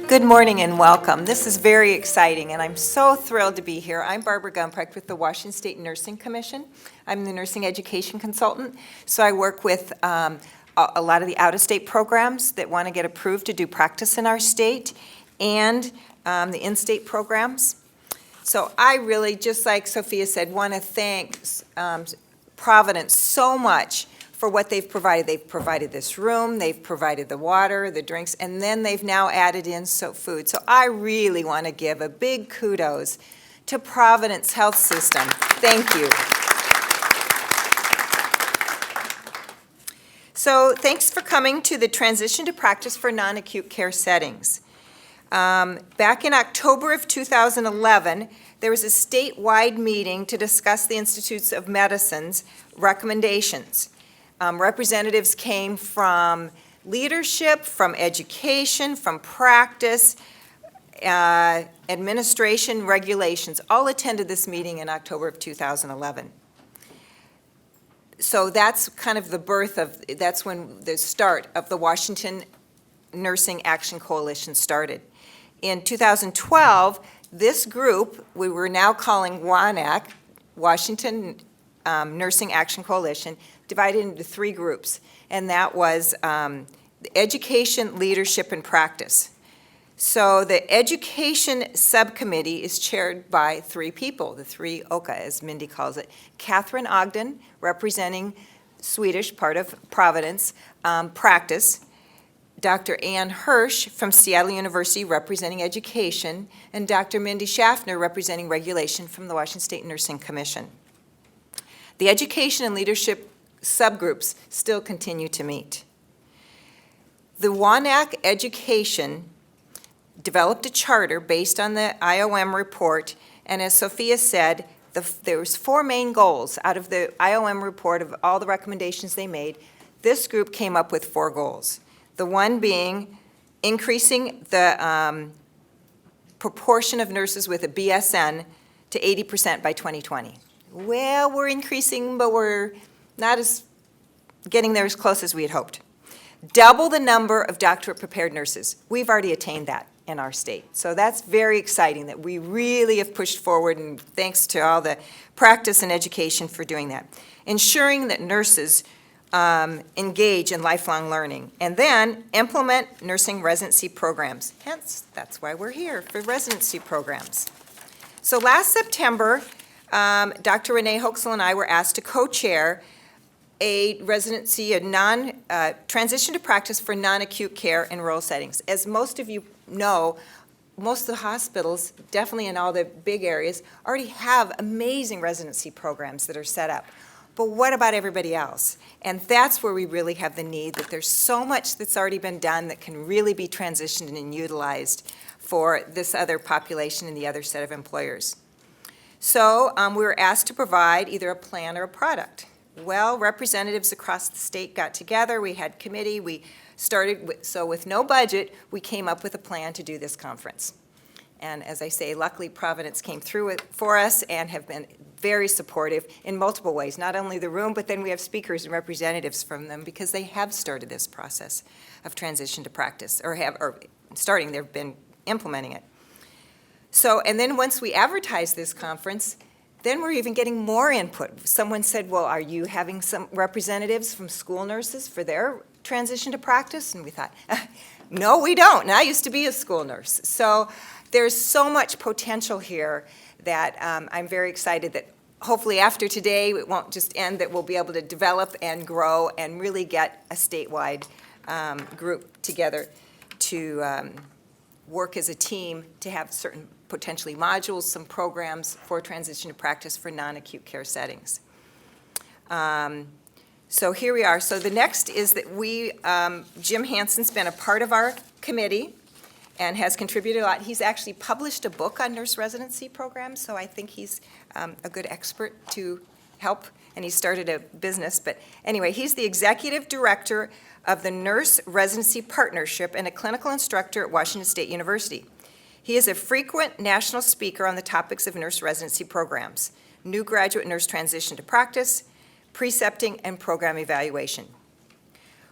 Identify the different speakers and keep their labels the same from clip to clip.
Speaker 1: Good morning and welcome. This is very exciting, and I'm so thrilled to be here. I'm Barbara Gumprecht with the Washington State Nursing Commission. I'm the nursing education consultant, so I work with a lot of the out-of-state programs that want to get approved to do practice in our state and the in-state programs. So I really, just like Sophia said, want to thank Providence so much for what they've provided. They've provided this room, they've provided the water, the drinks, and then they've now added in food. So I really want to give a big kudos to Providence Health System. Thank you. So thanks for coming to the Transition to Practice for Non-Acute Care Settings. Back in October of 2011, there was a statewide meeting to discuss the Institutes of Medicine's recommendations. Representatives came from leadership, from education, from practice, administration, regulations, all attended this meeting in October of 2011. So that's kind of that's when the start of the Washington Nursing Action Coalition started. In 2012, this group, we were now calling WANAC, Washington Nursing Action Coalition, divided into three groups, and that was education, leadership, and practice. So the education subcommittee is chaired by three people, the three OCA, as Mindy calls it. Catherine Ogden, representing Swedish, part of Providence, practice. Dr. Ann Hirsch from Seattle University, representing education, and Dr. Mindy Schaffner, representing regulation from the Washington State Nursing Commission. The education and leadership subgroups still continue to meet. The WANAC Education developed a charter based on the IOM report, and as Sophia said, there was four main goals out of the IOM report of all the recommendations they made. This group came up with four goals. The one being increasing the proportion of nurses with a BSN to 80% by 2020. Well, we're increasing, but we're not getting there as close as we had hoped. Double the number of doctorate-prepared nurses. We've already attained that in our state. So that's very exciting that we really have pushed forward, and thanks to all the practice and education for doing that. Ensuring that nurses engage in lifelong learning, and then implement nursing residency programs. Hence, that's why we're here, for residency programs. So last September, Dr. Renee Hoaxel and I were asked to co-chair a residency, a transition to practice for non-acute care in rural settings. As most of you know, most of the hospitals, definitely in all the big areas, already have amazing residency programs that are set up. But what about everybody else? And that's where we really have the need, that there's so much that's already been done that can really be transitioned and utilized for this other population and the other set of employers. So we were asked to provide either a plan or a product. Well, representatives across the state got together, we had committee, we started with no budget, we came up with a plan to do this conference. And as I say, luckily Providence came through it for us and have been very supportive in multiple ways, not only the room, but then we have speakers and representatives from them because they have started this process of transition to practice, they've been implementing it. So, and then once we advertised this conference, then we're even getting more input. Someone said, well, are you having some representatives from school nurses for their transition to practice? And we thought, no, we don't. And I used to be a school nurse. So there's so much potential here that I'm very excited that hopefully after today, it won't just end, that we'll be able to develop and grow and really get a statewide group together to work as a team to have certain potentially modules, some programs for transition to practice for non-acute care settings. So here we are. So the next is that Jim Hansen's been a part of our committee and has contributed a lot. He's actually published a book on nurse residency programs, so I think he's a good expert to help, and he started a business. But anyway, he's the executive director of the Nurse Residency Partnership and a clinical instructor at Washington State University. He is a frequent national speaker on the topics of nurse residency programs, new graduate nurse transition to practice, precepting, and program evaluation.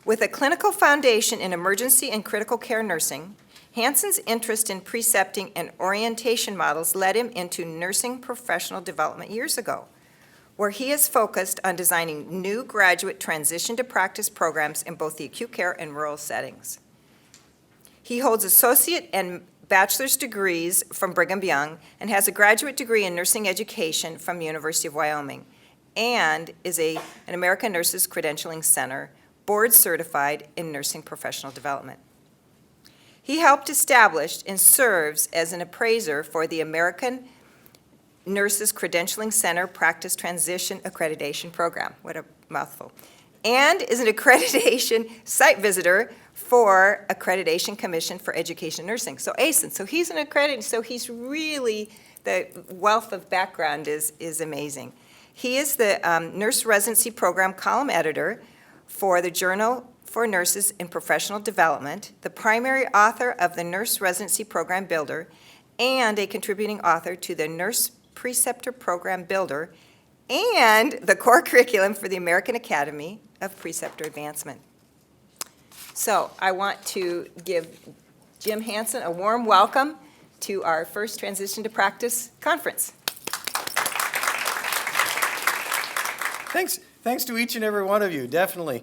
Speaker 1: With a clinical foundation in emergency and critical care nursing, Hansen's interest in precepting and orientation models led him into nursing professional development years ago, where he is focused on designing new graduate transition to practice programs in both the acute care and rural settings. He holds associate and bachelor's degrees from Brigham Young and has a graduate degree in nursing education from the University of Wyoming, and is an American Nurses Credentialing Center board certified in nursing professional development. He helped establish and serves as an appraiser for the American Nurses Credentialing Center Practice Transition Accreditation Program. What a mouthful. And is an accreditation site visitor for Accreditation Commission for Education Nursing. So ASIN, so he's an accredited, so he's really, the wealth of background is amazing. He is the Nurse Residency Program column editor for the Journal for Nurses in Professional Development, the primary author of the Nurse Residency Program Builder, and a contributing author to the Nurse Preceptor Program Builder, and the core curriculum for the American Academy of Preceptor Advancement. So I want to give Jim Hansen a warm welcome to our first Transition to Practice conference.
Speaker 2: Thanks to each and every one of you, definitely.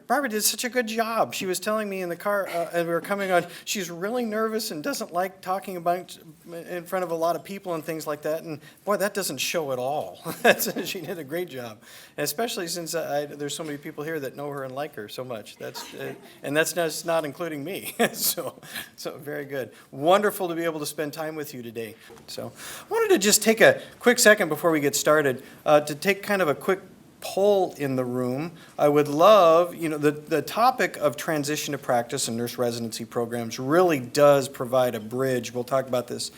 Speaker 2: Barbara did such a good job. She was telling me in the car as we were coming on, she's really nervous and doesn't like talking about in front of a lot of people and things like that. And boy, that doesn't show at all. She did a great job, and especially since there's so many people here that know her and like her so much. And that's just not including me. so very good. Wonderful to be able to spend time with you today. So I wanted to just take a quick second before we get started to take kind of a quick poll in the room. I would love, the topic of transition to practice and nurse residency programs really does provide a bridge. We'll talk about this,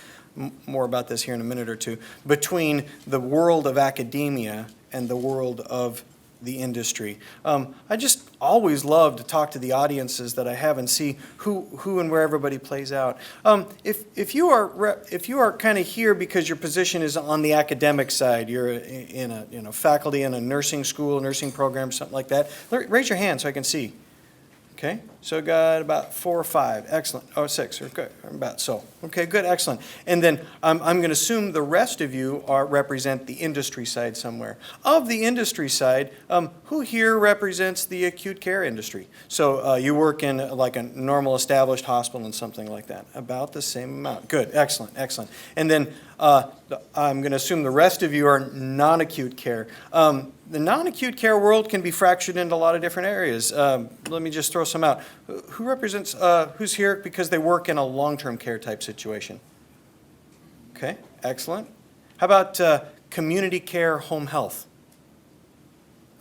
Speaker 2: more about this here in a minute or two, between the world of academia and the world of the industry. I just always love to talk to the audiences that I have and see who and where everybody plays out. If you are kind of here because your position is on the academic side, you're in a faculty in a nursing school, nursing program, something like that, raise your hand so I can see. Okay, so got about 4 or 5. Excellent. Oh, 6. Good. About so. Okay, good. Excellent. And then I'm going to assume the rest of you represent the industry side somewhere. Of the industry side, who here represents the acute care industry? So you work in like a normal established hospital and something like that. About the same amount. Good. Excellent. Excellent. And then I'm going to assume the rest of you are non-acute care. The non-acute care world can be fractured into a lot of different areas. Let me just throw some out. Who represents, who's here because they work in a long-term care type situation? Okay, excellent. How about community care, home health?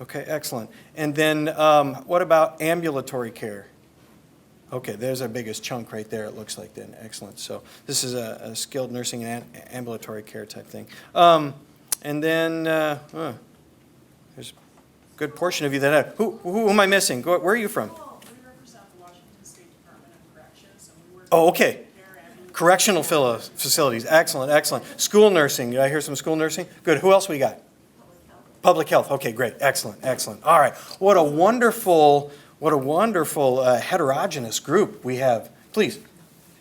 Speaker 2: Okay, excellent. And then what about ambulatory care? Okay, there's our biggest chunk right there, it looks like then. Excellent. So this is a skilled nursing and ambulatory care type thing. And then there's a good portion of you that have. Who am I missing? Where are you from?
Speaker 3: Well, we represent the Washington State Department of Corrections, and we work
Speaker 2: okay.
Speaker 3: there and
Speaker 2: Correctional facilities. Excellent, excellent. School nursing. Did I hear some school nursing? Good. Who else we got? Public health. Okay, great. Excellent, excellent. All right. What a wonderful heterogeneous group we have. Please.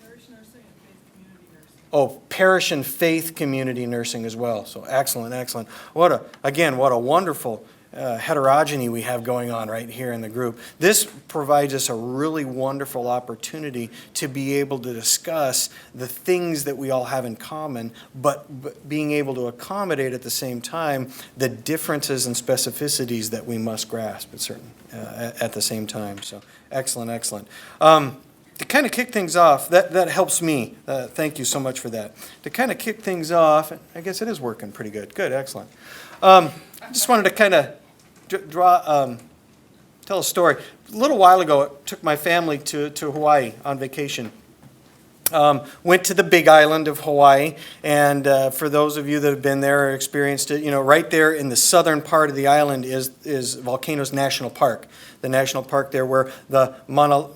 Speaker 3: Parish nursing and faith community nursing.
Speaker 2: Oh, parish and faith community nursing as well. So excellent, excellent. What a wonderful heterogeny we have going on right here in the group. This provides us a really wonderful opportunity to be able to discuss the things that we all have in common, but being able to accommodate at the same time the differences and specificities that we must grasp at the same time. So excellent, excellent. To kind of kick things off, that helps me. Thank you so much for that. To kind of kick things off, I guess it is working pretty good. Good, excellent. I just wanted to kind of tell a story. A little while ago, I took my family to Hawaii on vacation. Went to the Big Island of Hawaii, and for those of you that have been there or experienced it, right there in the southern part of the island is Volcanoes National Park. The national park there where the Mauna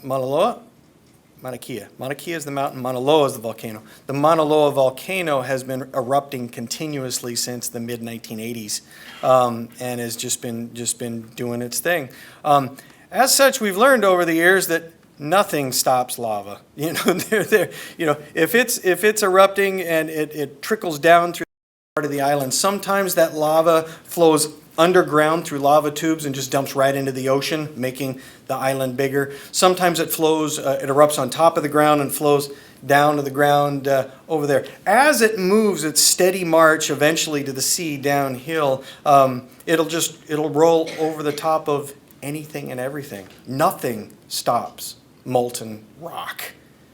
Speaker 2: Kea is the mountain, Mauna Loa is the volcano. The Mauna Loa volcano has been erupting continuously since the mid-1980s and has just been doing its thing. As such, we've learned over the years that nothing stops lava. You know, if it's erupting and it trickles down through part of the island, sometimes that lava flows underground through lava tubes and just dumps right into the ocean, making the island bigger. Sometimes it flows, it erupts on top of the ground and flows down to the ground over there. As it moves its steady march eventually to the sea downhill, it'll roll over the top of anything and everything. Nothing stops molten rock.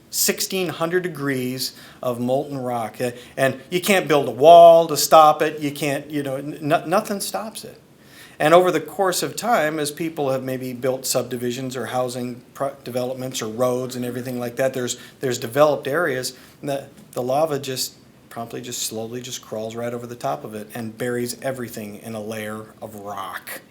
Speaker 2: 1,600 degrees of molten rock. And you can't build a wall to stop it. You can't, nothing stops it. And over the course of time, as people have maybe built subdivisions or housing developments or roads and everything like that, there's developed areas that the lava just promptly slowly crawls right over the top of it and buries everything in a layer of rock.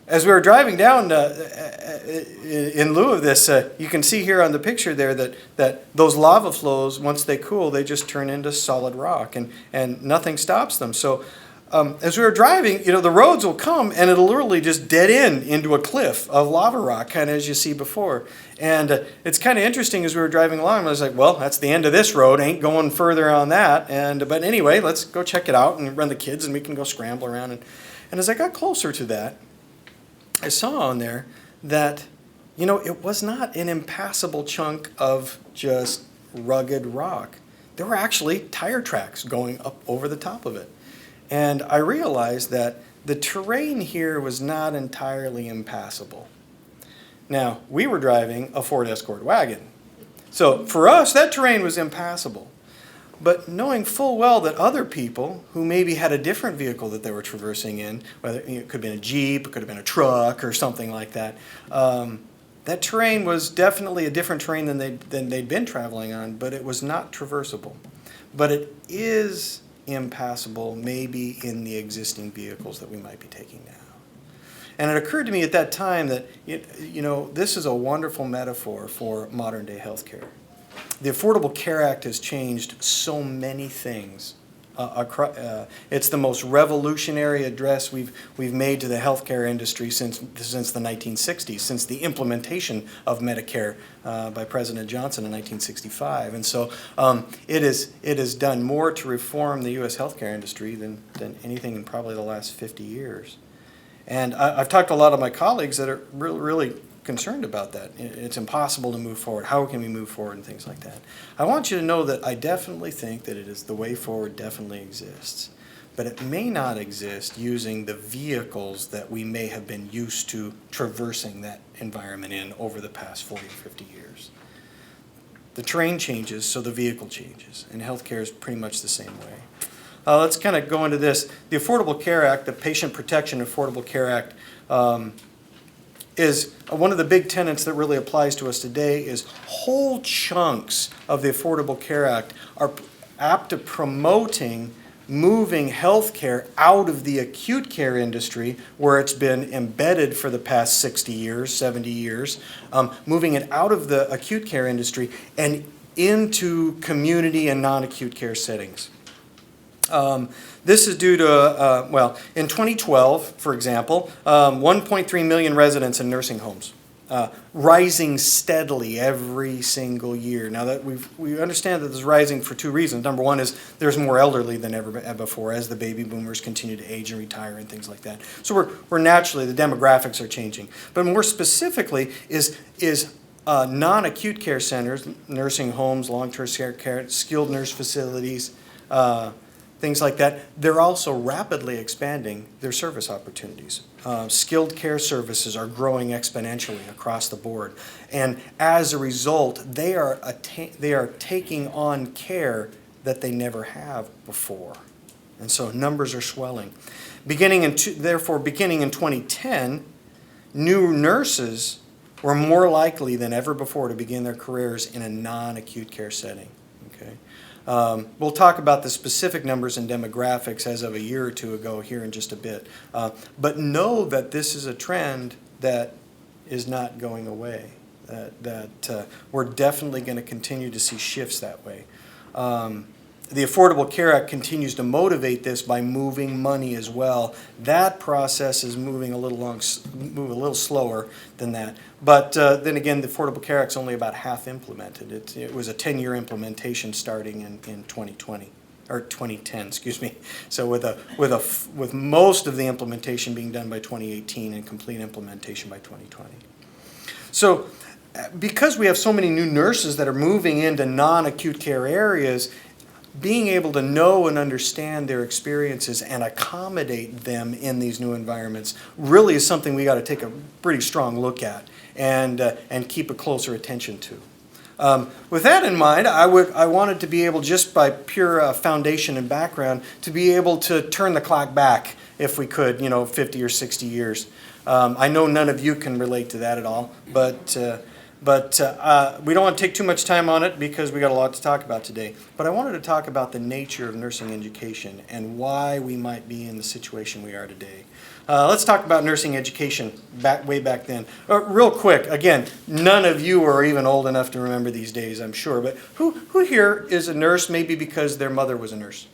Speaker 2: As we were driving down, in lieu of this, you can see here on the picture there that those lava flows, once they cool, they just turn into solid rock, and nothing stops them. So as we were driving, the roads will come, and it'll literally just dead end into a cliff of lava rock, kind of as you see before. And it's kind of interesting as we were driving along. I was like, well, that's the end of this road. Ain't going further on that. But anyway, let's go check it out and run the kids, and we can go scramble around. And as I got closer to that, I saw on there that, it was not an impassable chunk of just rugged rock. There were actually tire tracks going up over the top of it. And I realized that the terrain here was not entirely impassable. Now, we were driving a Ford Escort wagon. So for us, that terrain was impassable. But knowing full well that other people who maybe had a different vehicle that they were traversing in, whether it could have been a Jeep, it could have been a truck or something like that, that terrain was definitely a different terrain than they'd been traveling on, but it was not traversable. But it is impassable maybe in the existing vehicles that we might be taking now. And it occurred to me at that time that, this is a wonderful metaphor for modern day healthcare. The Affordable Care Act has changed so many things. It's the most revolutionary address we've made to the healthcare industry since the 1960s, since the implementation of Medicare by President Johnson in 1965. And so it has done more to reform the U.S. healthcare industry than anything in probably the last 50 years. And I've talked to a lot of my colleagues that are really concerned about that. It's impossible to move forward. How can we move forward and things like that? I want you to know that I definitely think that the way forward definitely exists. But it may not exist using the vehicles that we may have been used to traversing that environment in over the past 40 or 50 years. The terrain changes, so the vehicle changes. And healthcare is pretty much the same way. Let's kind of go into this. The Affordable Care Act, the Patient Protection Affordable Care Act, is one of the big tenets that really applies to us today is whole chunks of the Affordable Care Act are apt to promoting moving healthcare out of the acute care industry where it's been embedded for the past 60 years, 70 years, moving it out of the acute care industry and into community and non-acute care settings. This is due to, in 2012, for example, 1.3 million residents in nursing homes, rising steadily every single year. Now that we understand that this is rising for two reasons. Number one is there's more elderly than ever before as the baby boomers continue to age and retire and things like that. So we're naturally, the demographics are changing. But more specifically is non-acute care centers, nursing homes, long-term care, skilled nurse facilities, things like that, they're also rapidly expanding their service opportunities. Skilled care services are growing exponentially across the board. And as a result, they are taking on care that they never have before. And so numbers are swelling. Beginning in 2010, new nurses were more likely than ever before to begin their careers in a non-acute care setting. Okay? We'll talk about the specific numbers and demographics as of a year or two ago here in just a bit. But know that this is a trend that is not going away, that we're definitely going to continue to see shifts that way. The Affordable Care Act continues to motivate this by moving money as well. That process is moving a little slower than that. But then again, the Affordable Care Act's only about half implemented. It was a 10-year implementation starting in 2020. Or 2010, excuse me. So with most of the implementation being done by 2018 and complete implementation by 2020. So because we have so many new nurses that are moving into non-acute care areas, being able to know and understand their experiences and accommodate them in these new environments really is something we got to take a pretty strong look at and keep a closer attention to. With that in mind, I wanted to be able, just by pure foundation and background, to be able to turn the clock back, if we could, 50 or 60 years. I know none of you can relate to that at all, but we don't want to take too much time on it because we got a lot to talk about today. But I wanted to talk about the nature of nursing education and why we might be in the situation we are today. Let's talk about nursing education way back then. Real quick, again, none of you are even old enough to remember these days, I'm sure. But who here is a nurse, maybe because their mother was a nurse?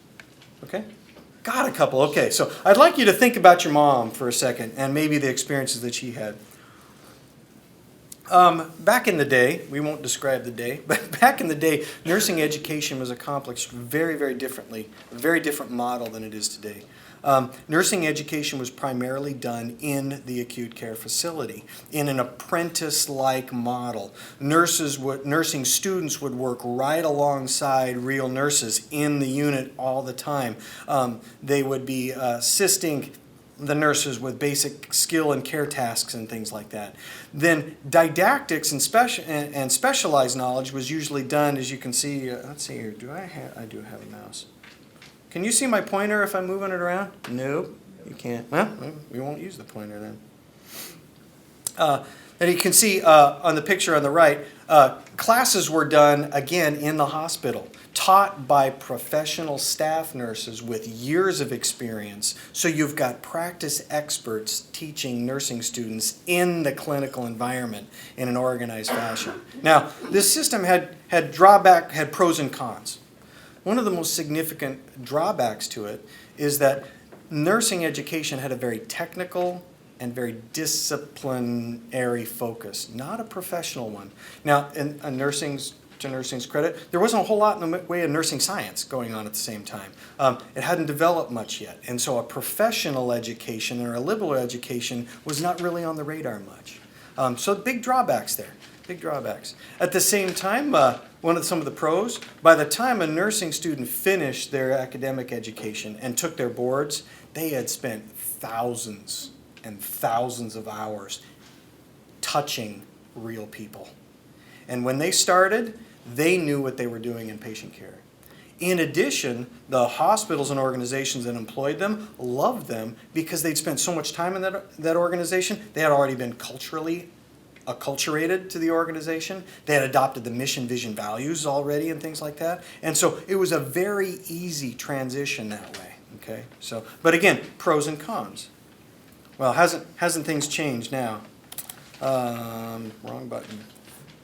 Speaker 2: Okay? Got a couple. Okay, so I'd like you to think about your mom for a second and maybe the experiences that she had. Back in the day, we won't describe the day, but back in the day, nursing education was accomplished very, very differently, a very different model than it is today. Nursing education was primarily done in the acute care facility, in an apprentice-like model. Nursing students would work right alongside real nurses in the unit all the time. They would be assisting the nurses with basic skill and care tasks and things like that. Then didactics and specialized knowledge was usually done, as you can see. Let's see here. I do have a mouse. Can you see my pointer if I'm moving it around? Nope, you can't. Well, we won't use the pointer then. And you can see on the picture on the right, classes were done, again, in the hospital, taught by professional staff nurses with years of experience. So you've got practice experts teaching nursing students in the clinical environment in an organized fashion. Now, this system had pros and cons. One of the most significant drawbacks to it is that nursing education had a very technical and very disciplinary focus, not a professional one. Now, to nursing's credit, there wasn't a whole lot in the way of nursing science going on at the same time. It hadn't developed much yet, and so a professional education or a liberal education was not really on the radar much. So big drawbacks there, big drawbacks. At the same time, some of the pros, by the time a nursing student finished their academic education and took their boards, they had spent thousands and thousands of hours touching real people. And when they started, they knew what they were doing in patient care. In addition, the hospitals and organizations that employed them loved them because they'd spent so much time in that organization. They had already been culturally acculturated to the organization. They had adopted the mission, vision, values already and things like that. And so it was a very easy transition that way. Okay? So, but again, pros and cons. Well, hasn't things changed now? Wrong button.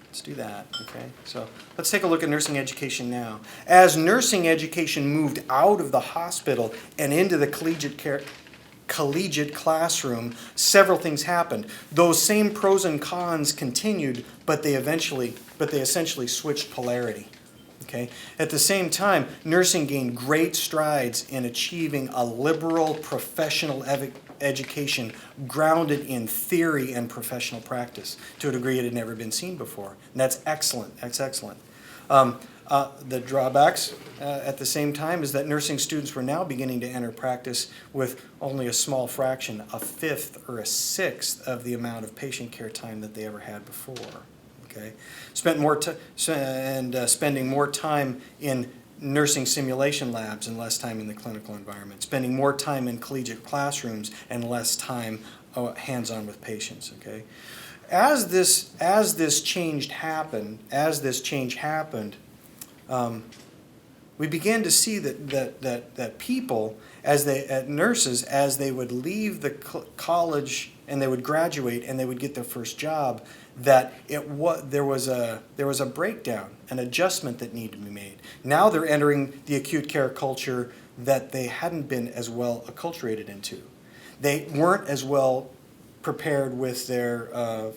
Speaker 2: Let's do that, okay? So let's take a look at nursing education now. As nursing education moved out of the hospital and into the collegiate classroom, several things happened. Those same pros and cons continued, but they essentially switched polarity. Okay? At the same time, nursing gained great strides in achieving a liberal professional education grounded in theory and professional practice to a degree it had never been seen before. And that's excellent. That's excellent. The drawbacks at the same time is that nursing students were now beginning to enter practice with only a small fraction, a fifth or a sixth of the amount of patient care time that they ever had before. Okay, spending more time in nursing simulation labs and less time in the clinical environment, spending more time in collegiate classrooms and less time hands-on with patients. Okay, as this change happened, we began to see that people, nurses, as they would leave the college and they would graduate and they would get their first job, that there was a breakdown, an adjustment that needed to be made. Now they're entering the acute care culture that they hadn't been as well acculturated into. They weren't as well prepared with their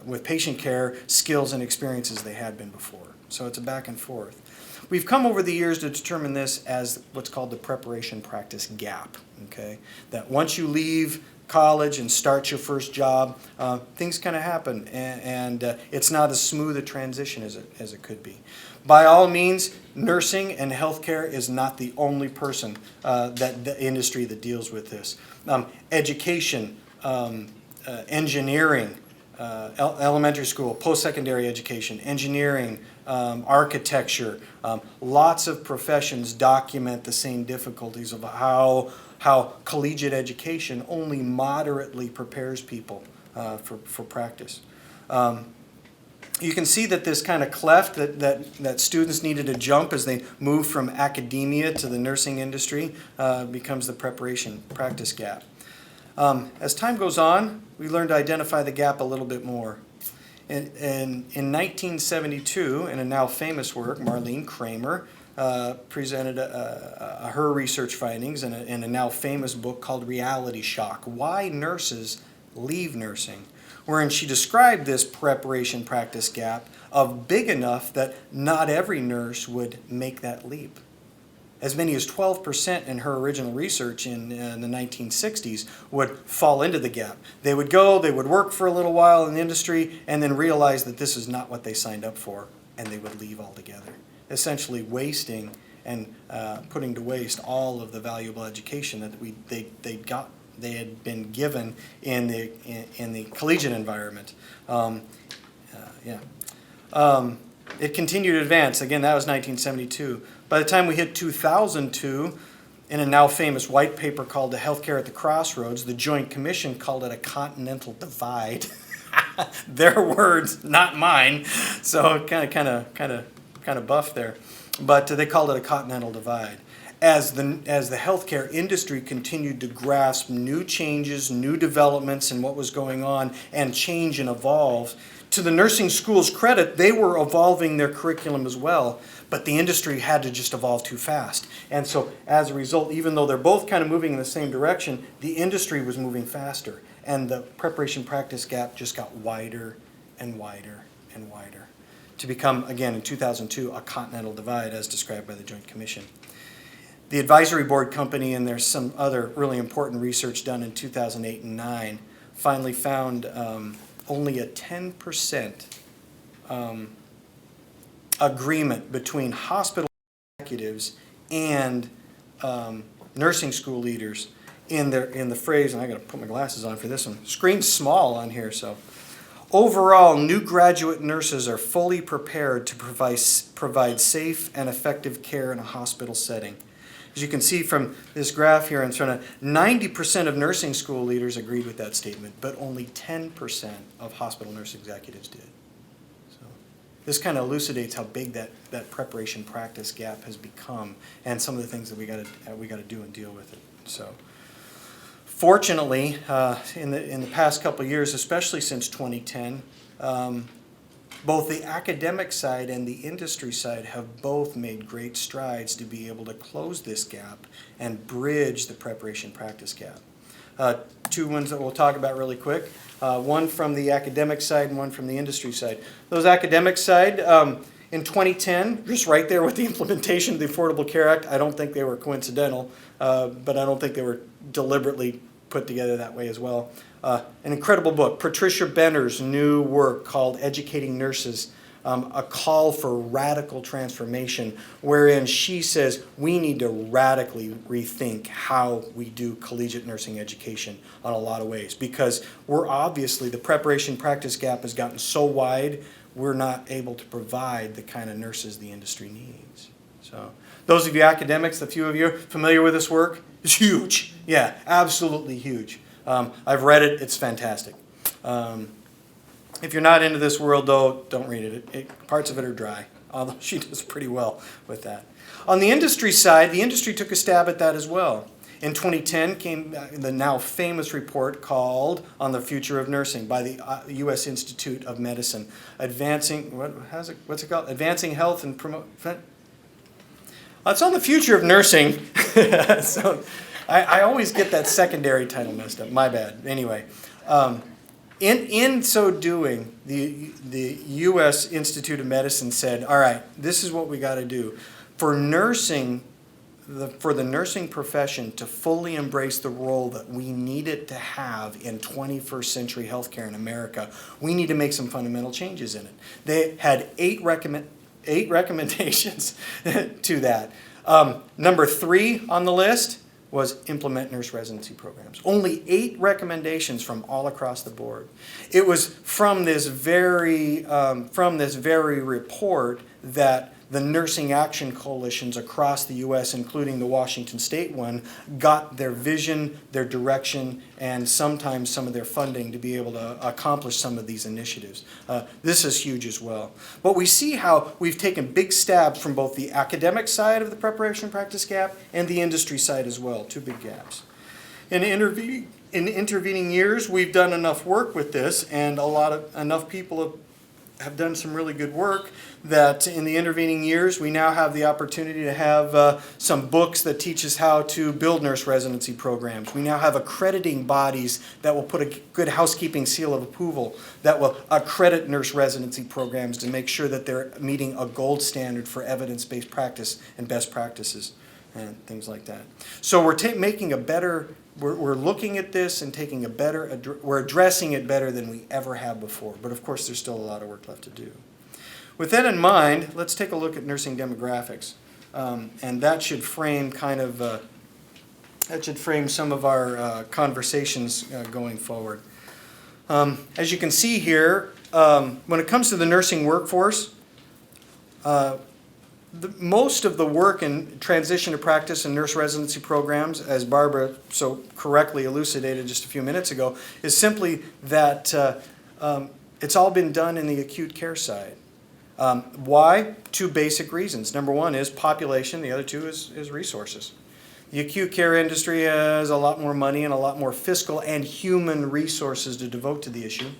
Speaker 2: with patient care skills and experiences they had been before. So it's a back and forth. We've come over the years to determine this as what's called the preparation practice gap. Okay, that once you leave college and start your first job, things kind of happen, and it's not as smooth a transition as it could be. By all means, nursing and healthcare is not the only person that the industry that deals with this. Education, engineering, elementary school, post-secondary education, engineering, architecture, lots of professions document the same difficulties of how collegiate education only moderately prepares people for practice. You can see that this kind of cleft that students needed to jump as they move from academia to the nursing industry becomes the preparation practice gap. As time goes on, we learn to identify the gap a little bit more. In 1972, in a now famous work, Marlene Kramer presented her research findings in a now famous book called Reality Shock: Why Nurses Leave Nursing, wherein she described this preparation practice gap of big enough that not every nurse would make that leap. As many as 12% in her original research in the 1960s would fall into the gap. They would go, they would work for a little while in the industry, and then realize that this is not what they signed up for, and they would leave altogether, essentially wasting and putting to waste all of the valuable education that they had been given in the collegiate environment. It continued to advance. Again, that was 1972. By the time we hit 2002, in a now famous white paper called The Healthcare at the Crossroads, the Joint Commission called it a continental divide. Their words, not mine. So kind of buff there. But they called it a continental divide. As the healthcare industry continued to grasp new changes, new developments in what was going on, and change and evolve, to the nursing school's credit, they were evolving their curriculum as well, but the industry had to just evolve too fast. And so as a result, even though they're both kind of moving in the same direction, the industry was moving faster, and the preparation practice gap just got wider and wider and wider, to become, again, in 2002, a continental divide as described by the Joint Commission. The advisory board company, and there's some other really important research done in 2008 and 2009, finally found only a 10% agreement between hospital executives and nursing school leaders in the phrase, and I got to put my glasses on for this one. Screen's small on here, so. Overall, new graduate nurses are fully prepared to provide safe and effective care in a hospital setting. As you can see from this graph here in front of 90% of nursing school leaders agreed with that statement, but only 10% of hospital nurse executives did. So this kind of elucidates how big that preparation practice gap has become, and some of the things that we got to do and deal with it. So fortunately, in the past couple of years, especially since 2010, both the academic side and the industry side have both made great strides to be able to close this gap and bridge the preparation practice gap. Two ones that we'll talk about really quick, one from the academic side and one from the industry side. Those academic side, in 2010, just right there with the implementation of the Affordable Care Act, I don't think they were coincidental, but I don't think they were deliberately put together that way as well. An incredible book, Patricia Benner's new work called Educating Nurses, a call for radical transformation, wherein she says we need to radically rethink how we do collegiate nursing education on a lot of ways, because we're obviously, the preparation practice gap has gotten so wide, we're not able to provide the kind of nurses the industry needs. So those of you academics, the few of you familiar with this work, it's huge. Yeah, absolutely huge. I've read it. It's fantastic. If you're not into this world, though, don't read it. Parts of it are dry, although she does pretty well with that. On the industry side, the industry took a stab at that as well. In 2010 came the now famous report called On the Future of Nursing by the U.S. Institute of Medicine, what's it called? Advancing Health and Promote. It's on the future of nursing. So I always get that secondary title messed up. My bad. Anyway, in so doing, the U.S. Institute of Medicine said, all right, this is what we got to do. For nursing, for the nursing profession to fully embrace the role that we need it to have in 21st century healthcare in America, we need to make some fundamental changes in it. They had eight recommendations to that. Number 3 on the list was implement nurse residency programs. Only 8 recommendations from all across the board. It was from this very report that the nursing action coalitions across the U.S., including the Washington State one, got their vision, their direction, and sometimes some of their funding to be able to accomplish some of these initiatives. This is huge as well. But we see how we've taken big stabs from both the academic side of the preparation and practice gap and the industry side as well, 2 big gaps. In intervening years, we've done enough work with this, and enough people have done some really good work that in the intervening years we now have the opportunity to have some books that teach us how to build nurse residency programs. We now have accrediting bodies that will put a good housekeeping seal of approval that will accredit nurse residency programs to make sure that they're meeting a gold standard for evidence-based practice and best practices and things like that. So we're making a better, we're looking at this and taking a better, we're addressing it better than we ever have before. But of course, there's still a lot of work left to do. With that in mind, let's take a look at nursing demographics. And that should frame some of our conversations going forward. As you can see here, when it comes to the nursing workforce, most of the work in transition to practice and nurse residency programs, as Barbara so correctly elucidated just a few minutes ago, is simply that it's all been done in the acute care side. Why? 2 basic reasons. Number 1 is population. The other 2 is resources. The acute care industry has a lot more money and a lot more fiscal and human resources to devote to the issue.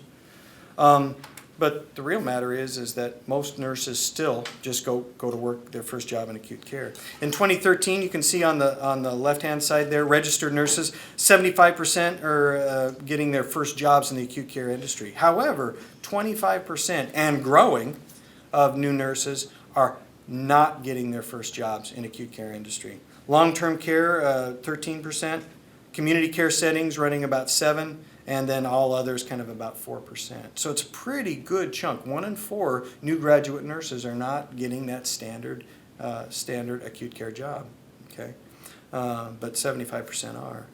Speaker 2: But the real matter is that most nurses still just go to work their first job in acute care. In 2013, you can see on the left-hand side there, registered nurses, 75% are getting their first jobs in the acute care industry. However, 25% and growing of new nurses are not getting their first jobs in acute care industry. Long-term care, 13%. Community care settings running about 7%. And then all others kind of about 4%. So it's a pretty good chunk. 1 in 4 new graduate nurses are not getting that standard acute care job. Okay, but 75% are.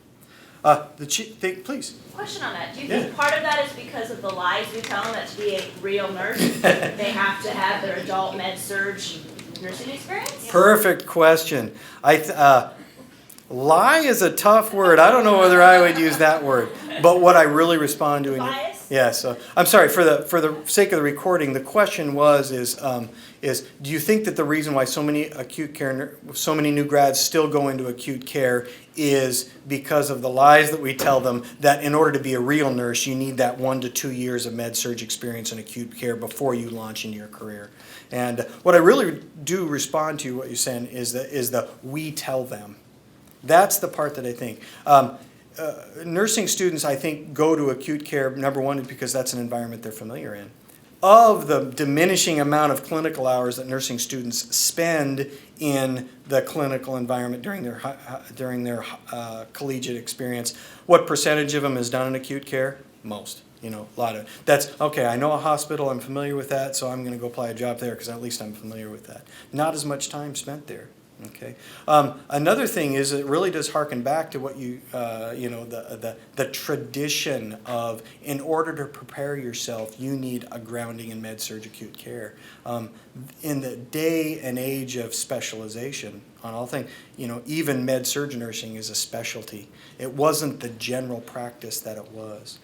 Speaker 2: Please.
Speaker 4: Question on that. Do you think part of that is because of the lies we tell them that to be a real nurse, they have to have their adult med-surg nursing experience?
Speaker 2: Perfect question. Lie is a tough word. I don't know whether I would use that word. But what I really respond to...
Speaker 4: Bias?
Speaker 2: Yes. I'm sorry, for the sake of the recording, the question is do you think that the reason why so many new grads still go into acute care is because of the lies that we tell them that in order to be a real nurse, you need that 1 to 2 years of med-surg experience in acute care before you launch into your career? And what I really do respond to, what you're saying, is the we tell them. That's the part that I think. Nursing students, I think, go to acute care, number 1, because that's an environment they're familiar in. Of the diminishing amount of clinical hours that nursing students spend in the clinical environment during their collegiate experience, what percentage of them is done in acute care? Most. A lot of that's okay. I know a hospital. I'm familiar with that, so I'm going to go apply a job there because at least I'm familiar with that. Not as much time spent there. Okay. Another thing is it really does harken back to what the tradition of, in order to prepare yourself, you need a grounding in med-surg acute care. In the day and age of specialization on all things, even med-surg nursing is a specialty. It wasn't the general practice that it was.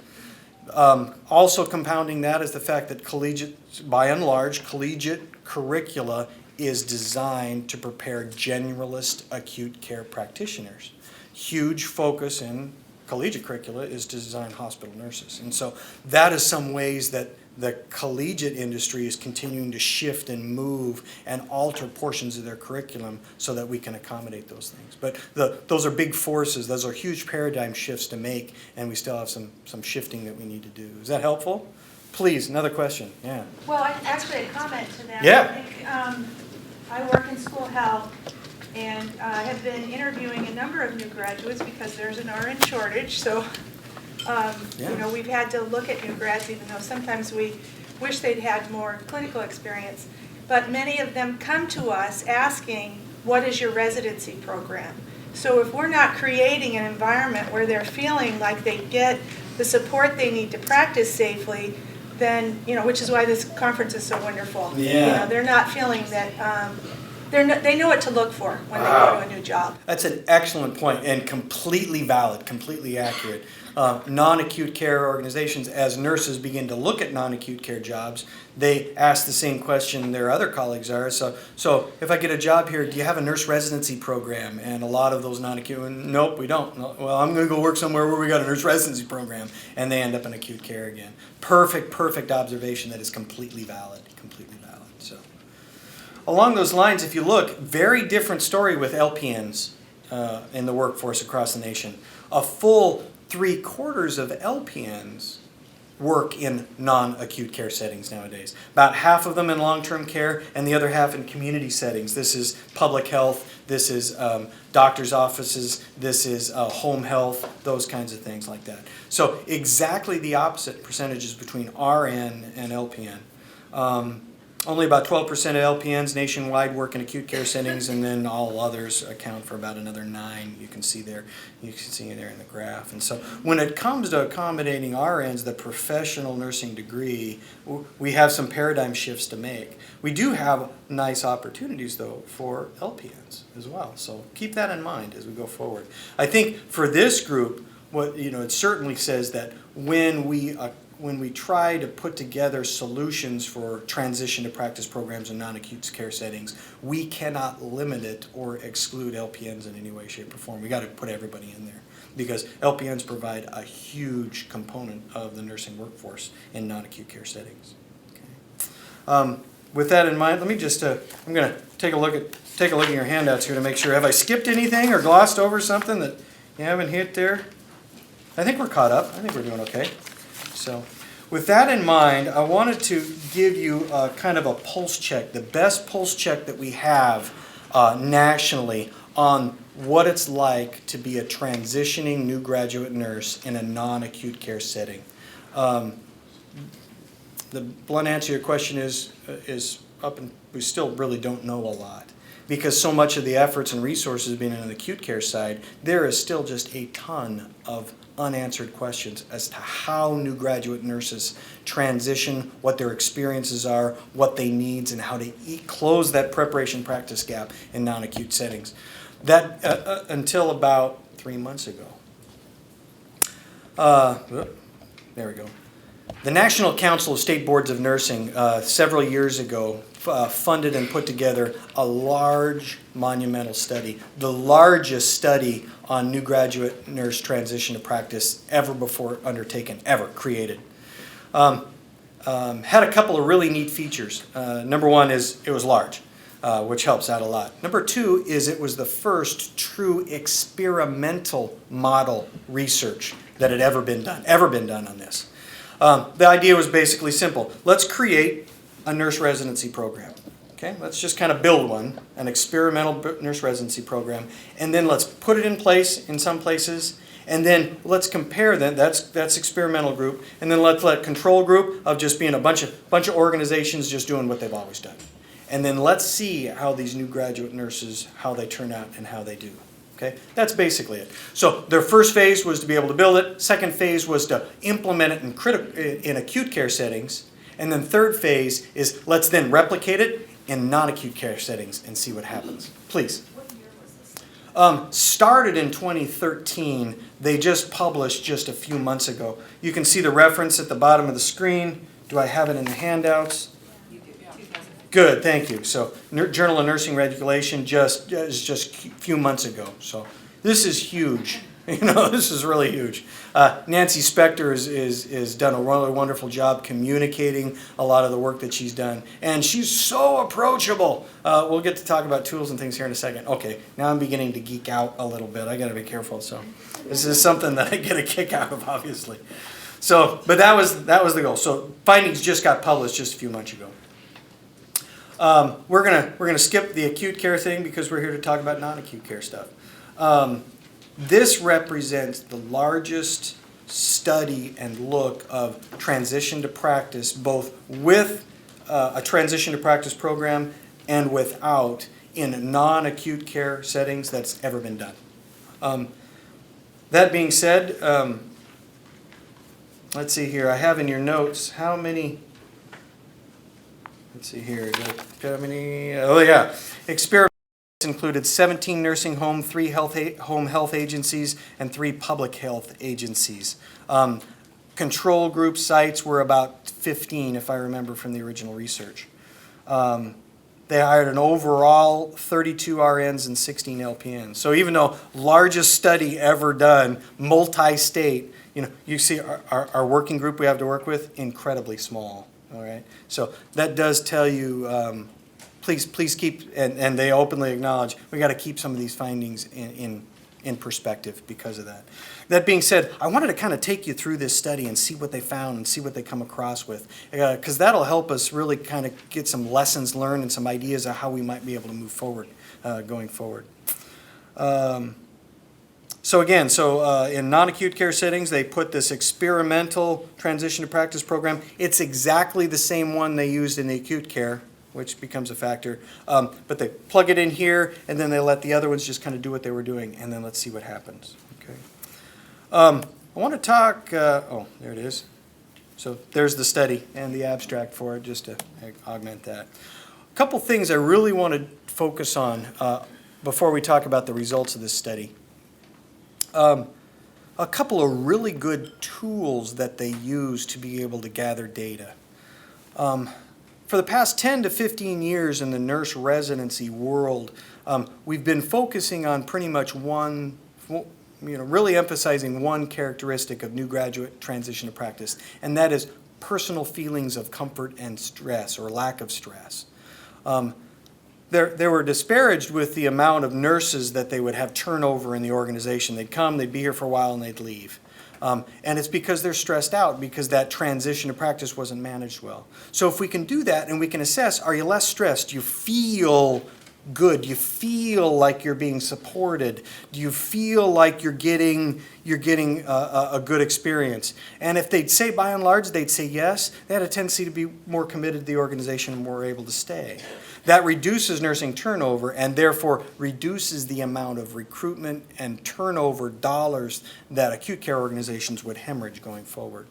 Speaker 2: Also compounding that is the fact that by and large, collegiate curricula is designed to prepare generalist acute care practitioners. huge focus in collegiate curricula is to design hospital nurses. And so that is some ways that the collegiate industry is continuing to shift and move and alter portions of their curriculum so that we can accommodate those things. But those are big forces. Those are huge paradigm shifts to make, and we still have some shifting that we need to do. Is that helpful? Please, another question. Yeah.
Speaker 5: Well, actually, a comment to that.
Speaker 2: Yeah.
Speaker 5: I think, I work in school health and have been interviewing a number of new graduates because there's an RN shortage. So, you know, we've had to look at new grads, even though sometimes we wish they'd had more clinical experience. But many of them come to us asking, what is your residency program? So if we're not creating an environment where they're feeling like they get the support they need to practice safely, then, you know, which is why this conference is so wonderful.
Speaker 2: Yeah.
Speaker 5: You know, they're not feeling that, they know what to look for when they go to a new job.
Speaker 2: That's an excellent point and completely valid, completely accurate. Non-acute care organizations, as nurses begin to look at non-acute care jobs, they ask the same question their other colleagues are. So if I get a job here, do you have a nurse residency program? And a lot of those non-acute, nope, we don't. No, well, I'm going to go work somewhere where we got a nurse residency program, and they end up in acute care again. Perfect observation that is completely valid, completely valid. So along those lines, if you look, very different story with LPNs in the workforce across the nation. A full 3/4 of LPNs work in non-acute care settings nowadays. About half of them in long-term care and the other half in community settings. This is public health, this is doctor's offices, this is home health, those kinds of things like that. So exactly the opposite percentages between RN and LPN. Only about 12% of LPNs nationwide work in acute care settings, and then all others account for about another 9%. You can see there in the graph. And so when it comes to accommodating RNs, the professional nursing degree, we have some paradigm shifts to make. We do have nice opportunities, though, for LPNs as well. So keep that in mind as we go forward. I think for this group, it certainly says that when we try to put together solutions for transition to practice programs in non-acute care settings, we cannot limit it or exclude LPNs in any way, shape, or form. We got to put everybody in there because LPNs provide a huge component of the nursing workforce in non-acute care settings. Okay. With that in mind, let me just, I'm going to take a look at your handouts here to make sure. Have I skipped anything or glossed over something that you haven't hit there? I think we're caught up. I think we're doing okay. So with that in mind, I wanted to give you kind of a pulse check, the best pulse check that we have nationally on what it's like to be a transitioning new graduate nurse in a non-acute care setting. The blunt answer to your question is up, and we still really don't know a lot. Because so much of the efforts and resources being on the acute care side, there is still just a ton of unanswered questions as to how new graduate nurses transition, what their experiences are, what they need, and how to close that preparation practice gap in non-acute settings. That until about 3 months ago. There we go. The National Council of State Boards of Nursing several years ago funded and put together a large monumental study, the largest study on new graduate nurse transition to practice ever before undertaken, ever created. Had a couple of really neat features. Number one is it was large, which helps out a lot. Number two is it was the first true experimental model research that had ever been done on this. The idea was basically simple. Let's create a nurse residency program. Okay, let's just kind of build one, an experimental nurse residency program, and then let's put it in place in some places, and then let's compare that. That's experimental group, and then let's let control group of just being a bunch of organizations just doing what they've always done, and then let's see how these new graduate nurses, how they turn out and how they do. Okay, that's basically it. So their first phase was to be able to build it. Second phase was to implement it in acute care settings. And then third phase is let's then replicate it in non-acute care settings and see what happens. Please.
Speaker 3: What year was this?
Speaker 2: Started in 2013. They just published just a few months ago. You can see the reference at the bottom of the screen. Do I have it in the handouts? Good, thank you. So, Journal of Nursing Regulation is just a few months ago. So, This is huge. This is really huge. Nancy Spector is done a really wonderful job communicating a lot of the work that she's done. And she's so approachable. We'll get to talk about tools and things here in a second. Okay, now I'm beginning to geek out a little bit. I got to be careful. So this is something that I get a kick out of, obviously. So, but that was the goal. So findings just got published just a few months ago. We're gonna skip the acute care thing because we're here to talk about non-acute care stuff. This represents the largest study and look of transition to practice, both with a transition to practice program and without, in non-acute care settings that's ever been done. That being said, let's see here. I have in your notes how many. Let's see here. How many? Oh yeah, experiments included 17 nursing home, 3 home health agencies, and 3 public health agencies. Control group sites were about 15, if I remember from the original research. They hired an overall 32 RNs and 16 LPNs. So even though largest study ever done, multi-state, you see our working group we have to work with, incredibly small. All right. So that does tell you. Please keep, and they openly acknowledge, we got to keep some of these findings in perspective because of that. That being said, I wanted to kind of take you through this study and see what they found and see what they come across with, because that'll help us really kind of get some lessons learned and some ideas of how we might be able to move forward going forward. So in non-acute care settings, they put this experimental transition to practice program. It's exactly the same one they used in the acute care, which becomes a factor. But they plug it in here, and then they let the other ones just kind of do what they were doing, and then let's see what happens. Okay. I want to talk, there it is. So there's the study and the abstract for it, just to augment that. A couple things I really want to focus on before we talk about the results of this study. A couple of really good tools that they use to be able to gather data. For the past 10 to 15 years in the nurse residency world, we've been focusing on pretty much one, really emphasizing one characteristic of new graduate transition to practice, and that is personal feelings of comfort and stress, or lack of stress. They were disparaged with the amount of nurses that they would have turnover in the organization. They'd come, they'd be here for a while, and they'd leave. And it's because they're stressed out because that transition to practice wasn't managed well. So if we can do that and we can assess, are you less stressed? Do you feel good? Do you feel like you're being supported? Do you feel like you're getting a good experience? And if they'd say by and large, they'd say yes, they had a tendency to be more committed to the organization and more able to stay. That reduces nursing turnover and therefore reduces the amount of recruitment and turnover dollars that acute care organizations would hemorrhage going forward.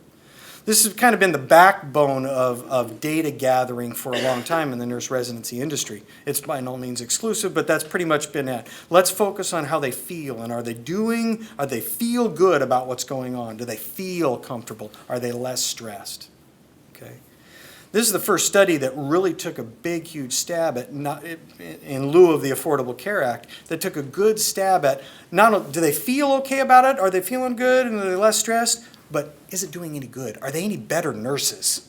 Speaker 2: This has kind of been the backbone of data gathering for a long time in the nurse residency industry. It's by no means exclusive, but that's pretty much been it. Let's focus on how they feel, and are they feel good about what's going on? Do they feel comfortable? Are they less stressed? Okay. This is the first study that really took a big, huge stab at, in lieu of the Affordable Care Act, that took a good stab at, not only do they feel okay about it, are they feeling good and are they less stressed, but is it doing any good? Are they any better nurses?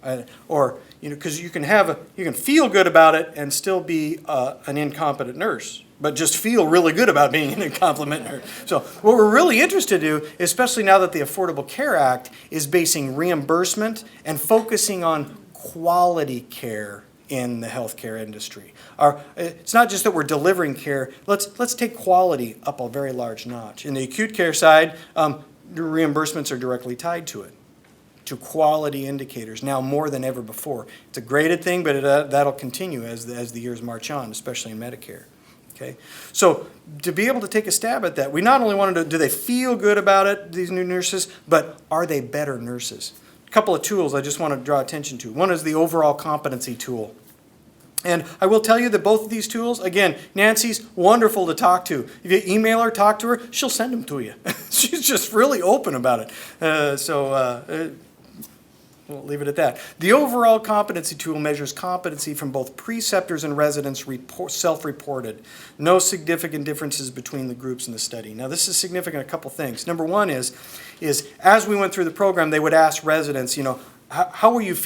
Speaker 2: Because you can feel good about it and still be an incompetent nurse, but just feel really good about being an incompetent nurse. So what we're really interested to do, especially now that the Affordable Care Act is basing reimbursement and focusing on quality care in the healthcare industry. It's not just that we're delivering care. Let's take quality up a very large notch. In the acute care side, the reimbursements are directly tied to it, to quality indicators, now more than ever before. It's a graded thing, but that'll continue as the years march on, especially in Medicare. Okay, so to be able to take a stab at that, we not only wanted to, do they feel good about it, these new nurses, but are they better nurses? A couple of tools I just want to draw attention to. One is the overall competency tool. And I will tell you that both of these tools, again, Nancy's wonderful to talk to. If you email her, talk to her, she'll send them to you. She's just really open about it. we'll leave it at that. The overall competency tool measures competency from both preceptors and residents self-reported. No significant differences between the groups in the study. Now, this is significant, a couple things. Number one is as we went through the program, they would ask residents, how are you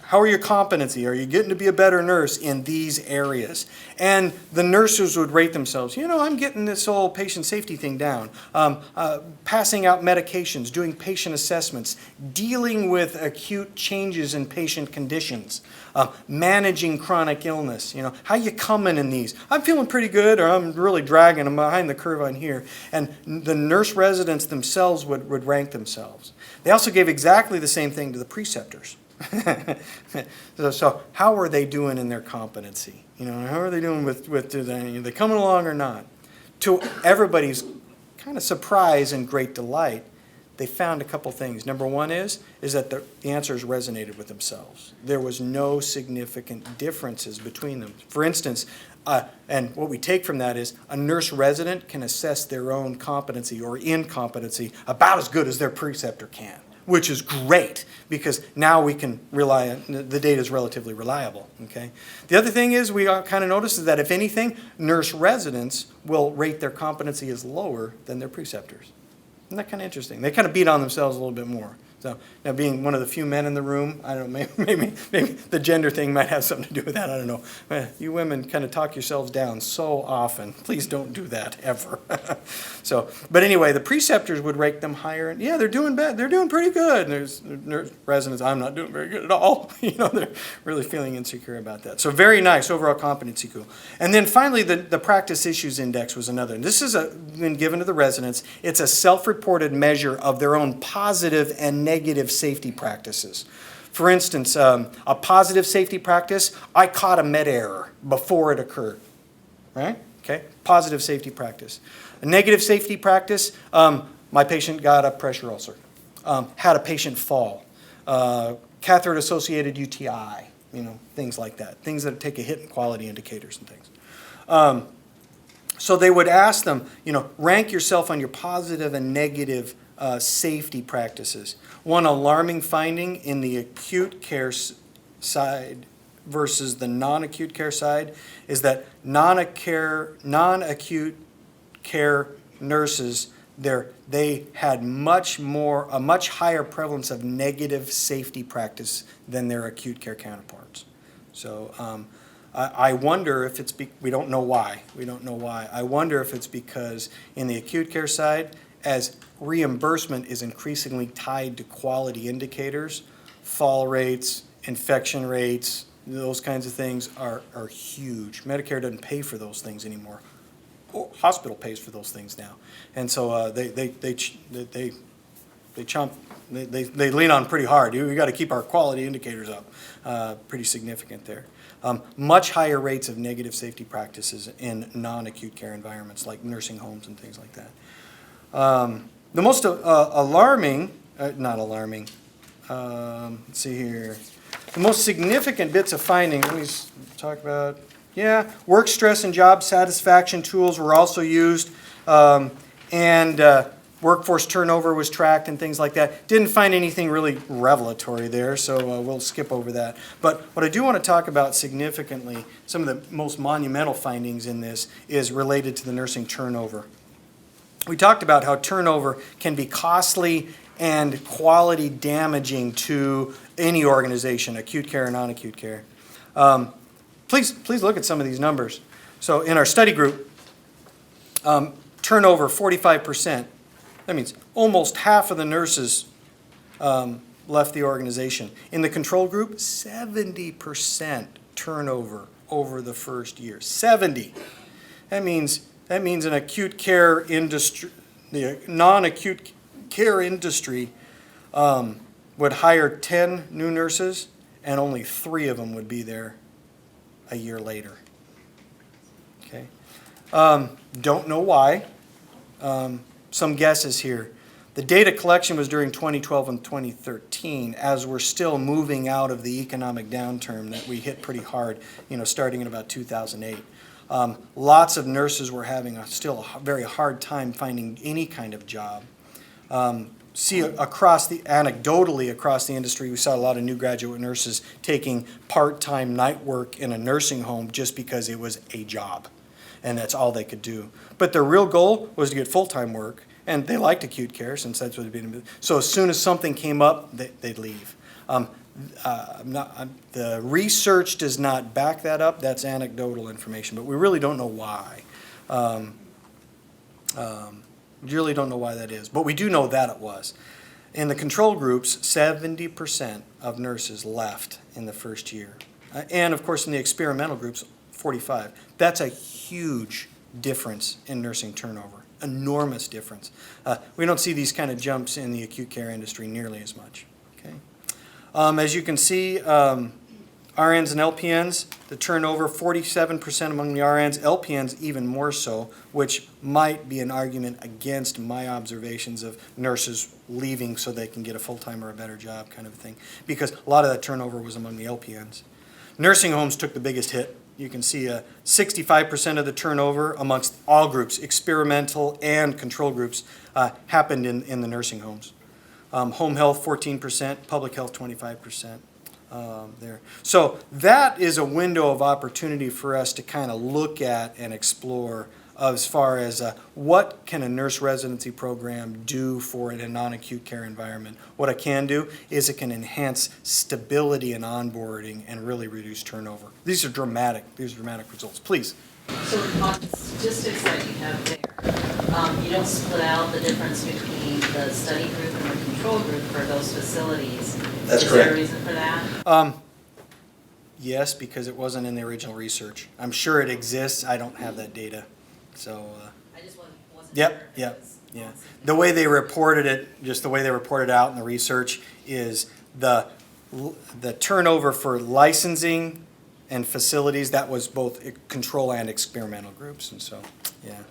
Speaker 2: how are your competency? Are you getting to be a better nurse in these areas? And the nurses would rate themselves. I'm getting this whole patient safety thing down. Passing out medications, doing patient assessments, dealing with acute changes in patient conditions, managing chronic illness. How you coming in these? I'm feeling pretty good, or I'm really dragging. I'm behind the curve on here. And the nurse residents themselves would rank themselves. They also gave exactly the same thing to the preceptors. So how are they doing in their competency? How are they doing with are they coming along or not? To everybody's kind of surprise and great delight, they found a couple things. Number one is that the answers resonated with themselves. There was no significant differences between them. For instance, and what we take from that is a nurse resident can assess their own competency or incompetency about as good as their preceptor can, which is great because now we can rely on, the data is relatively reliable, okay? The other thing is we kind of notice is that if anything, nurse residents will rate their competency as lower than their preceptors. Isn't that kind of interesting? They kind of beat on themselves a little bit more. So now being one of the few men in the room, I don't know, maybe the gender thing might have something to do with that. I don't know. You women kind of talk yourselves down so often. Please don't do that ever. But anyway, the preceptors would rate them higher. And yeah, they're doing bad. They're doing pretty good. And there's nurse residents, I'm not doing very good at all. They're really feeling insecure about that. So very nice overall competency tool. And then finally, the practice issues index was another. And this is been given to the residents. It's a self-reported measure of their own positive and negative safety practices. For instance, a positive safety practice, I caught a med error before it occurred, right? Okay, positive safety practice. A negative safety practice, my patient got a pressure ulcer, had a patient fall, catheter-associated UTI, things like that, things that take a hit in quality indicators and things. So they would ask them, rank yourself on your positive and negative safety practices. One alarming finding in the acute care side versus the non-acute care side is that non-acute care nurses, they had a much higher prevalence of negative safety practice than their acute care counterparts. So I wonder if it's, we don't know why. I wonder if it's because in the acute care side, as reimbursement is increasingly tied to quality indicators, fall rates, infection rates, those kinds of things are huge. Medicare doesn't pay for those things anymore. Hospital pays for those things now. And so they lean on pretty hard. We got to keep our quality indicators up. Pretty significant there. Much higher rates of negative safety practices in non-acute care environments like nursing homes and things like that. The most alarming, not alarming, let's see here. The most significant bits of finding, let me talk about, work stress and job satisfaction tools were also used, and workforce turnover was tracked and things like that. Didn't find anything really revelatory there, so we'll skip over that. But what I do want to talk about significantly, some of the most monumental findings in this is related to the nursing turnover. We talked about how turnover can be costly and quality damaging to any organization, acute care or non-acute care. Please look at some of these numbers. So in our study group, turnover 45%. That means almost half of the nurses left the organization. In the control group, 70% turnover over the first year. 70. That means an acute care industry, the non-acute care industry would hire 10 new nurses and only 3 of them would be there a year later. Okay. Don't know why. Some guesses here. The data collection was during 2012 and 2013 as we're still moving out of the economic downturn that we hit pretty hard, starting in about 2008. Lots of nurses were having still a very hard time finding any kind of job. see anecdotally across the industry, we saw a lot of new graduate nurses taking part-time night work in a nursing home just because it was a job, and that's all they could do. But their real goal was to get full-time work, and they liked acute care since that's what they'd been. So as soon as something came up, they'd leave. The research does not back that up. That's anecdotal information, but we really don't know why. We really don't know why that is, but we do know that it was. In the control groups, 70% of nurses left in the first year. And of course, in the experimental groups, 45. That's a huge difference in nursing turnover, enormous difference. We don't see these kind of jumps in the acute care industry nearly as much. Okay. As you can see, RNs and LPNs, the turnover, 47% among the RNs, LPNs even more so, which might be an argument against my observations of nurses leaving so they can get a full-time or a better job kind of thing, because a lot of that turnover was among the LPNs. Nursing homes took the biggest hit. You can see 65% of the turnover amongst all groups, experimental and control groups, happened in the nursing homes. Home health, 14%, public health, 25%. There. So that is a window of opportunity for us to kind of look at and explore as far as what can a nurse residency program do for a non-acute care environment. What it can do is it can enhance stability and onboarding and really reduce turnover. These are dramatic results. Please.
Speaker 6: So on the statistics that you have there, you don't split out the difference between the study group and the control group for those facilities.
Speaker 2: That's
Speaker 6: Is
Speaker 2: correct.
Speaker 6: there a reason for that?
Speaker 2: Yes, because it wasn't in the original research. I'm sure it exists. I don't have that data. So.
Speaker 6: I just wasn't
Speaker 2: Yep,
Speaker 6: sure. if it
Speaker 2: yep,
Speaker 6: was
Speaker 2: yeah.
Speaker 6: possible.
Speaker 2: The way they reported it, just the way they reported out in the research, is the turnover for licensing and facilities, that was both control and experimental groups, and so, yeah.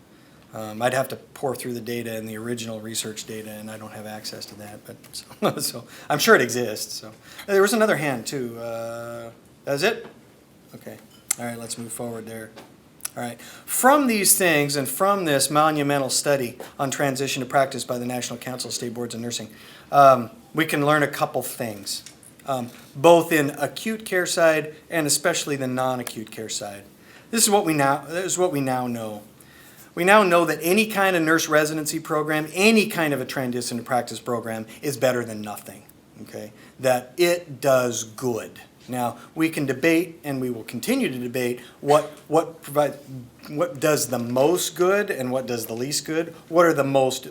Speaker 2: I'd have to pour through the data in the original research data, and I don't have access to that, but, so I'm sure it exists, so. There was another hand, too. That's it? Okay, all right, let's move forward there. All right. From these things and from this monumental study on transition to practice by the National Council of State Boards of Nursing, we can learn a couple things, both in acute care side and especially the non-acute care side. This is what we now know. We now know that any kind of nurse residency program, any kind of a transition to practice program is better than nothing, okay? That it does good. Now, we can debate, and we will continue to debate, what does the most good and what does the least good? What are the most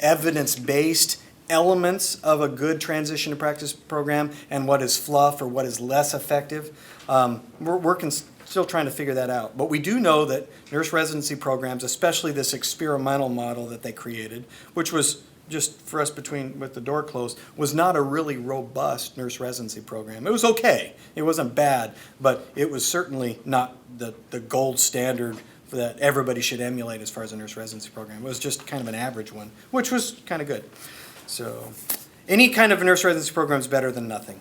Speaker 2: evidence-based elements of a good transition to practice program, and what is fluff or what is less effective? We're still trying to figure that out. But we do know that nurse residency programs, especially this experimental model that they created, which was just for us with the door closed, was not a really robust nurse residency program. It was okay. It wasn't bad, but it was certainly not the gold standard that everybody should emulate as far as a nurse residency program. It was just kind of an average one, which was kind of good. So any kind of nurse residency program is better than nothing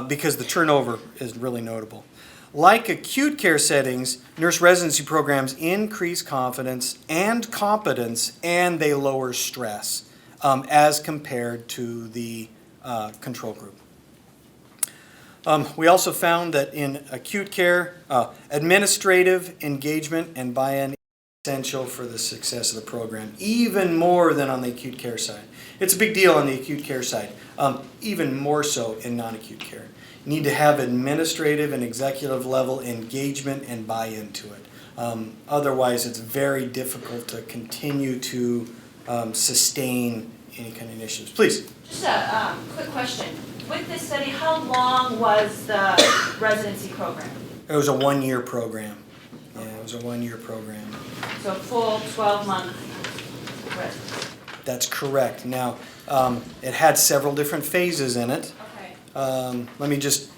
Speaker 2: because the turnover is really notable. Like acute care settings, nurse residency programs increase confidence and competence, and they lower stress as compared to the control group. We also found that in acute care, administrative engagement and buy-in is essential for the success of the program, even more than on the acute care side. It's a big deal on the acute care side, even more so in non-acute care. You need to have administrative and executive level engagement and buy-in to it. Otherwise, it's very difficult to continue to sustain any kind of initiatives. Please.
Speaker 4: Just a quick question. With this study, how long was the residency program?
Speaker 2: It was a one-year program. Yeah, it was a one-year program.
Speaker 4: So full 12-month residency?
Speaker 2: That's correct. Now, it had several different phases in it.
Speaker 4: Okay.
Speaker 2: Let me just,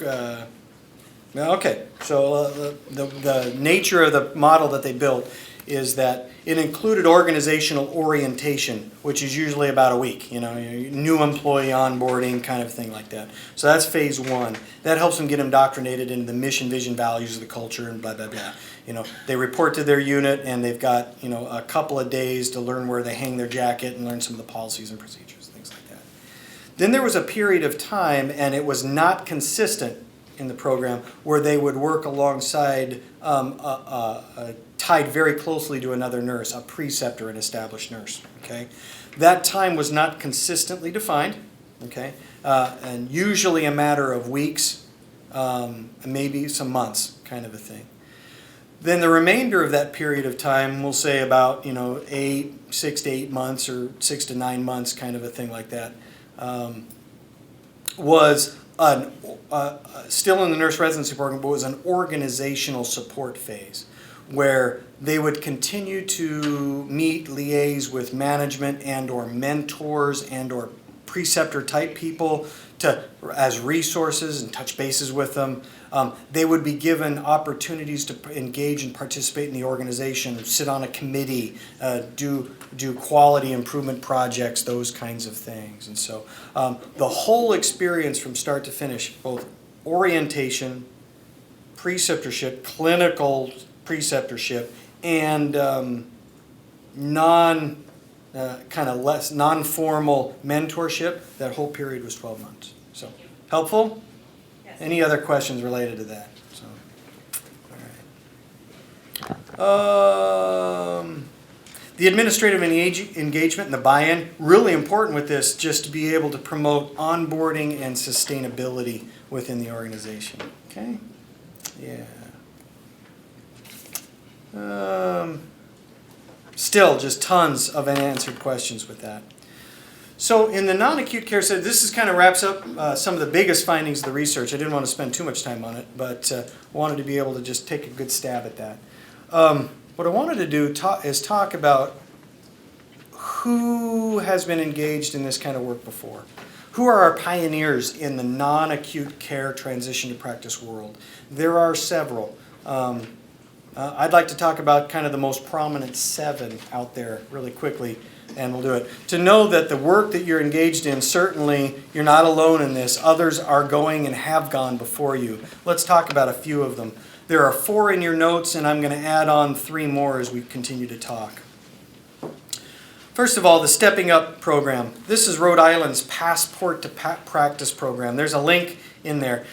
Speaker 2: okay, so the nature of the model that they built is that it included organizational orientation, which is usually about a week, new employee onboarding, kind of thing like that. So that's phase one. That helps them get indoctrinated into the mission, vision, values of the culture, and blah, blah, blah. They report to their unit, and they've got, a couple of days to learn where they hang their jacket and learn some of the policies and procedures. Then there was a period of time, and it was not consistent in the program, where they would work alongside, tied very closely to another nurse, a preceptor, an established nurse, okay? That time was not consistently defined, okay? And usually a matter of weeks, maybe some months, kind of a thing. Then the remainder of that period of time, we'll say about, 6 to 8 months or 6 to 9 months, kind of a thing like that, was still in the nurse residency program, but was an organizational support phase, where they would continue to meet, liaise with management and or mentors and or preceptor type people as resources and touch bases with them. They would be given opportunities to engage and participate in the organization, sit on a committee, do quality improvement projects, those kinds of things. And so the whole experience from start to finish, both orientation, preceptorship, clinical preceptorship, and non-formal mentorship, that whole period was 12 months. So, helpful?
Speaker 5: Yes.
Speaker 2: Any other questions related to that? So, all right. The administrative engagement and the buy-in, really important with this, just to be able to promote onboarding and sustainability within the organization. Okay? Yeah. Still, just tons of unanswered questions with that. So in the non-acute care setting, this is kind of wraps up some of the biggest findings of the research. I didn't want to spend too much time on it, but wanted to be able to just take a good stab at that. What I wanted to do is talk about who has been engaged in this kind of work before. Who are our pioneers in the non-acute care transition to practice world? There are several. I'd like to talk about kind of the most prominent 7 out there really quickly, and we'll do it. To know that the work that you're engaged in, certainly you're not alone in this. Others are going and have gone before you. Let's talk about a few of them. There are 4 in your notes, and I'm going to add on 3 more as we continue to talk. First of all, the Stepping Up program. This is Rhode Island's Passport to Practice program. There's a link in there.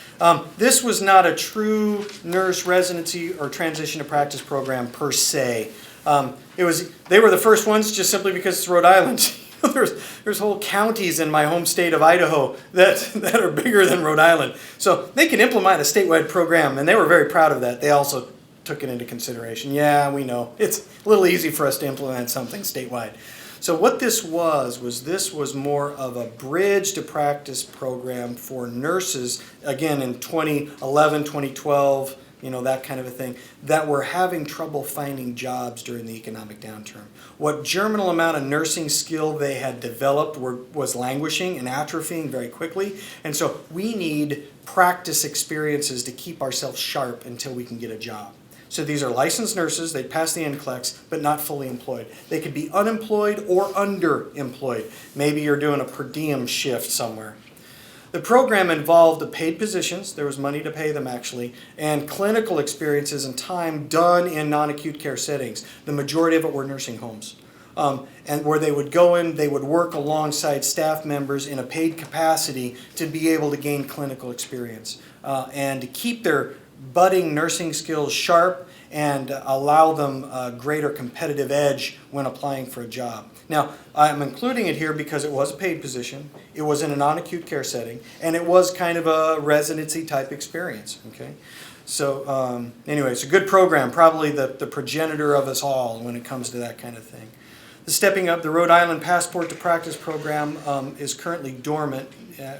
Speaker 2: This was not a true nurse residency or transition to practice program per se. They were the first ones just simply because it's Rhode Island. There's whole counties in my home state of Idaho that are bigger than Rhode Island. So they can implement a statewide program, and they were very proud of that. They also took it into consideration. Yeah, we know. It's a little easy for us to implement something statewide. So what this was more of a bridge to practice program for nurses, again in 2011, 2012, that kind of a thing, that were having trouble finding jobs during the economic downturn. What germinal amount of nursing skill they had developed was languishing and atrophying very quickly, and so we need practice experiences to keep ourselves sharp until we can get a job. So these are licensed nurses, they pass the NCLEX, but not fully employed. They could be unemployed or underemployed. Maybe you're doing a per diem shift somewhere. The program involved the paid positions, there was money to pay them actually, and clinical experiences and time done in non-acute care settings. The majority of it were nursing homes. And where they would go in, they would work alongside staff members in a paid capacity to be able to gain clinical experience and to keep their budding nursing skills sharp and allow them a greater competitive edge when applying for a job. Now, I'm including it here because it was a paid position, it was in a non-acute care setting, and it was kind of a residency type experience, okay? So anyway, it's a good program, probably the progenitor of us all when it comes to that kind of thing. The Stepping Up, the Rhode Island Passport to Practice program is currently dormant.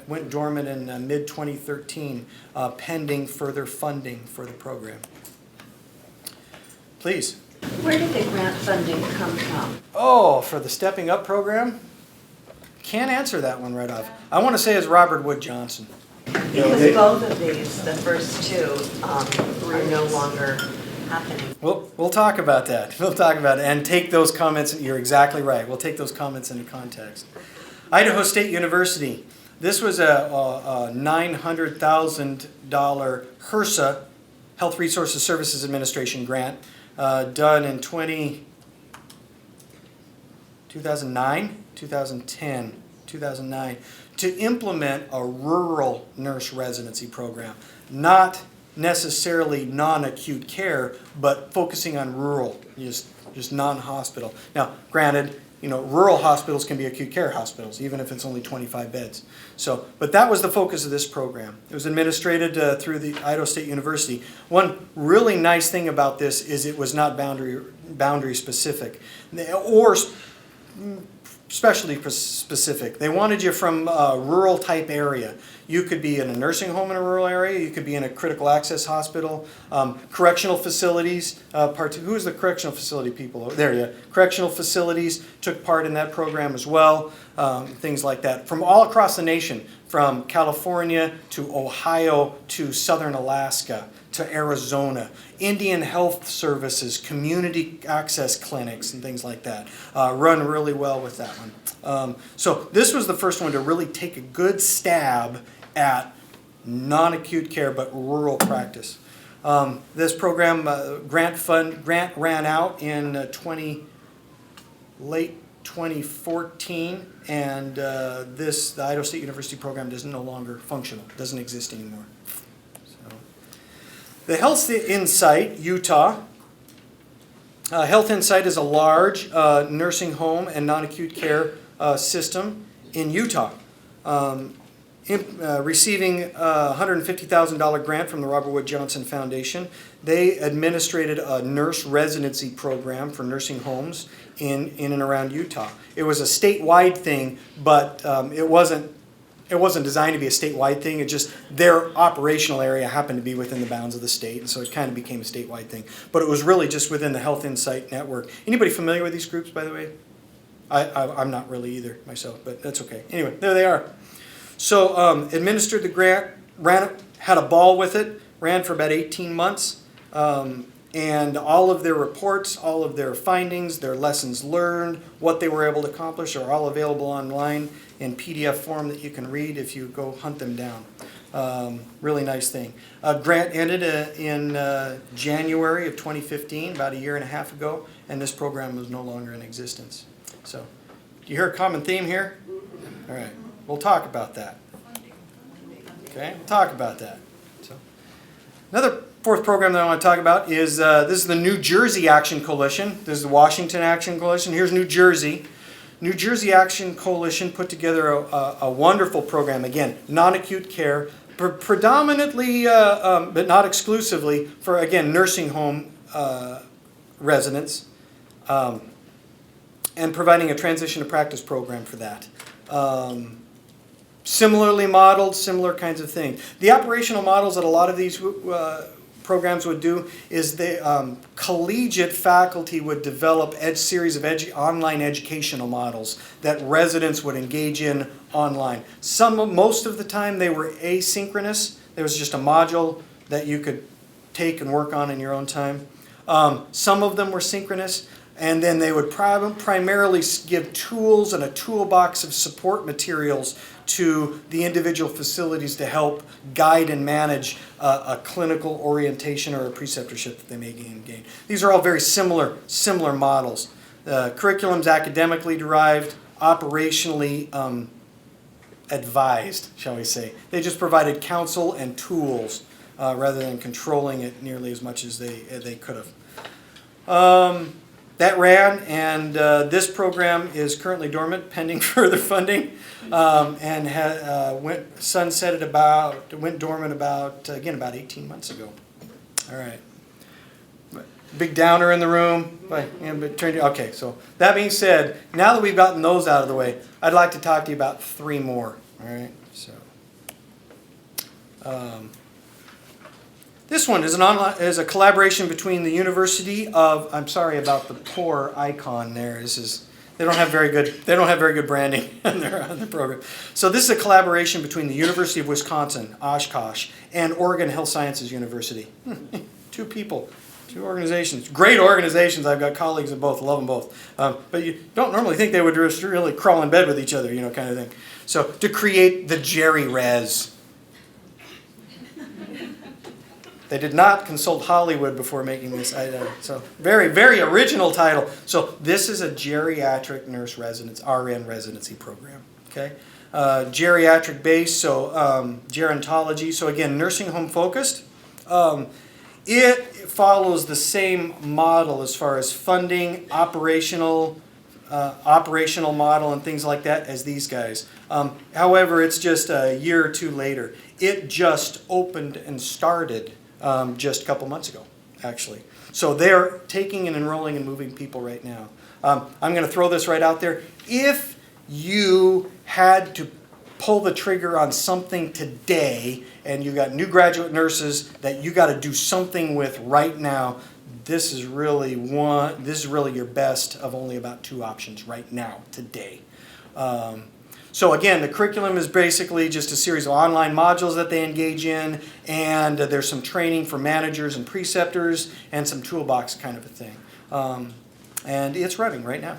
Speaker 2: Went dormant in mid-2013, pending further funding for the program. Please.
Speaker 7: Where did the grant funding come from?
Speaker 2: Oh, for the Stepping Up program? Can't answer that one right off. I want to say it's Robert Wood Johnson.
Speaker 7: Because both of these, the first 2, are no longer happening.
Speaker 2: We'll talk about that. We'll talk about it and take those comments. You're exactly right. We'll take those comments into context. Idaho State University. This was a $900,000 HRSA, Health Resources Services Administration grant, done in 2009, 2010, 2009, to implement a rural nurse residency program, not necessarily non-acute care, but focusing on rural, just non-hospital. Now, granted, rural hospitals can be acute care hospitals, even if it's only 25 beds. So, but that was the focus of this program. It was administrated through the Idaho State University. One really nice thing about this is it was not boundary specific, or specialty specific. They wanted you from a rural type area. You could be in a nursing home in a rural area. You could be in a critical access hospital, correctional facilities. Who's the correctional facility people? There, yeah. Correctional facilities took part in that program as well. Things like that. From all across the nation, from California to Ohio to southern Alaska to Arizona. Indian Health Services, community access clinics and things like that run really well with that one. So this was the first one to really take a good stab at non-acute care but rural practice. This program grant ran out in late 2014, and the Idaho State University program is no longer functional, doesn't exist anymore. The Health Insight, Utah. Health Insight is a large nursing home and non-acute care system in Utah, receiving a $150,000 grant from the Robert Wood Johnson Foundation. They administrated a nurse residency program for nursing homes in and around Utah. It was a statewide thing, but it wasn't designed to be a statewide thing. It just, their operational area happened to be within the bounds of the state, and so it kind of became a statewide thing. But it was really just within the Health Insight network. Anybody familiar with these groups, by the way? I'm not really either myself, but that's okay. Anyway, there they are. So administered the grant, had a ball with it, ran for about 18 months, and all of their reports, all of their findings, their lessons learned, what they were able to accomplish are all available online in PDF form that you can read if you go hunt them down. Really nice thing. Grant ended in January of 2015, about a year and a half ago, and this program was no longer in existence. So, do you hear a common theme here? All right, we'll talk about that. Okay, we'll talk about that. So, another fourth program that I want to talk about is this is the New Jersey Action Coalition. This is the Washington Action Coalition. Here's New Jersey. New Jersey Action Coalition put together a wonderful program, again, non-acute care, predominantly, but not exclusively, for, again, nursing home residents, and providing a transition to practice program for that. Similarly modeled, similar kinds of things. The operational models that a lot of these programs would do is the collegiate faculty would develop series of online educational models that residents would engage in online. Most of the time they were asynchronous. There was just a module that you could take and work on in your own time. Some of them were synchronous, and then they would primarily give tools and a toolbox of support materials to the individual facilities to help guide and manage a clinical orientation or a preceptorship that they may gain. These are all very similar models. Curriculum's academically derived, operationally advised, shall we say. They just provided counsel and tools rather than controlling it nearly as much as they could have. That ran, and this program is currently dormant, pending further funding, and went dormant about 18 months ago. All right. Big downer in the room. Okay, so that being said, now that we've gotten those out of the way, I'd like to talk to you about three more. All right, so. This one is a collaboration between the University of. I'm sorry about the poor icon there. They don't have very good branding on their program. So this is a collaboration between the University of Wisconsin, Oshkosh, and Oregon Health Sciences University. Two organizations, great organizations. I've got colleagues in both, love them both. But you don't normally think they would just really crawl in bed with each other, kind of thing. So to create the Jerry Res. They did not consult Hollywood before making this item. So very, very original title. So this is a geriatric nurse RN residency program. Okay, geriatric based, so gerontology, so again, nursing home focused. It follows the same model as far as funding, operational model and things like that as these guys. However, it's just a year or two later. It just opened and started just a couple months ago, actually. So they're taking and enrolling and moving people right now. I'm going to throw this right out there. If you had to pull the trigger on something today and you got new graduate nurses that you got to do something with right now, this is really your best of only about 2 options right now, today. So again, the curriculum is basically just a series of online modules that they engage in, and there's some training for managers and preceptors and some toolbox kind of a thing. And it's running right now.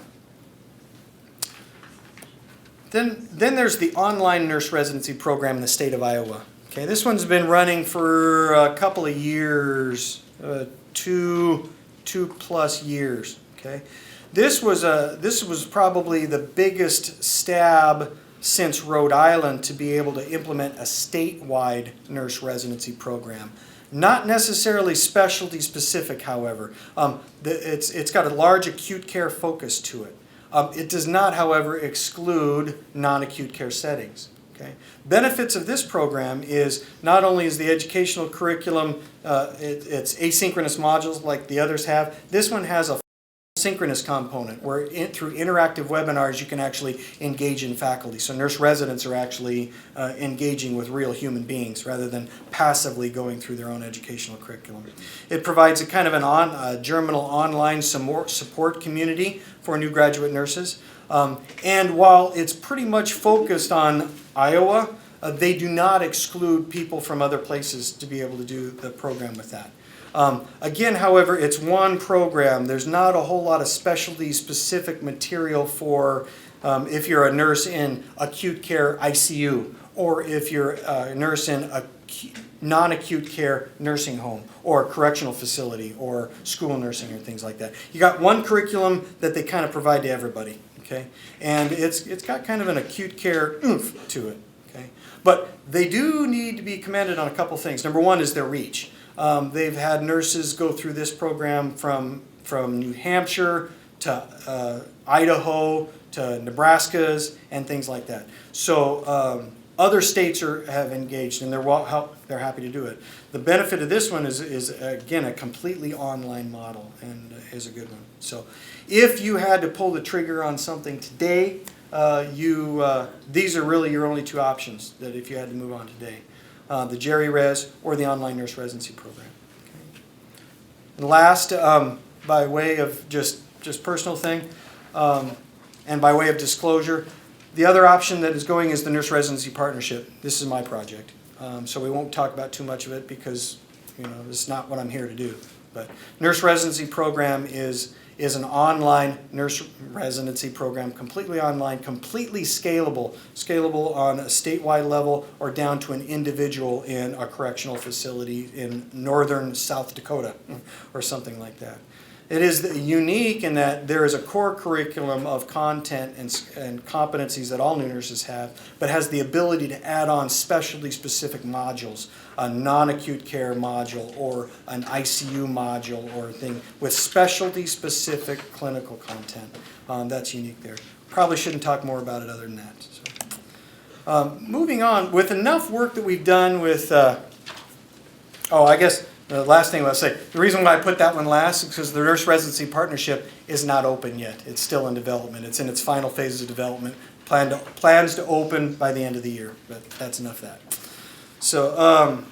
Speaker 2: Then there's the online nurse residency program in the state of Iowa. Okay, this one's been running for a couple of years, 2+ years. Okay, this was probably the biggest stab since Rhode Island to be able to implement a statewide nurse residency program. Not necessarily specialty specific, however. It's got a large acute care focus to it. It does not, however, exclude non-acute care settings. Okay? Benefits of this program is not only is the educational curriculum, it's asynchronous modules like the others have. This one has a synchronous component where through interactive webinars you can actually engage in faculty. So nurse residents are actually engaging with real human beings rather than passively going through their own educational curriculum. It provides a kind of a germinal online support community for new graduate nurses. And while it's pretty much focused on Iowa, they do not exclude people from other places to be able to do the program with that. Again, however, it's one program. There's not a whole lot of specialty-specific material for if you're a nurse in acute care ICU, or if you're a nurse in a non-acute care nursing home, or correctional facility, or school nursing, or things like that. You got one curriculum that they kind of provide to everybody, okay? And it's got kind of an acute care oomph to it, okay? But they do need to be commended on a couple things. Number one is their reach. They've had nurses go through this program from New Hampshire to Idaho to Nebraska's and things like that. So other states have engaged and they're happy to do it. The benefit of this one is again a completely online model and is a good one. So if you had to pull the trigger on something today, these are really your only 2 options that if you had to move on today. The Jerry Res or the online nurse residency program. Okay. And last, by way of just personal thing, and by way of disclosure, the other option that is going is the nurse residency partnership. This is my project, so we won't talk about too much of it because this is not what I'm here to do. But nurse residency program is an online nurse residency program, completely online, completely scalable on a statewide level or down to an individual in a correctional facility in northern South Dakota or something like that. It is unique in that there is a core curriculum of content and competencies that all new nurses have, but has the ability to add on specialty-specific modules, a non-acute care module or an ICU module or a thing with specialty-specific clinical content. That's unique there. Probably shouldn't talk more about it other than that. So, moving on, with enough work that we've done with, I guess, the last thing I'll say, the reason why I put that one last is because the nurse residency partnership is not open yet. It's still in development. It's in its final phases of development. Plans to open by the end of the year, but that's enough of that. So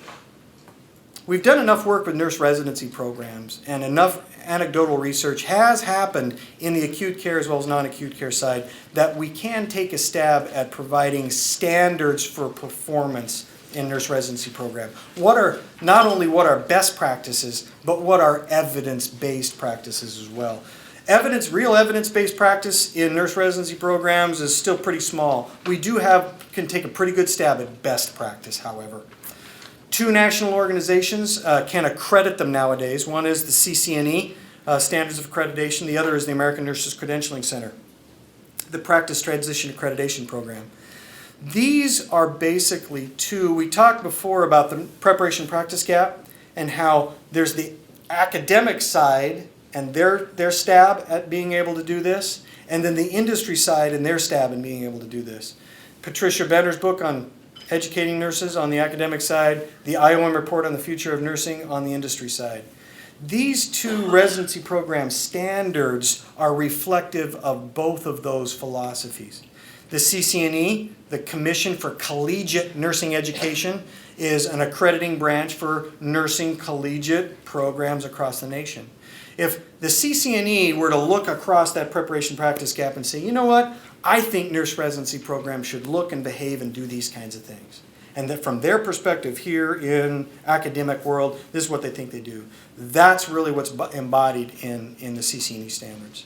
Speaker 2: we've done enough work with nurse residency programs, and enough anecdotal research has happened in the acute care as well as non-acute care side that we can take a stab at providing standards for performance in nurse residency program. Not only what are best practices, but what are evidence-based practices as well. Real evidence-based practice in nurse residency programs is still pretty small. We can take a pretty good stab at best practice, however. 2 national organizations can accredit them nowadays. One is the CCNE, Standards of Accreditation. The other is the American Nurses Credentialing Center, the Practice Transition Accreditation Program. These are basically two, we talked before about the preparation practice gap and how there's the academic side and their stab at being able to do this, and then the industry side and their stab in being able to do this. Patricia Bender's book on educating nurses on the academic side, the IOM report on the future of nursing on the industry side. These two residency program standards are reflective of both of those philosophies. The CCNE, the Commission for Collegiate Nursing Education, is an accrediting branch for nursing collegiate programs across the nation. If the CCNE were to look across that preparation practice gap and say, you know what, I think nurse residency programs should look and behave and do these kinds of things. And that from their perspective here in academic world, this is what they think they do. That's really what's embodied in the CCNE standards.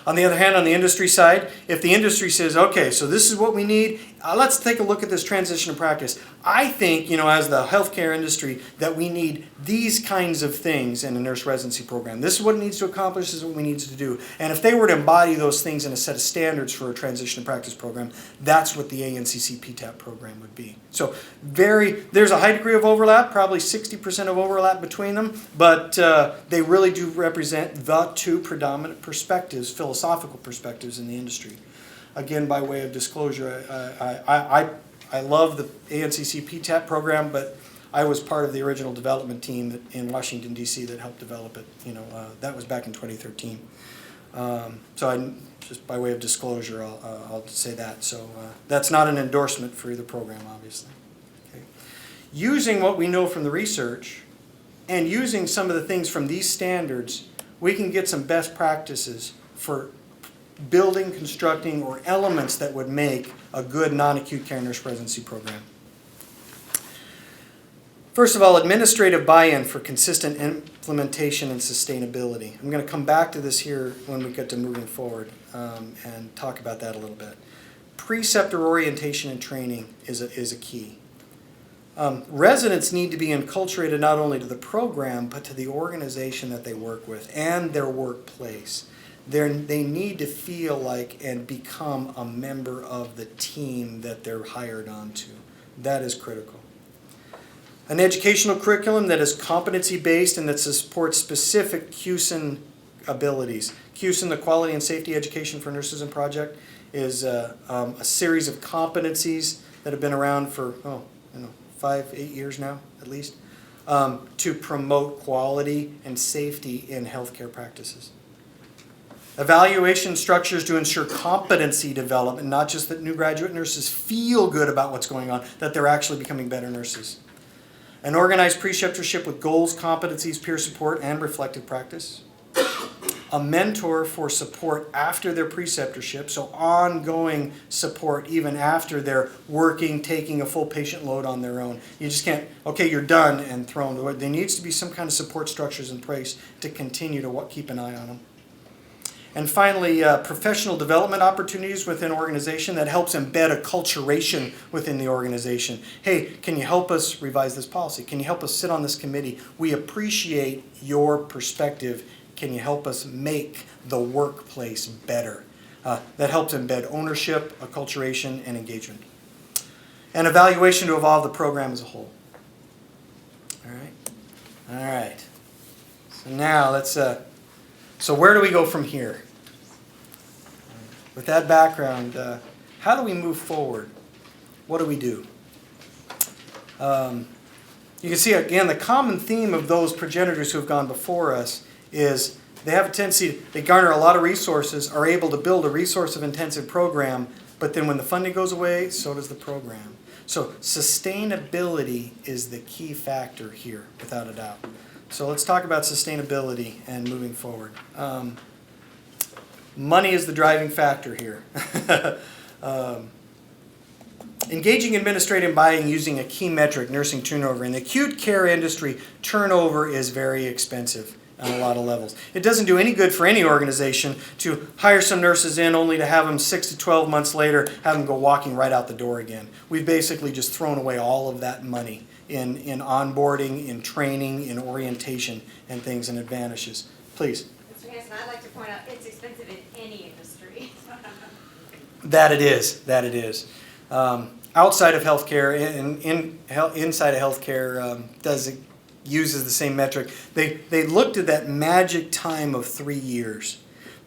Speaker 2: On the other hand, on the industry side, if the industry says, okay, so this is what we need, let's take a look at this transition to practice. I think, as the healthcare industry, that we need these kinds of things in a nurse residency program. This is what it needs to accomplish, this is what we need to do. And if they were to embody those things in a set of standards for a transition to practice program, that's what the ANCC PTAP program would be. So there's a high degree of overlap, probably 60% of overlap between them, but they really do represent the two predominant perspectives, philosophical perspectives in the industry. Again, by way of disclosure, I love the ANCC PTAP program, but I was part of the original development team in Washington, D.C. that helped develop it. That was back in 2013. So just by way of disclosure, I'll say that. So that's not an endorsement for either program, obviously. Okay. Using what we know from the research and using some of the things from these standards, we can get some best practices for building, constructing, or elements that would make a good non-acute care nurse residency program. First of all, administrative buy-in for consistent implementation and sustainability. I'm going to come back to this here when we get to moving forward and talk about that a little bit. Preceptor orientation and training is a key. Residents need to be enculturated not only to the program, but to the organization that they work with and their workplace. They need to feel like and become a member of the team that they're hired onto. That is critical. An educational curriculum that is competency-based and that supports specific CUSN abilities. CUSN, the Quality and Safety Education for Nurses and Project, is a series of competencies that have been around for 5-8 years now, at least, to promote quality and safety in healthcare practices. Evaluation structures to ensure competency development, not just that new graduate nurses feel good about what's going on, that they're actually becoming better nurses. An organized preceptorship with goals, competencies, peer support, and reflective practice. A mentor for support after their preceptorship, so ongoing support even after they're working, taking a full patient load on their own. You just can't, okay, you're done and thrown away. There needs to be some kind of support structures in place to continue to keep an eye on them. And finally, professional development opportunities within an organization that helps embed acculturation within the organization. Hey, can you help us revise this policy? Can you help us sit on this committee? We appreciate your perspective. Can you help us make the workplace better? That helps embed ownership, acculturation, and engagement. And evaluation to evolve the program as a whole. All right. So now let's... So where do we go from here? With that background, how do we move forward? What do we do? You can see, again, the common theme of those progenitors who have gone before us is they have a tendency, they garner a lot of resources, are able to build a resource-intensive program, but then when the funding goes away, so does the program. So sustainability is the key factor here, without a doubt. So let's talk about sustainability and moving forward. Money is the driving factor here. Engaging administrative buying using a key metric, nursing turnover. In the acute care industry, turnover is very expensive on a lot of levels. It doesn't do any good for any organization to hire some nurses in only to have them 6 to 12 months later, have them go walking right out the door again. We've basically just thrown away all of that money in onboarding, in training, in orientation, and things and advantages. Please.
Speaker 8: Mr. Hanson, I'd like to point out it's expensive in any industry.
Speaker 2: That it is. outside of healthcare and inside of healthcare uses the same metric. They looked at that magic time of 3 years.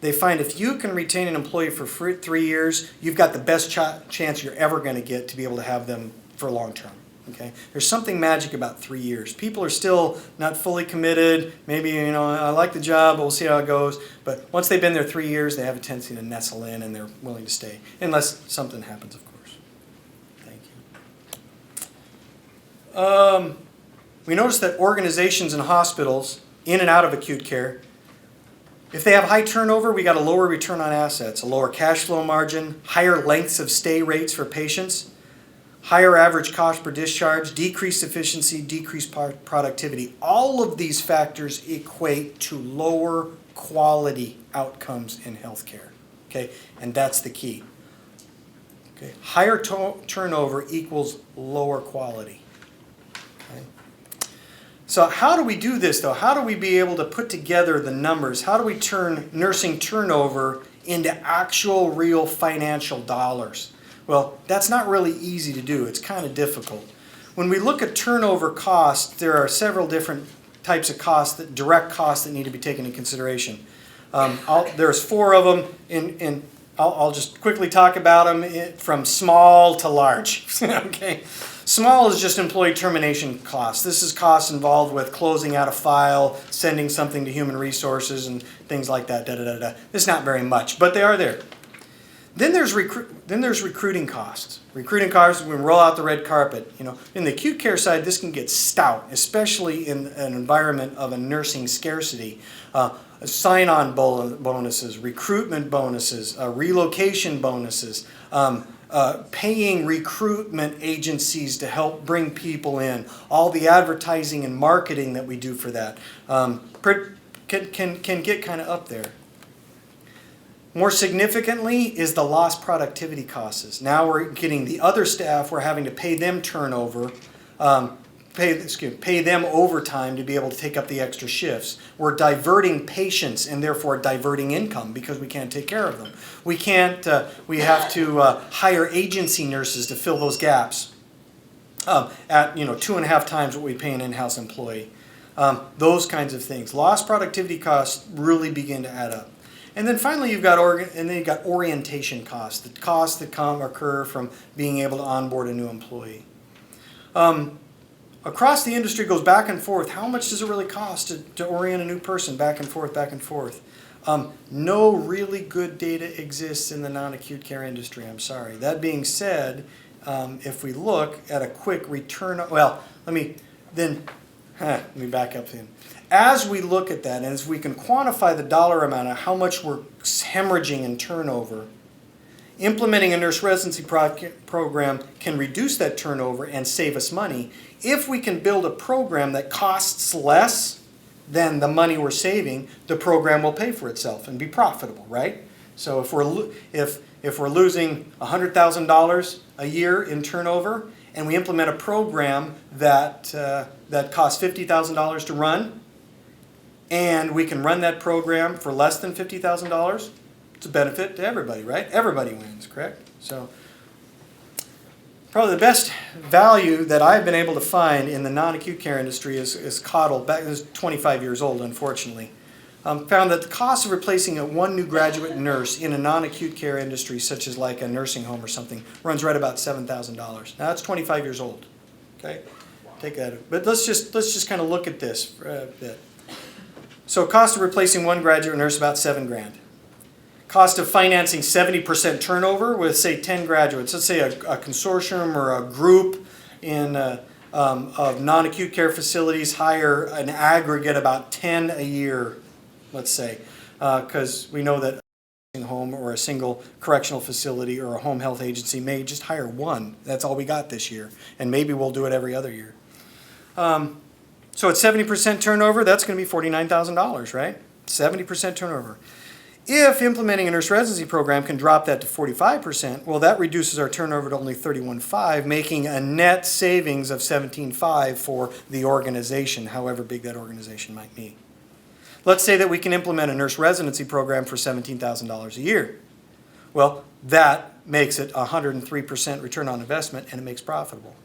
Speaker 2: They find if you can retain an employee for 3 years, you've got the best chance you're ever going to get to be able to have them for long term. Okay? There's something magic about 3 years. People are still not fully committed. Maybe, I like the job, but we'll see how it goes. But once they've been there 3 years, they have a tendency to nestle in and they're willing to stay, unless something happens, of course. Thank you. We noticed that organizations and hospitals in and out of acute care, if they have high turnover, we got a lower return on assets, a lower cash flow margin, higher lengths of stay rates for patients, higher average cost per discharge, decreased efficiency, decreased productivity. All of these factors equate to lower quality outcomes in healthcare. Okay, and that's the key. Okay, higher turnover equals lower quality. Okay. So how do we do this though? How do we be able to put together the numbers? How do we turn nursing turnover into actual real financial dollars? Well, that's not really easy to do. It's kind of difficult. When we look at turnover costs, there are several different types of costs, direct costs that need to be taken into consideration. There's 4 of them, and I'll just quickly talk about them from small to large. Okay. Small is just employee termination costs. This is costs involved with closing out a file, sending something to human resources, and things like that. It's not very much, but they are there. Then there's recruiting costs. Recruiting costs, we roll out the red carpet. In the acute care side, this can get stout, especially in an environment of a nursing scarcity. Sign-on bonuses, recruitment bonuses, relocation bonuses, paying recruitment agencies to help bring people in. All the advertising and marketing that we do for that can get kind of up there. More significantly is the lost productivity costs. Now we're getting the other staff, we're having to pay them turnover, pay them overtime to be able to take up the extra shifts. We're diverting patients and therefore diverting income because we can't take care of them. We have to hire agency nurses to fill those gaps at 2.5 times what we pay an in-house employee. Those kinds of things. Lost productivity costs really begin to add up. And then finally, you've got orientation costs, the costs that occur from being able to onboard a new employee. Across the industry goes back and forth. How much does it really cost to orient a new person back and forth, back and forth? No really good data exists in the non-acute care industry, I'm sorry. That being said, if we look at a quick return, let me back up then. As we look at that, and as we can quantify the dollar amount of how much we're hemorrhaging in turnover, implementing a nurse residency program can reduce that turnover and save us money if we can build a program that costs less than the money we're saving. The program will pay for itself and be profitable, right? So if we're losing $100,000 a year in turnover and we implement a program that costs $50,000 to run, and we can run that program for less than $50,000, it's a benefit to everybody, right? Everybody wins, correct? So probably the best value that I've been able to find in the non-acute care industry is Cottle. Back, it was 25 years old, unfortunately. Found that the cost of replacing one new graduate nurse in a non-acute care industry, such as like a nursing home or something, runs right about $7,000. Now that's 25 years old. Okay, take that. But let's just kind of look at this for a bit. So cost of replacing one graduate nurse, about $7,000. Cost of financing 70% turnover with, say, 10 graduates. Let's say a consortium or a group of non-acute care facilities hire an aggregate about 10 a year, let's say, because we know that a nursing home or a single correctional facility or a home health agency may just hire one. That's all we got this year, and maybe we'll do it every other year. So at 70% turnover, that's going to be $49,000, right? 70% turnover. If implementing a nurse residency program can drop that to 45%, well, that reduces our turnover to only 31.5, making a net savings of 17.5 for the organization, however big that organization might be. Let's say that we can implement a nurse residency program for $17,000 a year. Well, that makes it 103% return on investment and it makes profitable.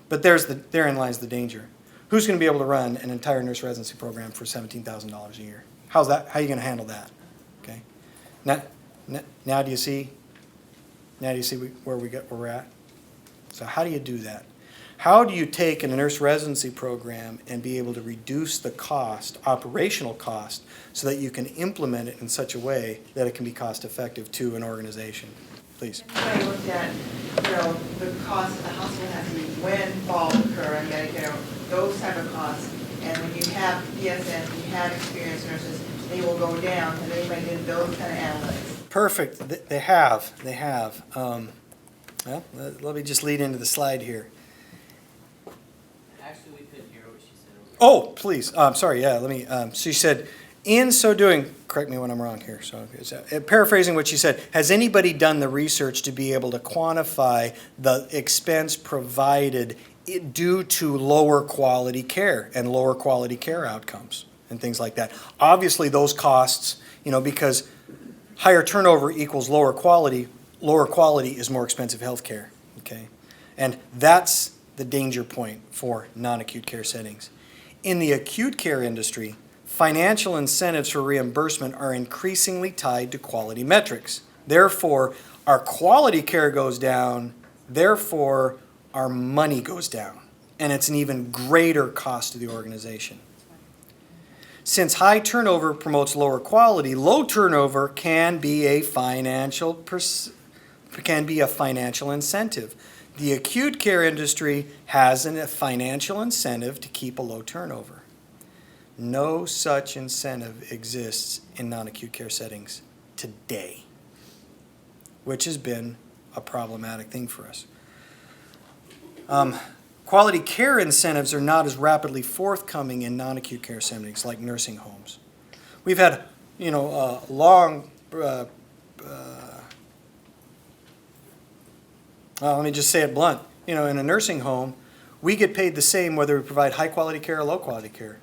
Speaker 2: But therein lies the danger. Who's going to be able to run an entire nurse residency program for $17,000 a year? How are you going to handle that? Okay. Now do you see? Now do you see where we're at? So how do you do that? How do you take a nurse residency program and be able to reduce the cost, operational cost, so that you can implement it in such a way that it can be cost effective to an organization? Please.
Speaker 9: I looked at, the cost of the hospital has to be when falls occur in Medicare, those type of costs. And when you have PSNs, you have experienced nurses, they will go down, and anybody did those kind of analytics.
Speaker 2: Perfect. They have. Well, let me just lead into the slide here.
Speaker 6: Actually, we couldn't hear what she said.
Speaker 2: Oh, please. Sorry. Yeah. Let me. She said, in so doing, correct me when I'm wrong here. So, paraphrasing what she said, has anybody done the research to be able to quantify the expense provided due to lower quality care and lower quality care outcomes and things like that? Obviously, those costs, because higher turnover equals lower quality. Lower quality is more expensive health care. Okay, and that's the danger point for non-acute care settings. In the acute care industry, financial incentives for reimbursement are increasingly tied to quality metrics. Therefore, our quality care goes down, therefore, our money goes down, and it's an even greater cost to the organization. Since high turnover promotes lower quality, low turnover can be a financial incentive. The acute care industry has a financial incentive to keep a low turnover. No such incentive exists in non-acute care settings today, which has been a problematic thing for us. Quality care incentives are not as rapidly forthcoming in non-acute care settings like nursing homes. We've had, long, let me just say it blunt. In a nursing home, we get paid the same whether we provide high quality care or low quality care.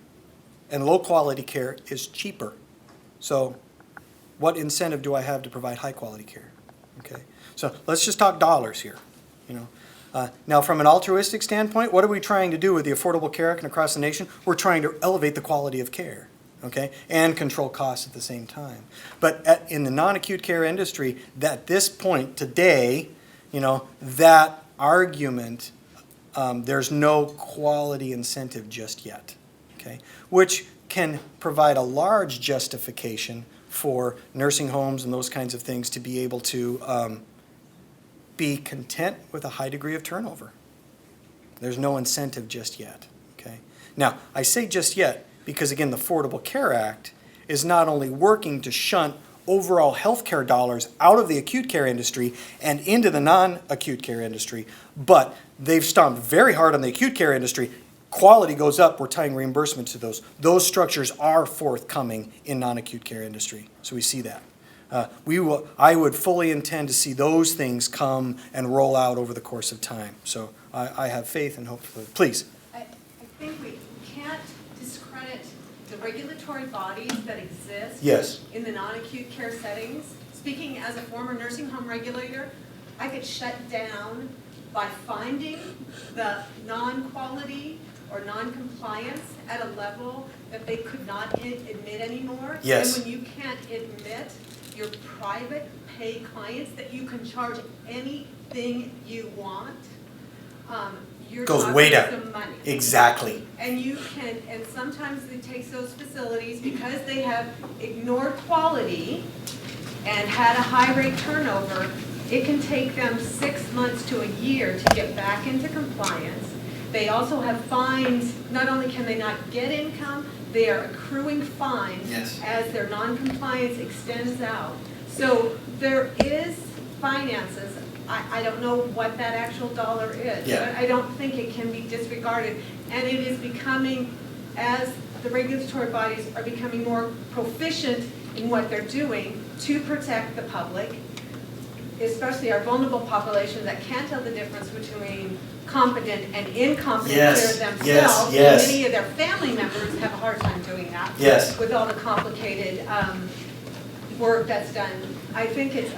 Speaker 2: And low quality care is cheaper. So what incentive do I have to provide high quality care? Okay. So let's just talk dollars here. Now, from an altruistic standpoint, what are we trying to do with the Affordable Care Act and across the nation? We're trying to elevate the quality of care, okay, and control costs at the same time. But in the non-acute care industry, at this point today, that argument, there's no quality incentive just yet, okay, which can provide a large justification for nursing homes and those kinds of things to be able to be content with a high degree of turnover. There's no incentive just yet, okay? Now, I say just yet because, again, the Affordable Care Act is not only working to shunt overall healthcare dollars out of the acute care industry and into the non-acute care industry, but they've stomped very hard on the acute care industry. Quality goes up, we're tying reimbursement to those. Those structures are forthcoming in non-acute care industry, so we see that. I would fully intend to see those things come and roll out over the course of time. So I have faith and hope for it. Please.
Speaker 10: I think we can't discredit the regulatory bodies that exist
Speaker 2: Yes.
Speaker 10: in the non-acute care settings. Speaking as a former nursing home regulator, I get shut down by finding the non-quality or non-compliance at a level that they could not admit anymore.
Speaker 2: Yes.
Speaker 10: And when you can't admit your private pay clients that you can charge anything you want, you're
Speaker 2: Goes
Speaker 10: talking
Speaker 2: way down.
Speaker 10: some money.
Speaker 2: Exactly.
Speaker 10: And and sometimes it takes those facilities, because they have ignored quality and had a high rate turnover, it can take them 6 months to a year to get back into compliance. They also have fines. Not only can they not get income, they are accruing fines
Speaker 2: Yes.
Speaker 10: as their non-compliance extends out. So there is finances. I don't know what that actual dollar is,
Speaker 2: Yeah.
Speaker 10: but I don't think it can be disregarded. And it is becoming, as the regulatory bodies are becoming more proficient in what they're doing to protect the public, especially our vulnerable population that can't tell the difference between competent and incompetent
Speaker 2: Yes,
Speaker 10: care themselves.
Speaker 2: yes, yes.
Speaker 10: And many of their family members have a hard time doing that.
Speaker 2: Yes.
Speaker 10: With all the complicated work that's done. I think it's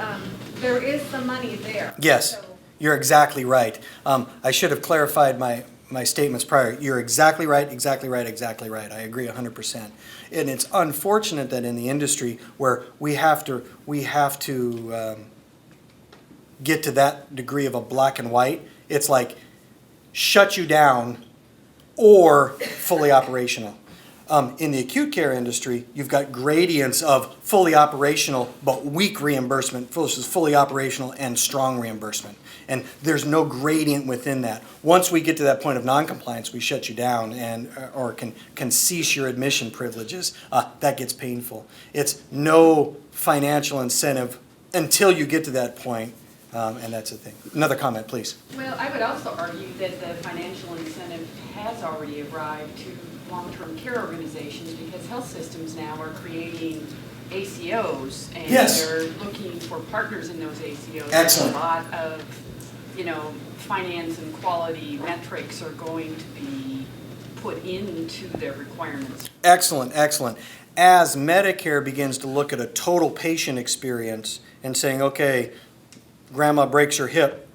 Speaker 10: there is some money there.
Speaker 2: Yes,
Speaker 10: So-
Speaker 2: you're exactly right. I should have clarified my statements prior. You're exactly right, exactly right, exactly right. I agree 100%. And it's unfortunate that in the industry where we have to get to that degree of a black and white, it's like shut you down or fully operational. In the acute care industry, you've got gradients of fully operational but weak reimbursement versus fully operational and strong reimbursement. And there's no gradient within that. Once we get to that point of noncompliance, we shut you down and or can cease your admission privileges. That gets painful. It's no financial incentive until you get to that point, and that's the thing. Another comment, please.
Speaker 3: Well, I would also argue that the financial incentive has already arrived to long-term care organizations because health systems now are creating ACOs and
Speaker 2: Yes.
Speaker 3: they're looking for partners in those ACOs.
Speaker 2: Excellent.
Speaker 3: A lot of, finance and quality metrics are going to be put into their requirements.
Speaker 2: Excellent, excellent. As Medicare begins to look at a total patient experience and saying, okay, grandma breaks her hip,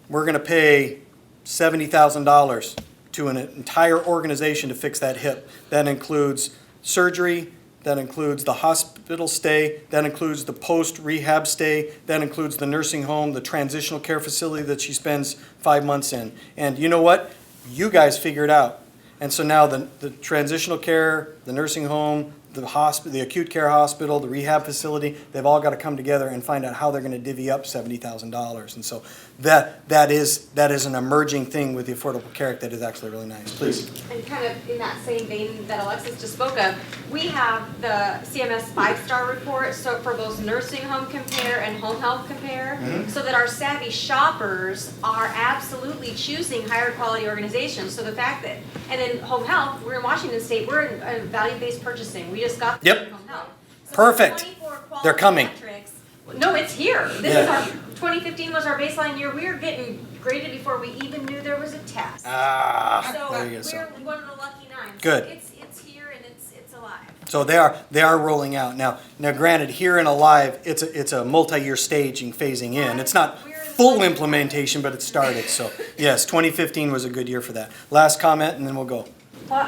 Speaker 2: we're going to pay $70,000 to an entire organization to fix that hip. That includes surgery, that includes the hospital stay, that includes the post-rehab stay, that includes the nursing home, the transitional care facility that she spends 5 months in. And you know what? You guys figure it out. And so now the transitional care, the nursing home, the hospital, the acute care hospital, the rehab facility, they've all got to come together and find out how they're going to divvy up $70,000. And so that is an emerging thing with the Affordable Care Act that is actually really nice. Please.
Speaker 8: And kind of in that same vein that Alexis just spoke of, we have the CMS 5-star report, so for those nursing home compare and home health compare, so that our savvy shoppers are absolutely choosing higher quality organizations. So the fact that, and then home health, we're in Washington State, we're in value-based purchasing. We just got
Speaker 2: Yep.
Speaker 8: home health. So
Speaker 2: Perfect.
Speaker 8: 24 quality
Speaker 2: They're coming.
Speaker 8: metrics. No, it's here. This
Speaker 2: Yeah.
Speaker 8: is our 2015 was our baseline year. We were getting graded before we even knew there was a test. So
Speaker 2: There you go.
Speaker 8: we're one of the lucky 9.
Speaker 2: Good.
Speaker 8: So it's here and it's alive.
Speaker 2: So they are rolling out now. Now, granted, here and alive, it's a multi-year staging phasing in. It's not full implementation, but it started. So yes, 2015 was a good year for that. Last comment, and then we'll go.
Speaker 5: Well,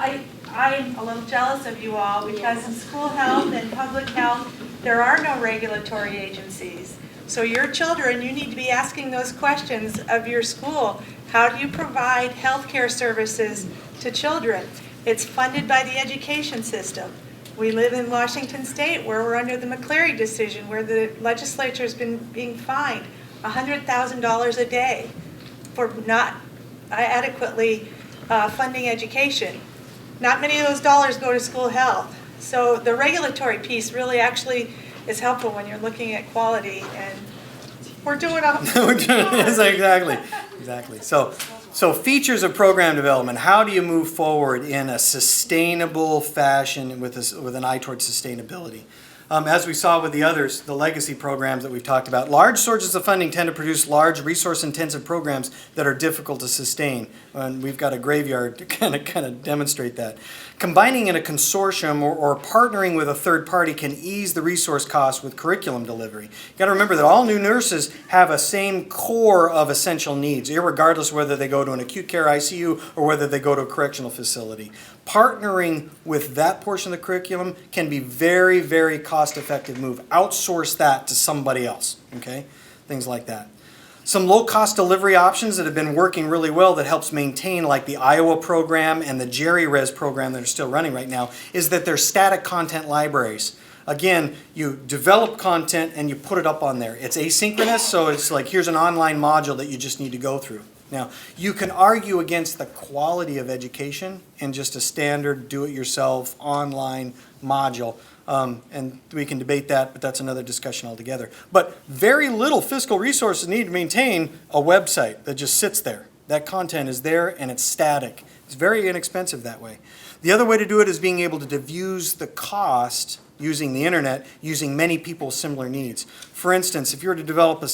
Speaker 5: I'm a little jealous of you all because in school health and public health, there are no regulatory agencies. So your children, you need to be asking those questions of your school. How do you provide healthcare services to children? It's funded by the education system. We live in Washington State where we're under the McCleary decision where the legislature's been being fined $100,000 a day for not adequately funding education. Not many of those dollars go to school health. So the regulatory piece really actually is helpful when you're looking at quality, and we're doing a
Speaker 2: Yes, exactly. So features of program development. How do you move forward in a sustainable fashion with an eye towards sustainability? As we saw with the others, the legacy programs that we've talked about, large sources of funding tend to produce large resource-intensive programs that are difficult to sustain. And we've got a graveyard to kind of demonstrate that. Combining in a consortium or partnering with a third party can ease the resource costs with curriculum delivery. You've got to remember that all new nurses have a same core of essential needs, irregardless of whether they go to an acute care ICU or whether they go to a correctional facility. Partnering with that portion of the curriculum can be very, very cost-effective move. Outsource that to somebody else, okay? Things like that. Some low-cost delivery options that have been working really well that helps maintain, like the Iowa program and the Jerry Res program that are still running right now, is that they're static content libraries. Again, you develop content and you put it up on there. It's asynchronous, so it's like here's an online module that you just need to go through. Now, you can argue against the quality of education in just a standard do-it-yourself online module, and we can debate that, but that's another discussion altogether. But very little fiscal resources need to maintain a website that just sits there. That content is there and it's static. It's very inexpensive that way. The other way to do it is being able to diffuse the cost using the internet, using many people's similar needs. For instance, if you were to develop a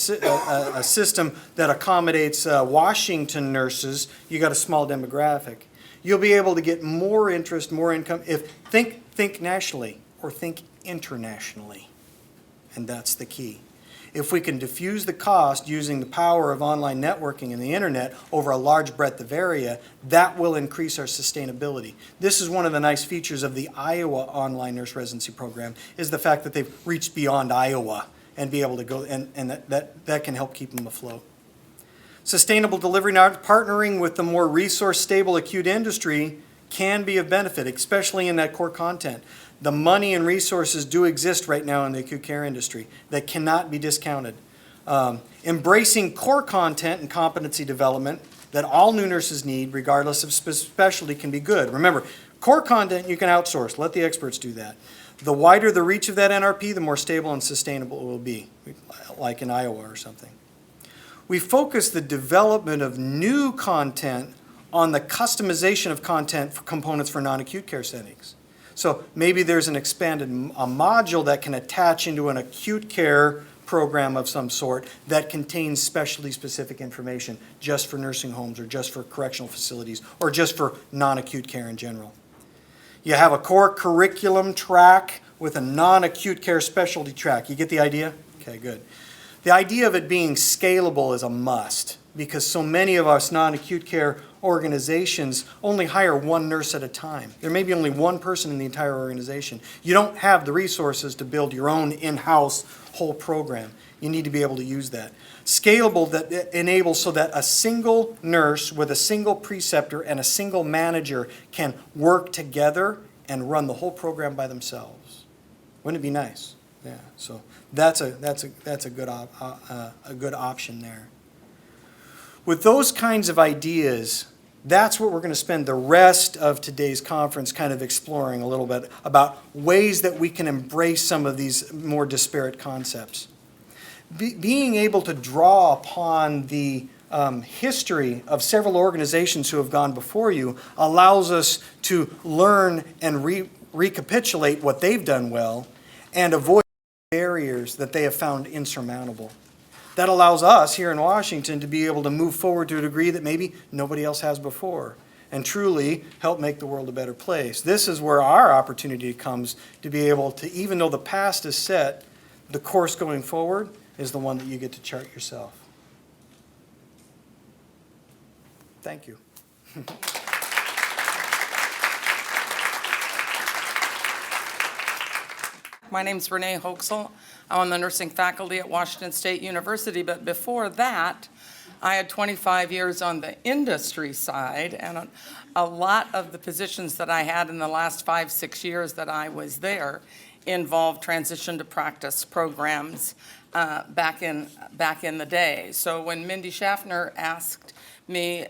Speaker 2: system that accommodates Washington nurses, you got a small demographic. You'll be able to get more interest, more income. Think nationally or think internationally, and that's the key. If we can diffuse the cost using the power of online networking and the internet over a large breadth of area, that will increase our sustainability. This is one of the nice features of the Iowa online nurse residency program, is the fact that they've reached beyond Iowa and be able to go, and that can help keep them afloat. Sustainable delivery, partnering with the more resource-stable acute industry can be of benefit, especially in that core content. The money and resources do exist right now in the acute care industry that cannot be discounted. Embracing core content and competency development that all new nurses need, regardless of specialty, can be good. Remember, core content you can outsource. Let the experts do that. The wider the reach of that NRP, the more stable and sustainable it will be, like in Iowa or something. We focus the development of new content on the customization of content for components for non-acute care settings. So maybe there's an expanded module that can attach into an acute care program of some sort that contains specialty-specific information just for nursing homes or just for correctional facilities or just for non-acute care in general. You have a core curriculum track with a non-acute care specialty track. You get the idea? Okay, good. The idea of it being scalable is a must because so many of us non-acute care organizations only hire one nurse at a time. There may be only one person in the entire organization. You don't have the resources to build your own in-house whole program. You need to be able to use that. Scalable that enables so that a single nurse with a single preceptor and a single manager can work together and run the whole program by themselves. Wouldn't it be nice? Yeah, so that's a good option there. With those kinds of ideas, that's what we're going to spend the rest of today's conference kind of exploring a little bit about ways that we can embrace some of these more disparate concepts. Being able to draw upon the history of several organizations who have gone before you allows us to learn and recapitulate what they've done well and avoid barriers that they have found insurmountable. That allows us here in Washington to be able to move forward to a degree that maybe nobody else has before and truly help make the world a better place. This is where our opportunity comes to be able to, even though the past is set, the course going forward is the one that you get to chart yourself. Thank you.
Speaker 11: My name's Renee Hoaxel. I'm on the nursing faculty at Washington State University, but before that, I had 25 years on the industry side, and a lot of the positions that I had in the last 5-6 years that I was there involved transition to practice programs back in the day. So when Mindy Schaffner asked me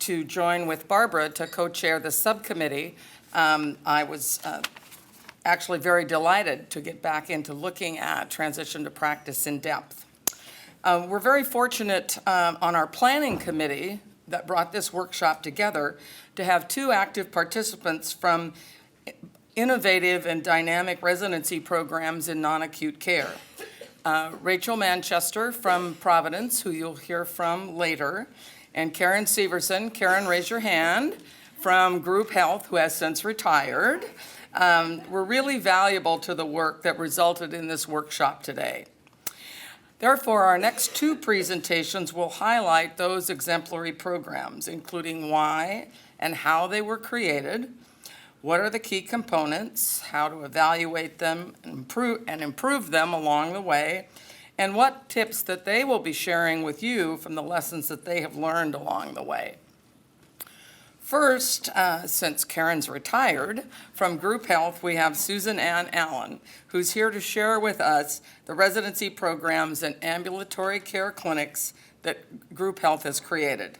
Speaker 11: to join with Barbara to co-chair the subcommittee, I was actually very delighted to get back into looking at transition to practice in depth. We're very fortunate on our planning committee that brought this workshop together to have 2 active participants from innovative and dynamic residency programs in non-acute care. Rachel Manchester from Providence, who you'll hear from later, and Karen Severson. Karen, raise your hand, from Group Health, who has since retired. Were really valuable to the work that resulted in this workshop today. Therefore, our next 2 presentations will highlight those exemplary programs, including why and how they were created, what are the key components, how to evaluate them and improve them along the way, and what tips that they will be sharing with you from the lessons that they have learned along the way. First, since Karen's retired, from Group Health, we have Susan Ann Allen, who's here to share with us the residency programs and ambulatory care clinics that Group Health has created.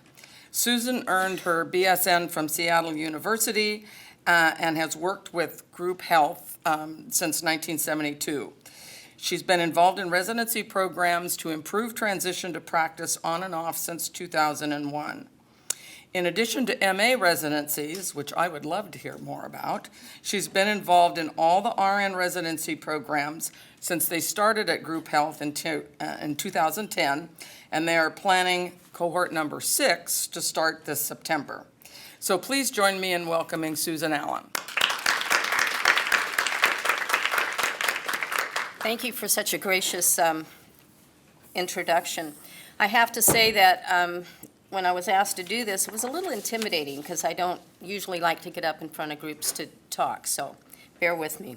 Speaker 11: Susan earned her BSN from Seattle University and has worked with Group Health since 1972. She's been involved in residency programs to improve transition to practice on and off since 2001. In addition to MA residencies, which I would love to hear more about, she's been involved in all the RN residency programs since they started at Group Health in 2010, and they are planning cohort number 6 to start this September. So please join me in welcoming Susan Allen.
Speaker 12: Thank you for such a gracious introduction. I have to say that when I was asked to do this, it was a little intimidating because I don't usually like to get up in front of groups to talk, so bear with me.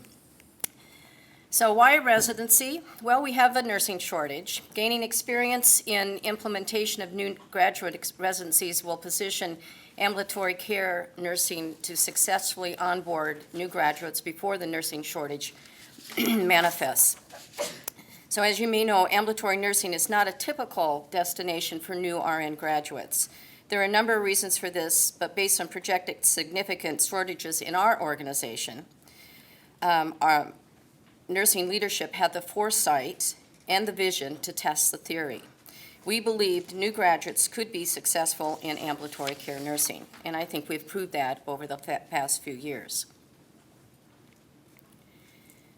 Speaker 12: So why a residency? Well, we have a nursing shortage. Gaining experience in implementation of new graduate residencies will position ambulatory care nursing to successfully onboard new graduates before the nursing shortage manifests. So as you may know, ambulatory nursing is not a typical destination for new RN graduates. There are a number of reasons for this, but based on projected significant shortages in our organization, our nursing leadership had the foresight and the vision to test the theory. We believed new graduates could be successful in ambulatory care nursing, and I think we've proved that over the past few years.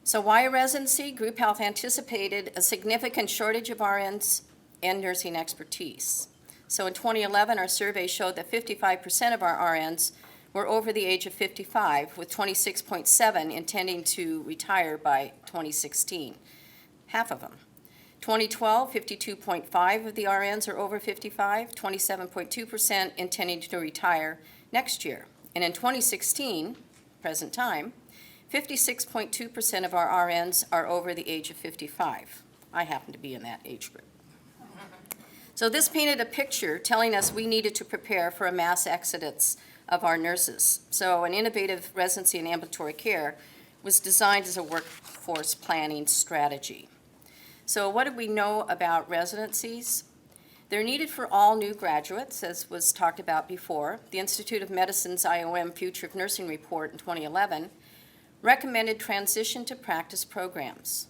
Speaker 12: So why a residency? Group Health anticipated a significant shortage of RNs and nursing expertise. So in 2011, our survey showed that 55% of our RNs were over the age of 55, with 26.7 intending to retire by 2016, half of them. 2012, 52.5 of the RNs are over 55, 27.2% intending to retire next year. And in 2016, present time, 56.2% of our RNs are over the age of 55. I happen to be in that age group. So this painted a picture telling us we needed to prepare for a mass exodus of our nurses. So an innovative residency in ambulatory care was designed as a workforce planning strategy. So what do we know about residencies? They're needed for all new graduates, as was talked about before. The Institute of Medicine's IOM Future of Nursing Report in 2011 recommended transition to practice programs.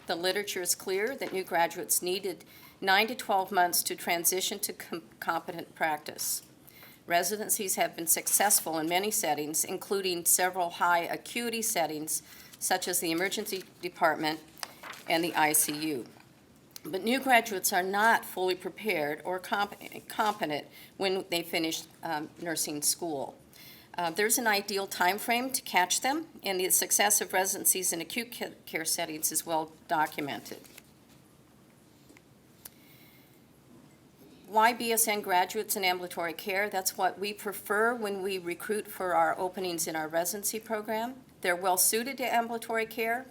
Speaker 12: The literature is clear that new graduates needed 9 to 12 months to transition to competent practice. Residencies have been successful in many settings, including several high acuity settings, such as the emergency department and the ICU. But new graduates are not fully prepared or competent when they finish nursing school. There's an ideal time frame to catch them, and the success of residencies in acute care settings is well documented. Why BSN graduates in ambulatory care? That's what we prefer when we recruit for our openings in our residency program. They're well suited to ambulatory care.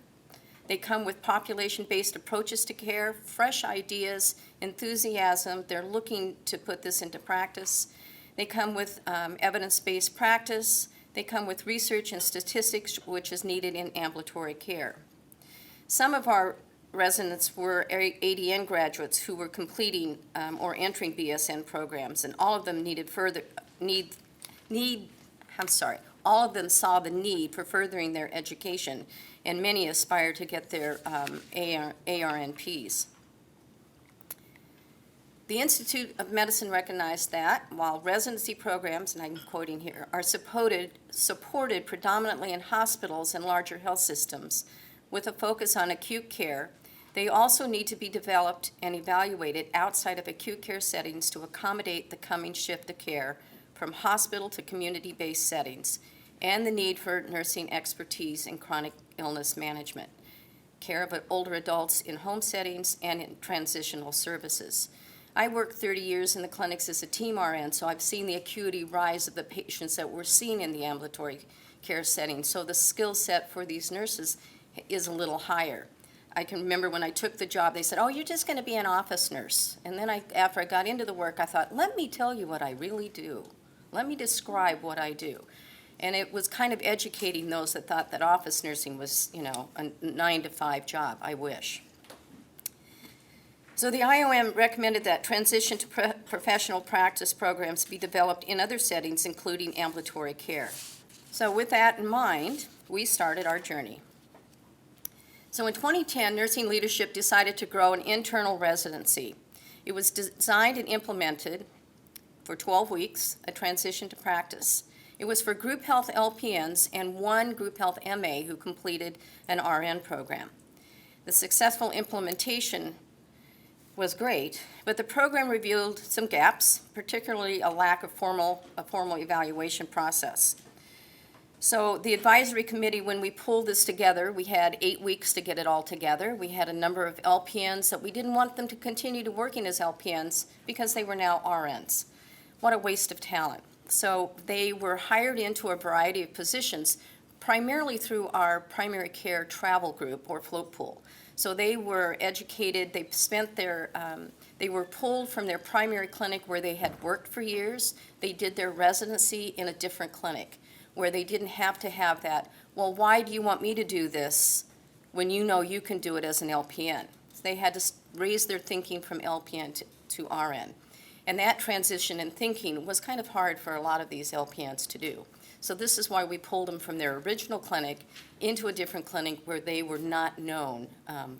Speaker 12: They come with population-based approaches to care, fresh ideas, enthusiasm. They're looking to put this into practice. They come with evidence-based practice. They come with research and statistics, which is needed in ambulatory care. Some of our residents were ADN graduates who were completing or entering BSN programs, and all of them all of them saw the need for furthering their education, and many aspire to get their ARNPs. The Institute of Medicine recognized that while residency programs, and I'm quoting here, are supported predominantly in hospitals and larger health systems with a focus on acute care, they also need to be developed and evaluated outside of acute care settings to accommodate the coming shift of care from hospital to community-based settings and the need for nursing expertise in chronic illness management, care of older adults in home settings, and in transitional services. I worked 30 years in the clinics as a team RN, so I've seen the acuity rise of the patients that we're seeing in the ambulatory care setting. So the skill set for these nurses is a little higher. I can remember when I took the job, they said, "Oh, you're just going to be an office nurse." And then after I got into the work, I thought, let me tell you what I really do. Let me describe what I do. And it was kind of educating those that thought that office nursing was, a 9-to-5 job. I wish. So the IOM recommended that transition to professional practice programs be developed in other settings, including ambulatory care. So with that in mind, we started our journey. So in 2010, nursing leadership decided to grow an internal residency. It was designed and implemented for 12 weeks, a transition to practice. It was for group health LPNs and one group health MA who completed an RN program. The successful implementation was great, but the program revealed some gaps, particularly a lack of a formal evaluation process. So the advisory committee, when we pulled this together, we had 8 weeks to get it all together. We had a number of LPNs that we didn't want them to continue to working as LPNs because they were now RNs. What a waste of talent. So they were hired into a variety of positions, primarily through our primary care travel group or float pool. So they were educated, they spent their, they were pulled from their primary clinic where they had worked for years. They did their residency in a different clinic, where they didn't have to have that, well, why do you want me to do this when you know you can do it as an LPN? So they had to raise their thinking from LPN to RN. And that transition in thinking was kind of hard for a lot of these LPNs to do. So this is why we pulled them from their original clinic into a different clinic where they were not known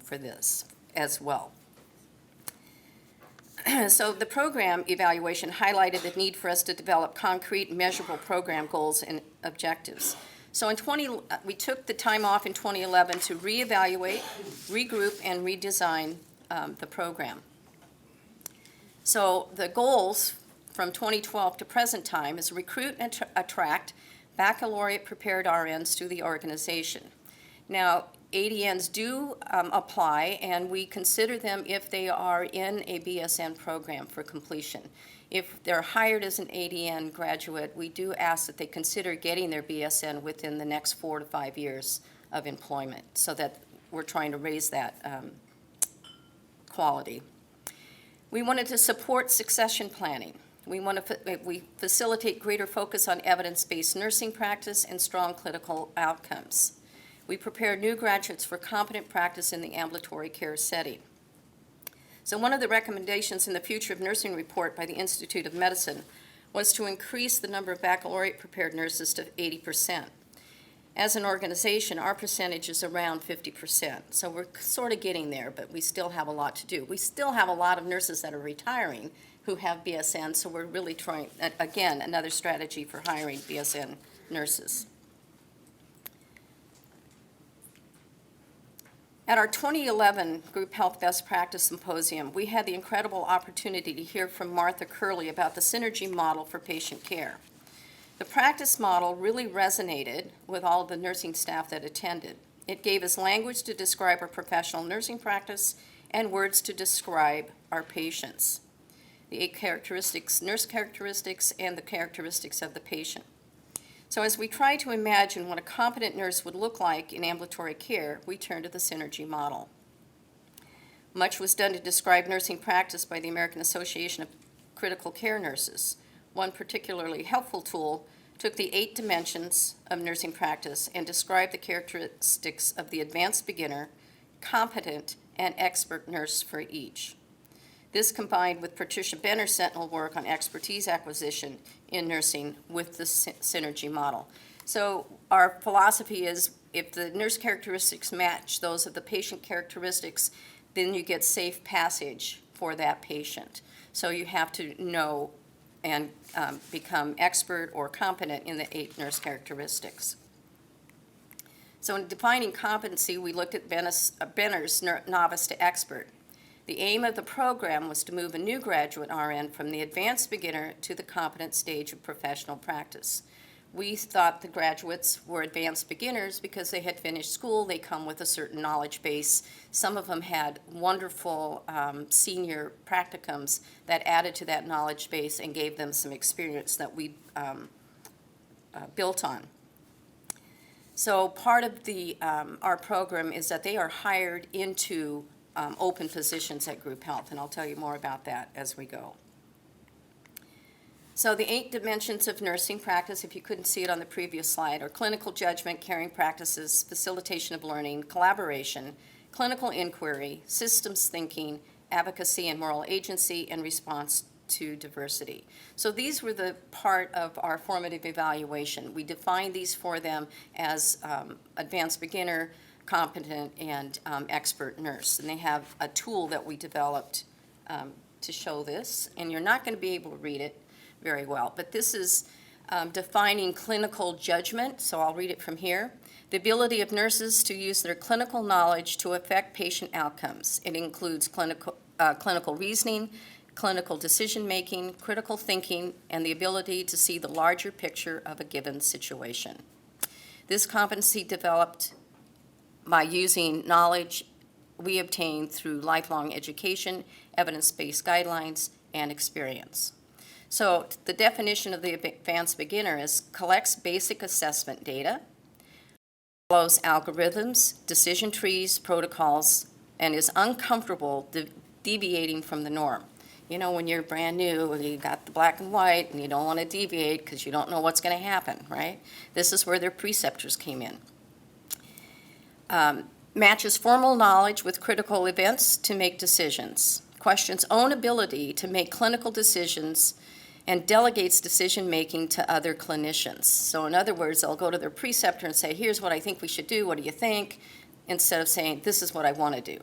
Speaker 12: for this as well. So the program evaluation highlighted the need for us to develop concrete, measurable program goals and objectives. So we took the time off in 2011 to reevaluate, regroup, and redesign the program. So the goals from 2012 to present time is recruit and attract baccalaureate-prepared RNs to the organization. Now, ADNs do apply, and we consider them if they are in a BSN program for completion. If they're hired as an ADN graduate, we do ask that they consider getting their BSN within the next 4 to 5 years of employment, so that we're trying to raise that quality. We wanted to support succession planning. We facilitate greater focus on evidence-based nursing practice and strong clinical outcomes. We prepare new graduates for competent practice in the ambulatory care setting. So one of the recommendations in the Future of Nursing report by the Institute of Medicine was to increase the number of baccalaureate-prepared nurses to 80%. As an organization, our percentage is around 50%. So we're sort of getting there, but we still have a lot to do. We still have a lot of nurses that are retiring who have BSN, so we're really trying, again, another strategy for hiring BSN nurses. At our 2011 Group Health Best Practice Symposium, we had the incredible opportunity to hear from Martha Curley about the synergy model for patient care. The practice model really resonated with all of the nursing staff that attended. It gave us language to describe our professional nursing practice and words to describe our patients. The 8 characteristics, nurse characteristics, and the characteristics of the patient. So as we try to imagine what a competent nurse would look like in ambulatory care, we turn to the synergy model. Much was done to describe nursing practice by the American Association of Critical Care Nurses. One particularly helpful tool took the 8 dimensions of nursing practice and described the characteristics of the advanced beginner, competent, and expert nurse for each. This combined with Patricia Benner's sentinel work on expertise acquisition in nursing with the synergy model. So our philosophy is if the nurse characteristics match those of the patient characteristics, then you get safe passage for that patient. So you have to know and become expert or competent in the 8 nurse characteristics. So in defining competency, we looked at Benner's novice to expert. The aim of the program was to move a new graduate RN from the advanced beginner to the competent stage of professional practice. We thought the graduates were advanced beginners because they had finished school, they come with a certain knowledge base. Some of them had wonderful senior practicums that added to that knowledge base and gave them some experience that we built on. So part of our program is that they are hired into open positions at Group Health, and I'll tell you more about that as we go. So the 8 dimensions of nursing practice, if you couldn't see it on the previous slide, are clinical judgment, caring practices, facilitation of learning, collaboration, clinical inquiry, systems thinking, advocacy and moral agency, and response to diversity. So these were the part of our formative evaluation. We defined these for them as advanced beginner, competent, and expert nurse. And they have a tool that we developed to show this, and you're not going to be able to read it very well, but this is defining clinical judgment, so I'll read it from here. The ability of nurses to use their clinical knowledge to affect patient outcomes. It includes clinical reasoning, clinical decision-making, critical thinking, and the ability to see the larger picture of a given situation. This competency developed by using knowledge we obtain through lifelong education, evidence-based guidelines, and experience. So the definition of the advanced beginner is collects basic assessment data, follows algorithms, decision trees, protocols, and is uncomfortable deviating from the norm. You know, when you're brand new and you got the black and white and you don't want to deviate because you don't know what's going to happen, right? This is where their preceptors came in. Matches formal knowledge with critical events to make decisions, questions own ability to make clinical decisions, and delegates decision-making to other clinicians. So in other words, they'll go to their preceptor and say, here's what I think we should do, what do you think? Instead of saying, this is what I want to do.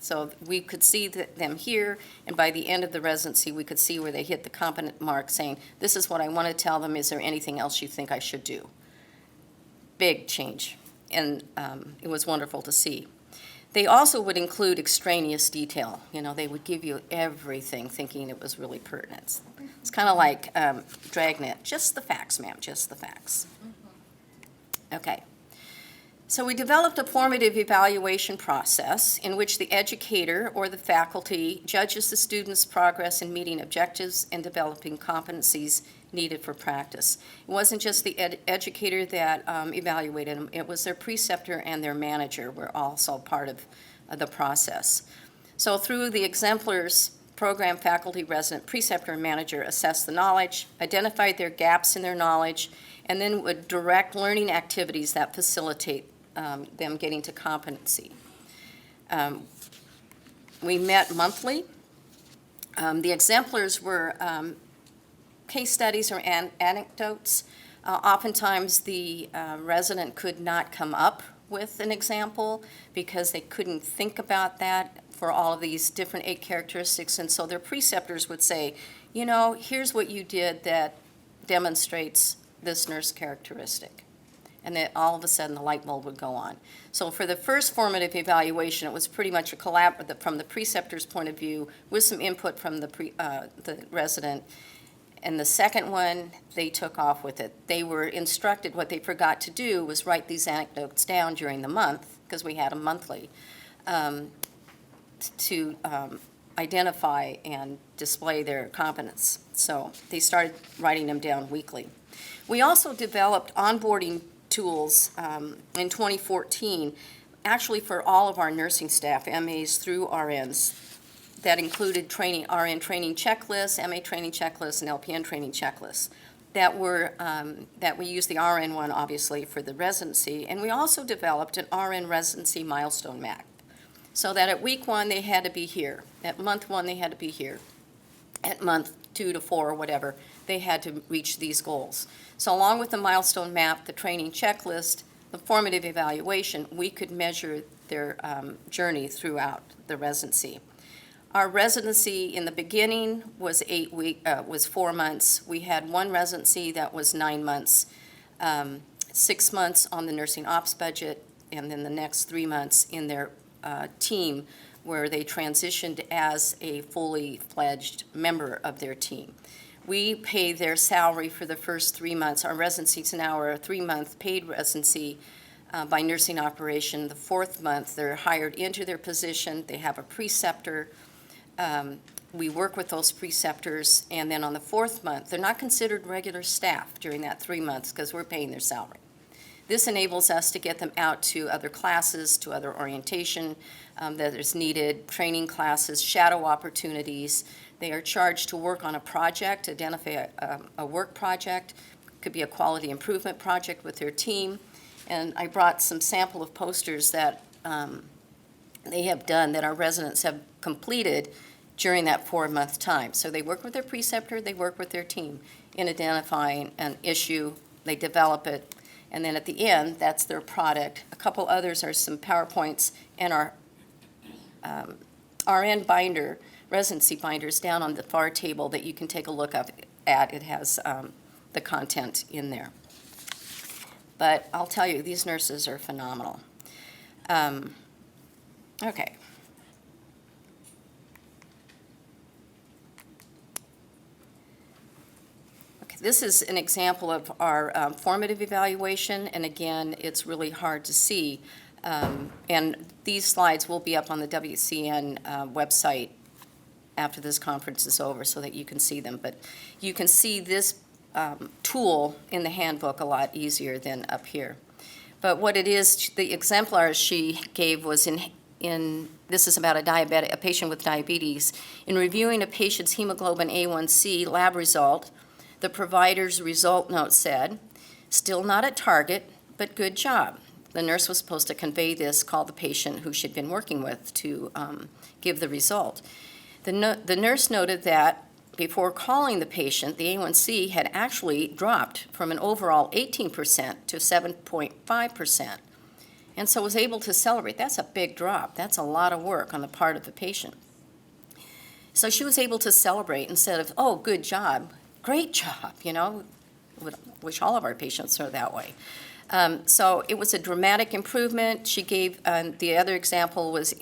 Speaker 12: So we could see them here, and by the end of the residency, we could see where they hit the competent mark, saying, this is what I want to tell them, is there anything else you think I should do? Big change. And it was wonderful to see. They also would include extraneous detail. You know, they would give you everything thinking it was really pertinent. It's kind of like Dragnet. Just the facts, ma'am, just the facts. Okay. So we developed a formative evaluation process in which the educator or the faculty judges the student's progress in meeting objectives and developing competencies needed for practice. It wasn't just the educator that evaluated them, it was their preceptor and their manager were also part of the process. So through the exemplars, program, faculty, resident, preceptor, and manager assessed the knowledge, identified their gaps in their knowledge, and then would direct learning activities that facilitate them getting to competency. We met monthly. The exemplars were case studies or anecdotes. Oftentimes the resident could not come up with an example because they couldn't think about that for all of these different 8 characteristics, and so their preceptors would say, you know, here's what you did that demonstrates this nurse characteristic. And then all of a sudden the light bulb would go on. So for the first formative evaluation, it was pretty much a collaborative from the preceptor's point of view with some input from the resident. And the second one, they took off with it. They were instructed, what they forgot to do was write these anecdotes down during the month, because we had them monthly, to identify and display their competence. So they started writing them down weekly. We also developed onboarding tools in 2014, actually for all of our nursing staff, MAs through RNs, that included training, RN training checklists, MA training checklists, and LPN training checklists that were, that we used the RN one, obviously, for the residency, and we also developed an RN residency milestone map, so that at week 1, they had to be here. At month 1, they had to be here. At month 2 to 4, or whatever, they had to reach these goals. So along with the milestone map, the training checklist, the formative evaluation, we could measure their journey throughout the residency. Our residency in the beginning was 4 months. We had one residency that was 9 months, 6 months on the nursing ops budget, and then the next 3 months in their team where they transitioned as a fully fledged member of their team. We pay their salary for the first 3 months. Our residencies now are a 3-month paid residency by nursing operation. The 4th month, they're hired into their position. They have a preceptor. We work with those preceptors, and then on the 4th month, they're not considered regular staff during that 3 months because we're paying their salary. This enables us to get them out to other classes, to other orientation that is needed, training classes, shadow opportunities. They are charged to work on a project, identify a work project. It could be a quality improvement project with their team. And I brought some sample of posters that they have done that our residents have completed during that 4-month time. So they work with their preceptor, they work with their team in identifying an issue, they develop it, and then at the end, that's their product. A couple others are some PowerPoints and our RN binder, residency binders down on the far table that you can take a look at. It has the content in there. But I'll tell you, these nurses are phenomenal. Okay. This is an example of our formative evaluation, and again, it's really hard to see. And these slides will be up on the WCN website after this conference is over so that you can see them. But you can see this tool in the handbook a lot easier than up here. But what it is, the exemplars she gave was in this is about a patient with diabetes. In reviewing a patient's hemoglobin A1C lab result, the provider's result note said, "Still not at target, but good job." The nurse was supposed to convey this, call the patient who she'd been working with to give the result. The nurse noted that before calling the patient, the A1C had actually dropped from an overall 18% to 7.5%, and so was able to celebrate. That's a big drop. That's a lot of work on the part of the patient. So she was able to celebrate instead of, "Oh, good job, great job," wish all of our patients are that way. So it was a dramatic improvement. She gave, the other example was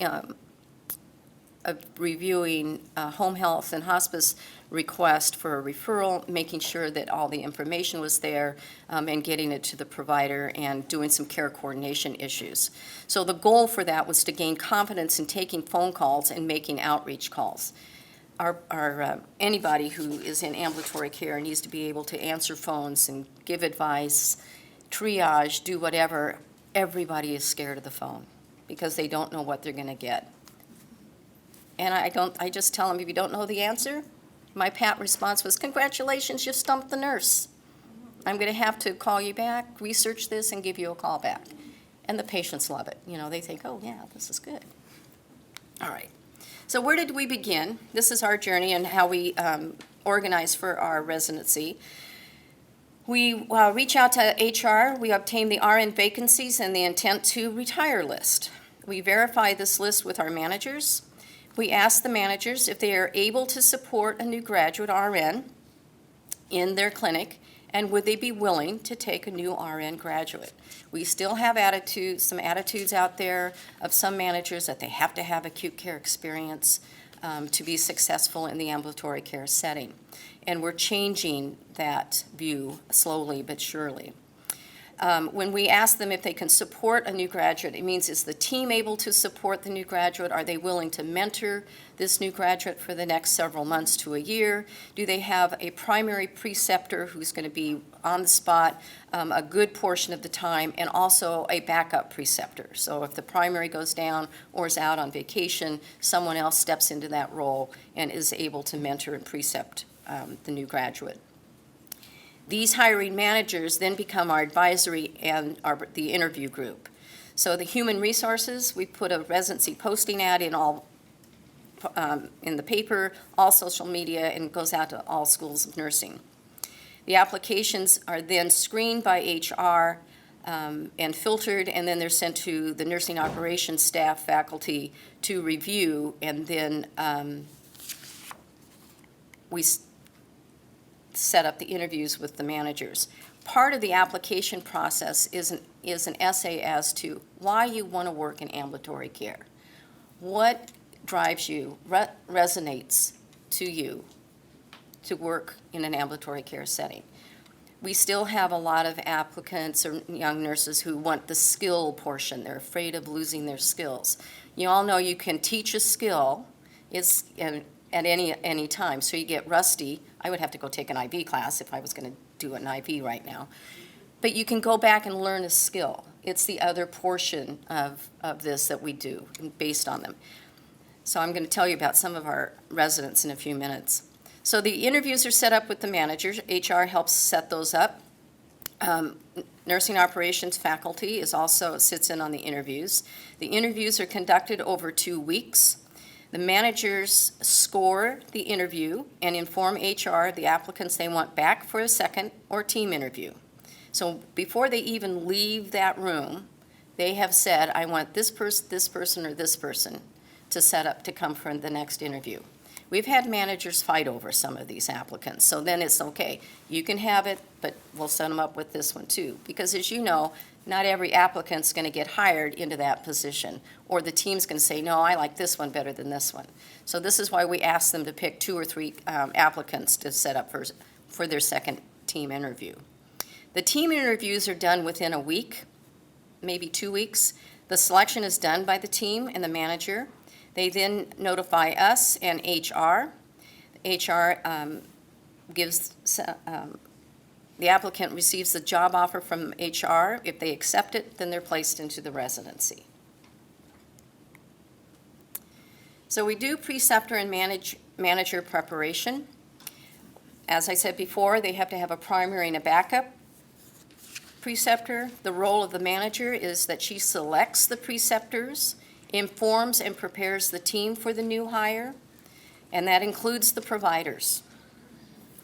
Speaker 12: of reviewing home health and hospice request for a referral, making sure that all the information was there, and getting it to the provider and doing some care coordination issues. So the goal for that was to gain confidence in taking phone calls and making outreach calls. Anybody who is in ambulatory care needs to be able to answer phones and give advice, triage, do whatever. Everybody is scared of the phone because they don't know what they're going to get. And I just tell them, if you don't know the answer, my pat response was, "Congratulations, you stumped the nurse. I'm going to have to call you back, research this, and give you a call back." And the patients love it. They think, "Oh, yeah, this is good." All right. So where did we begin? This is our journey and how we organize for our residency. We reach out to HR. We obtain the RN vacancies and the intent to retire list. We verify this list with our managers. We ask the managers if they are able to support a new graduate RN in their clinic, and would they be willing to take a new RN graduate. We still have some attitudes out there of some managers that they have to have acute care experience to be successful in the ambulatory care setting. And we're changing that view slowly but surely. When we ask them if they can support a new graduate, it means, is the team able to support the new graduate? Are they willing to mentor this new graduate for the next several months to a year? Do they have a primary preceptor who's going to be on the spot a good portion of the time, and also a backup preceptor? So if the primary goes down or is out on vacation, someone else steps into that role and is able to mentor and precept the new graduate. These hiring managers then become our advisory and the interview group. So the human resources, we put a residency posting ad in the paper, all social media, and it goes out to all schools of nursing. The applications are then screened by HR and filtered, and then they're sent to the nursing operations staff, faculty to review, and then we set up the interviews with the managers. Part of the application process is an essay as to why you want to work in ambulatory care. What drives you, resonates to you to work in an ambulatory care setting? We still have a lot of applicants or young nurses who want the skill portion. They're afraid of losing their skills. You all know you can teach a skill. It's at any time. So you get rusty. I would have to go take an IV class if I was going to do an IV right now. But you can go back and learn a skill. It's the other portion of this that we do based on them. So I'm going to tell you about some of our residents in a few minutes. So the interviews are set up with the managers. HR helps set those up. Nursing operations faculty sits in on the interviews. The interviews are conducted over 2 weeks. The managers score the interview and inform HR the applicants they want back for a second or team interview. So before they even leave that room, they have said, I want this person, or this person to set up to come for the next interview. We've had managers fight over some of these applicants, so then it's okay. You can have it, but we'll set them up with this one too. Because as you know, not every applicant's going to get hired into that position, or the team's going to say, no, I like this one better than this one. So this is why we ask them to pick 2 or 3 applicants to set up for their second team interview. The team interviews are done within a week, maybe 2 weeks. The selection is done by the team and the manager. They then notify us and HR. HR gives, the applicant receives the job offer from HR. If they accept it, then they're placed into the residency. So we do preceptor and manager preparation. As I said before, they have to have a primary and a backup preceptor. The role of the manager is that she selects the preceptors, informs and prepares the team for the new hire, and that includes the providers,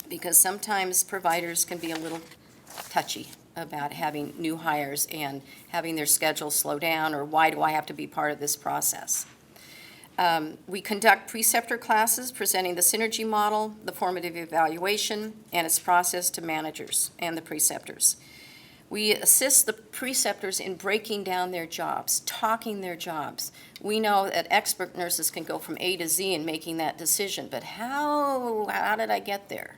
Speaker 12: because sometimes providers can be a little touchy about having new hires and having their schedule slow down, or why do I have to be part of this process? We conduct preceptor classes presenting the synergy model, the formative evaluation, and its process to managers and the preceptors. We assist the preceptors in breaking down their jobs, talking their jobs. We know that expert nurses can go from A to Z in making that decision, but how did I get there?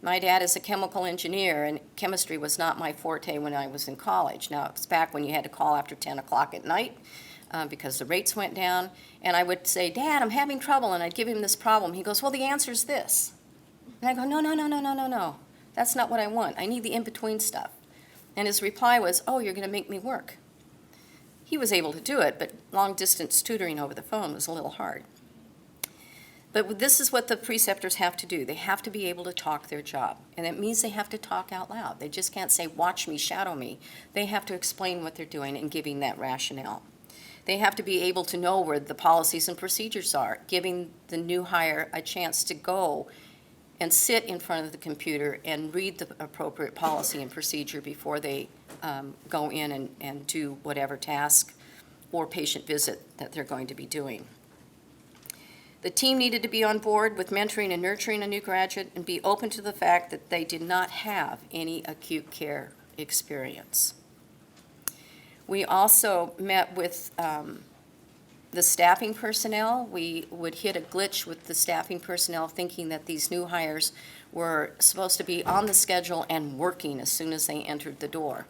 Speaker 12: My dad is a chemical engineer, and chemistry was not my forte when I was in college. Now, it's back when you had to call after 10 o'clock at night because the rates went down. And I would say, Dad, I'm having trouble, and I'd give him this problem. He goes, well, the answer's this. And I go, no. That's not what I want. I need the in-between stuff. And his reply was, oh, you're going to make me work. He was able to do it, but long-distance tutoring over the phone was a little hard. But this is what the preceptors have to do. They have to be able to talk their job, and it means they have to talk out loud. They just can't say, watch me, shadow me. They have to explain what they're doing and giving that rationale. They have to be able to know where the policies and procedures are, giving the new hire a chance to go and sit in front of the computer and read the appropriate policy and procedure before they go in and do whatever task or patient visit that they're going to be doing. The team needed to be on board with mentoring and nurturing a new graduate and be open to the fact that they did not have any acute care experience. We also met with the staffing personnel. We would hit a glitch with the staffing personnel thinking that these new hires were supposed to be on the schedule and working as soon as they entered the door.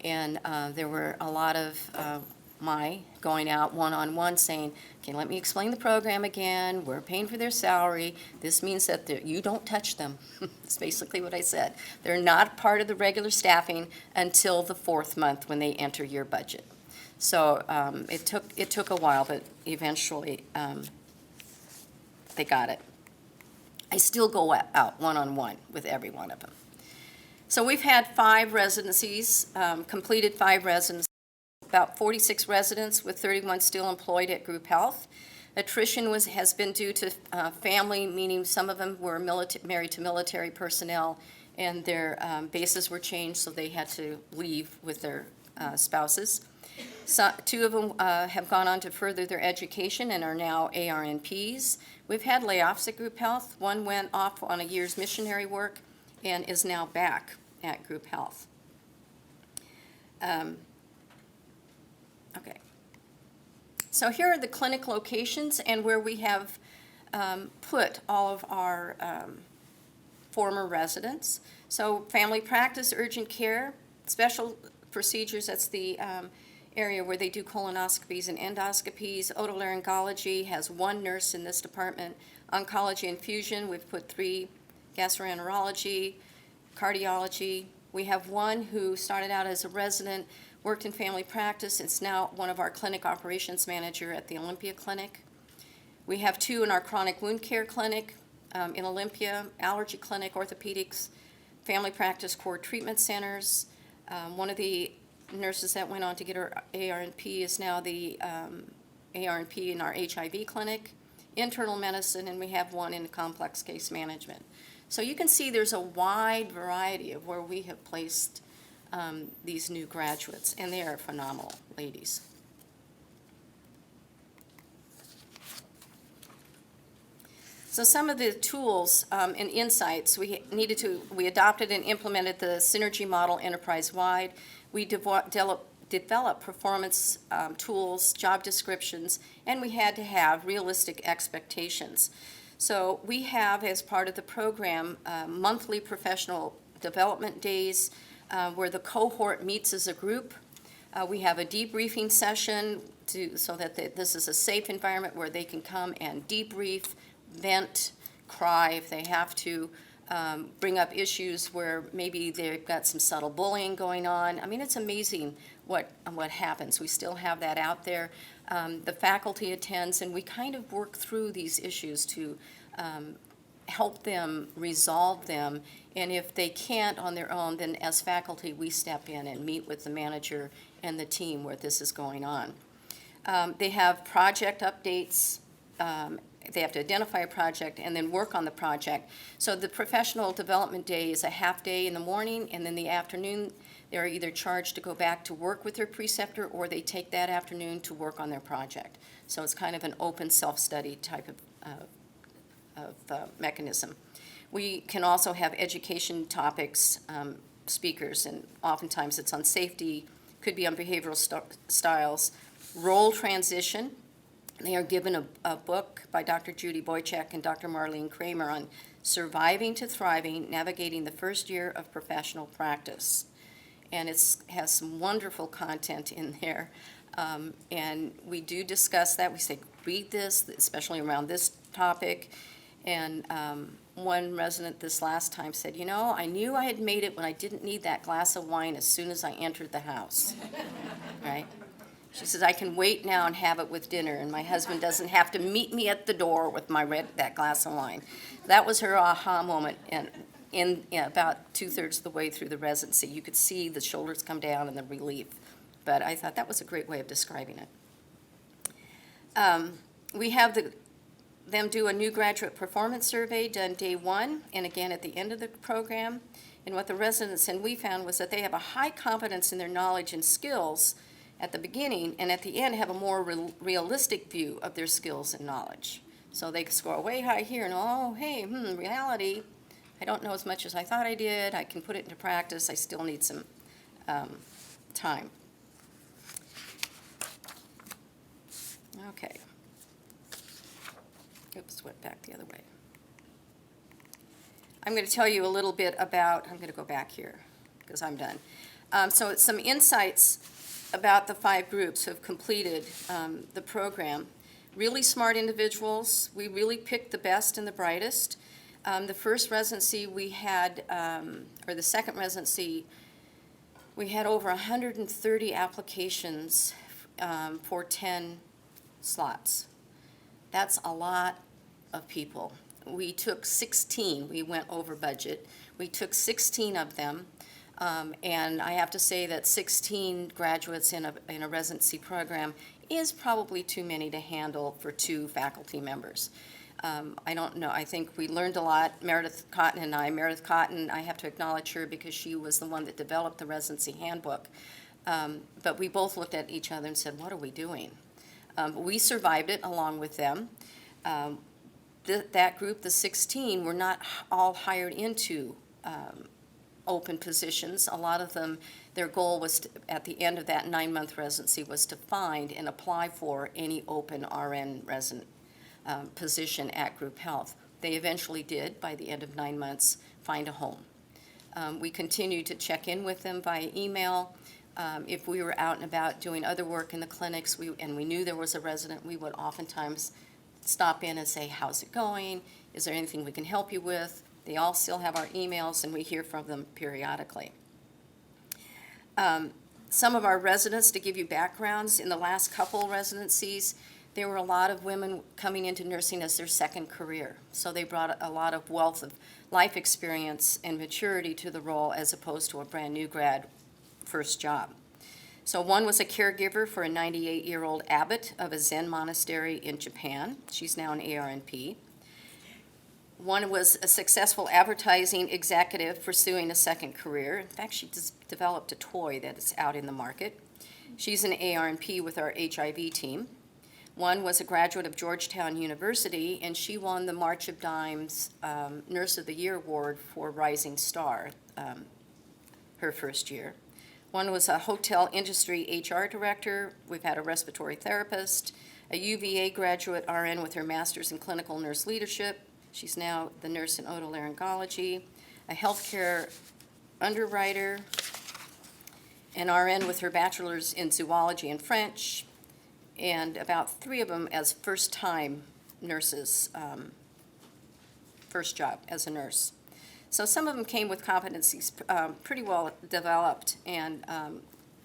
Speaker 12: And there were a lot of my going out one-on-one saying, okay, let me explain the program again. We're paying for their salary. This means that you don't touch them. That's basically what I said. They're not part of the regular staffing until the 4th month when they enter your budget. So it took a while, but eventually they got it. I still go out one-on-one with every one of them. So we've had 5 residencies, completed 5 residencies, about 46 residents with 31 still employed at Group Health. Attrition has been due to family, meaning some of them were married to military personnel, and their bases were changed, so they had to leave with their spouses. So, 2 of them have gone on to further their education and are now ARNPs. We've had layoffs at Group Health. One went off on a year's missionary work and is now back at Group Health. Okay. So here are the clinic locations and where we have put all of our former residents. So family practice, urgent care, special procedures, that's the area where they do colonoscopies and endoscopies. Otolaryngology has 1 nurse in this department. Oncology infusion, we've put 3. Gastroenterology, cardiology. We have 1 who started out as a resident, worked in family practice. It's now one of our clinic operations manager at the Olympia Clinic. We have 2 in our chronic wound care clinic in Olympia, allergy clinic, orthopedics, family practice core treatment centers. One of the nurses that went on to get her ARNP is now the ARNP in our HIV clinic, internal medicine, and we have 1 in complex case management. So you can see there's a wide variety of where we have placed these new graduates, and they are phenomenal ladies. So some of the tools and insights we adopted and implemented the synergy model enterprise-wide. We developed performance tools, job descriptions, and we had to have realistic expectations. So we have, as part of the program, monthly professional development days where the cohort meets as a group. We have a debriefing session so that this is a safe environment where they can come and debrief, vent, cry if they have to, bring up issues where maybe they've got some subtle bullying going on. I mean, it's amazing what happens. We still have that out there. The faculty attends, and we kind of work through these issues to help them resolve them. And if they can't on their own, then as faculty, we step in and meet with the manager and the team where this is going on. They have project updates. They have to identify a project and then work on the project. So the professional development day is a half day in the morning, and then the afternoon, they're either charged to go back to work with their preceptor, or they take that afternoon to work on their project. So it's kind of an open self-study type of mechanism. We can also have education topics, speakers, and oftentimes it's on safety, could be on behavioral styles, role transition. They are given a book by Dr. Judy Boychuk and Dr. Marlene Kramer on surviving to thriving, navigating the first year of professional practice. And it has some wonderful content in there. And we do discuss that. We say, read this, especially around this topic. And one resident this last time said, I knew I had made it when I didn't need that glass of wine as soon as I entered the house, right? She says, I can wait now and have it with dinner, and my husband doesn't have to meet me at the door with that glass of wine. That was her aha moment, and in about 2/3 of the way through the residency, you could see the shoulders come down and the relief. But I thought that was a great way of describing it. We have them do a new graduate performance survey done day one, and again at the end of the program. And what the residents and we found was that they have a high confidence in their knowledge and skills at the beginning, and at the end have a more realistic view of their skills and knowledge. So they score way high here, and reality, I don't know as much as I thought I did. I can put it into practice. I still need some time. Okay. Oops, went back the other way. I'm going to tell you a little bit about, I'm going to go back here because I'm done. So it's some insights about the 5 groups who have completed the program. Really smart individuals. We really picked the best and the brightest. The first residency we had, or the second residency, we had over 130 applications for 10 slots. That's a lot of people. We took 16. We went over budget. We took 16 of them. And I have to say that 16 graduates in a residency program is probably too many to handle for 2 faculty members. I don't know. I think we learned a lot. Meredith Cotton, I have to acknowledge her because she was the one that developed the residency handbook. But we both looked at each other and said, what are we doing? We survived it along with them. That group, the 16, were not all hired into open positions. A lot of them, their goal was to, at the end of that 9-month residency, was to find and apply for any open RN resident position at Group Health. They eventually did, by the end of 9 months, find a home. We continued to check in with them via email. If we were out and about doing other work in the clinics and we knew there was a resident, we would oftentimes stop in and say, how's it going? Is there anything we can help you with? They all still have our emails, and we hear from them periodically. Some of our residents, to give you backgrounds, in the last couple residencies, there were a lot of women coming into nursing as their second career. So they brought a lot of wealth of life experience and maturity to the role as opposed to a brand new grad first job. So one was a caregiver for a 98-year-old abbot of a Zen monastery in Japan. She's now an ARNP. One was a successful advertising executive pursuing a second career. In fact, she just developed a toy that is out in the market. She's an ARNP with our HIV team. One was a graduate of Georgetown University, and she won the March of Dimes Nurse of the Year Award for Rising Star her first year. One was a hotel industry HR director. We've had a respiratory therapist, a UVA graduate RN with her master's in clinical nurse leadership. She's now the nurse in otolaryngology, a healthcare underwriter, an RN with her bachelor's in zoology and French, and about 3 of them as first-time nurses, first job as a nurse. So some of them came with competencies pretty well developed, and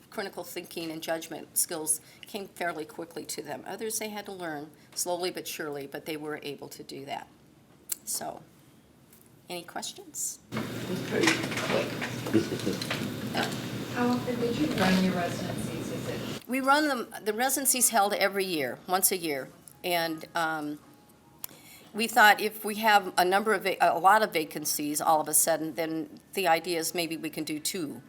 Speaker 12: critical thinking and judgment skills came fairly quickly to them. Others they had to learn slowly but surely, but they were able to do that. So, any questions?
Speaker 6: Pretty quick.
Speaker 10: How often did you run your residencies? Is it?
Speaker 12: We run them, the residency's held every year, once a year. And we thought if we have a lot of vacancies all of a sudden, then the idea is maybe we can do 2.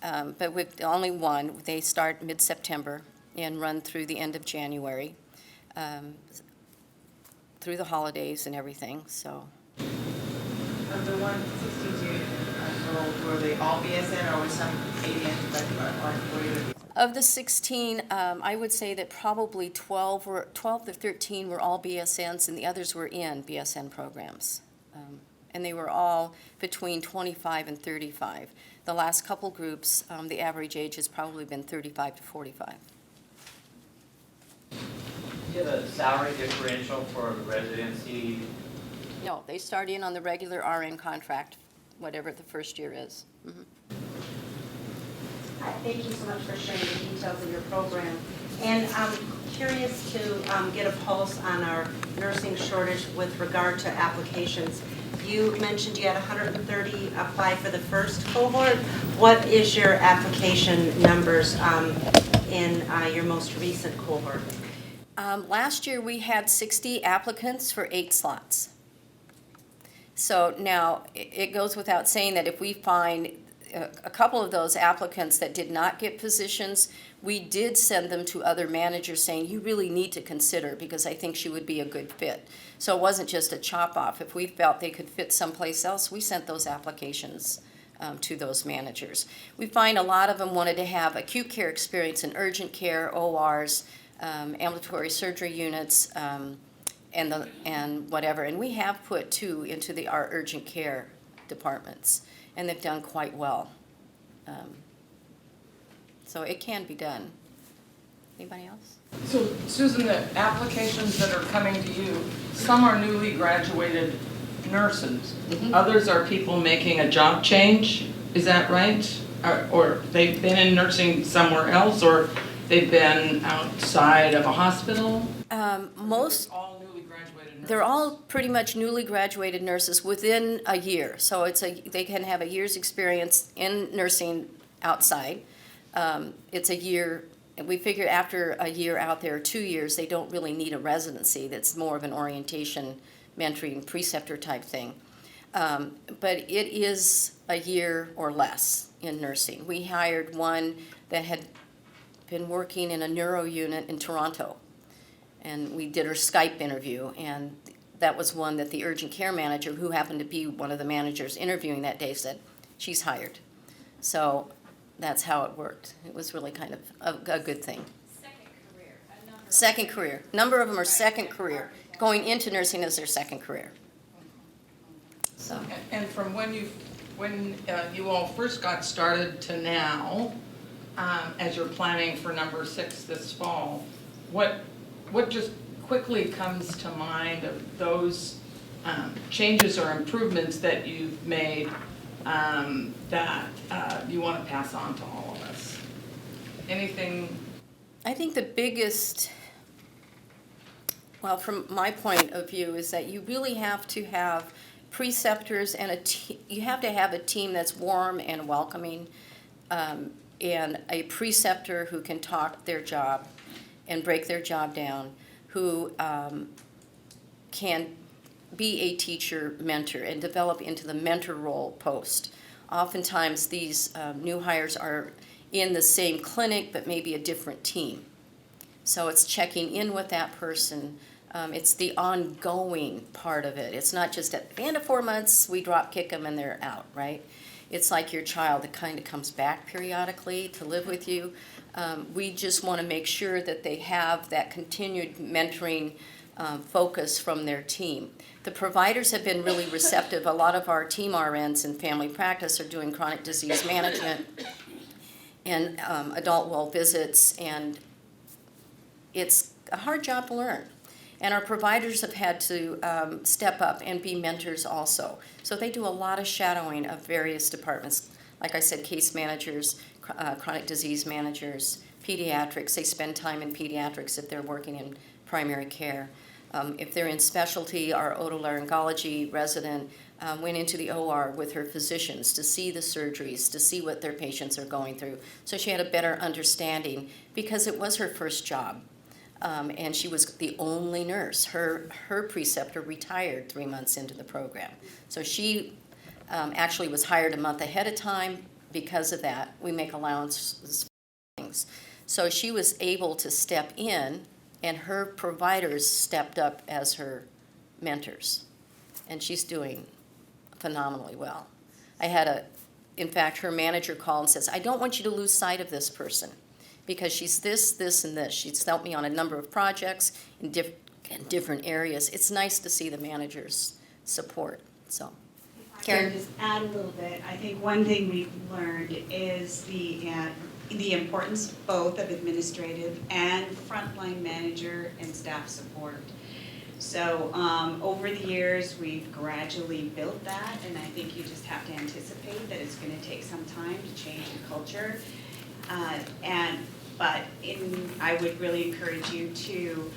Speaker 12: But with only 1, they start mid-September and run through the end of January, through the holidays and everything, so.
Speaker 9: Of the 162 were they all BSN or was some ADN, like, were you?
Speaker 12: Of the 16, I would say that probably 12 to 13 were all BSNs, and the others were in BSN programs. And they were all between 25 and 35. The last couple groups, the average age has probably been 35 to 45.
Speaker 13: Do you have a salary differential for a residency?
Speaker 12: No, they start in on the regular RN contract, whatever the first year is. Mhm.
Speaker 14: Hi, thank you so much for sharing the details of your program. And I'm curious to get a pulse on our nursing shortage with regard to applications. You mentioned you had 130 apply for the first cohort. What is your application numbers in your most recent cohort?
Speaker 12: Last year, we had 60 applicants for 8 slots. So now, it goes without saying that if we find a couple of those applicants that did not get positions, we did send them to other managers saying, you really need to consider, because I think she would be a good fit. So it wasn't just a chop-off. If we felt they could fit someplace else, we sent those applications to those managers. We find a lot of them wanted to have acute care experience in urgent care, ORs, ambulatory surgery units, and whatever. And we have put 2 into our urgent care departments, and they've done quite well. So it can be done. Anybody else?
Speaker 11: So Susan, the applications that are coming to you, some are newly graduated nurses. Others are people making a job change, is that right? Or they've been in nursing somewhere else, or they've been outside of a hospital?
Speaker 12: Most,
Speaker 11: All newly graduated nurses?
Speaker 12: they're all pretty much newly graduated nurses within a year. So they can have a year's experience in nursing outside. It's a year, and we figure after a year out there, 2 years, they don't really need a residency. That's more of an orientation, mentoring, preceptor type thing. But it is a year or less in nursing. We hired one that had been working in a neuro unit in Toronto, and we did her Skype interview, and that was one that the urgent care manager, who happened to be one of the managers interviewing that day, said, she's hired. So that's how it worked. It was really kind of a good thing. Second career. Number of them are second career. Going into nursing is their second career. So.
Speaker 11: And from when you all first got started to now, as you're planning for number 6 this fall, what just quickly comes to mind of those changes or improvements that you've made that you want to pass on to all of us? Anything?
Speaker 12: I think the biggest, well, from my point of view, is that you really have to have preceptors and you have to have a team that's warm and welcoming, and a preceptor who can talk their job and break their job down, who can be a teacher mentor and develop into the mentor role post. Oftentimes these new hires are in the same clinic but maybe a different team. So it's checking in with that person. It's the ongoing part of it. It's not just at the end of 4 months we drop kick them and they're out, right? It's like your child that kind of comes back periodically to live with you. We just want to make sure that they have that continued mentoring focus from their team. The providers have been really receptive. A lot of our team RNs in family practice are doing chronic disease management and adult well visits, and it's a hard job to learn. And our providers have had to step up and be mentors also. So they do a lot of shadowing of various departments. Like I said, case managers, chronic disease managers, pediatrics. They spend time in pediatrics if they're working in primary care. If they're in specialty, our otolaryngology resident went into the OR with her physicians to see the surgeries, to see what their patients are going through. So she had a better understanding because it was her first job. And she was the only nurse. Her preceptor retired 3 months into the program. So she actually was hired a month ahead of time. Because of that, we make allowances for things. So she was able to step in, and her providers stepped up as her mentors. And she's doing phenomenally well. In fact, her manager called and says, I don't want you to lose sight of this person, because she's this, this, and this. She's helped me on a number of projects in different areas. It's nice to see the managers' support, so.
Speaker 15: Karen? Can I just add a little bit? I think one thing we've learned is the importance both of administrative and frontline manager and staff support. So over the years, we've gradually built that, and I think you just have to anticipate that it's going to take some time to change the culture. But I would really encourage you to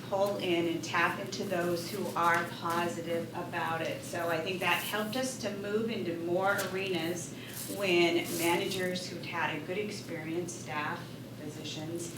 Speaker 15: pull in and tap into those who are positive about it. So I think that helped us to move into more arenas when managers who'd had a good experience, staff, physicians,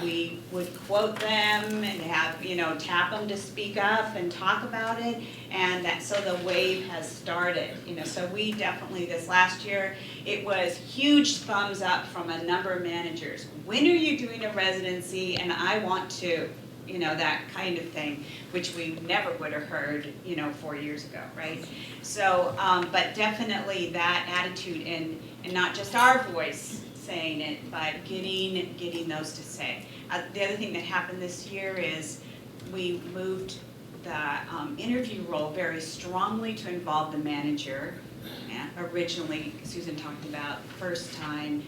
Speaker 15: we would quote them and have, tap them to speak up and talk about it, and so the wave has started. So we definitely, this last year, it was huge thumbs up from a number of managers. When are you doing a residency? And I want to, that kind of thing, which we never would have heard, 4 years ago, right? So, but definitely that attitude and not just our voice saying it, but getting those to say. The other thing that happened this year is we moved the interview role very strongly to involve the manager. Originally, Susan talked about first time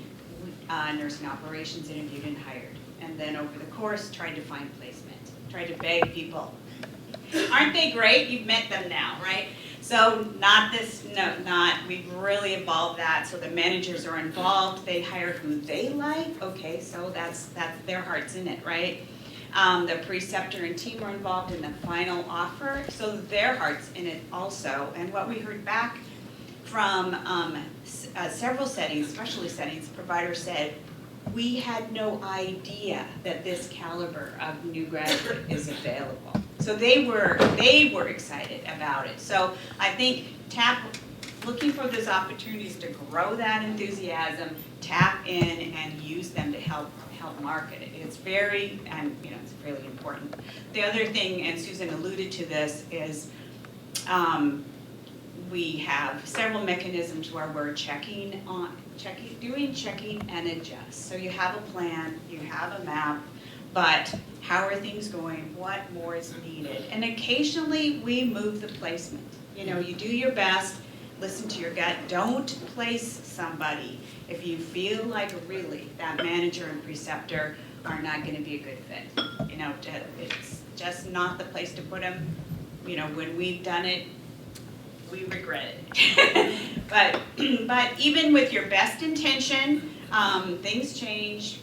Speaker 15: nursing operations interviewed and hired. And then over the course, tried to find placement, tried to beg people. Aren't they great? You've met them now, right? So we've really evolved that, so the managers are involved, they hire who they like, okay, so that's their heart's in it, right? The preceptor and team are involved in the final offer, so their heart's in it also. And what we heard back from several settings, especially settings, providers said, we had no idea that this caliber of new graduate is available. So they were excited about it. So I think looking for those opportunities to grow that enthusiasm, tap in and use them to help market it. It's very important. The other thing, and Susan alluded to this, is we have several mechanisms where we're checking and adjust. So you have a plan, you have a map, but how are things going? What more is needed? And occasionally we move the placement. You do your best, listen to your gut. Don't place somebody if you feel like really that manager and preceptor are not going to be a good fit. It's just not the place to put them. When we've done it, we regret it. but even with your best intention, things change.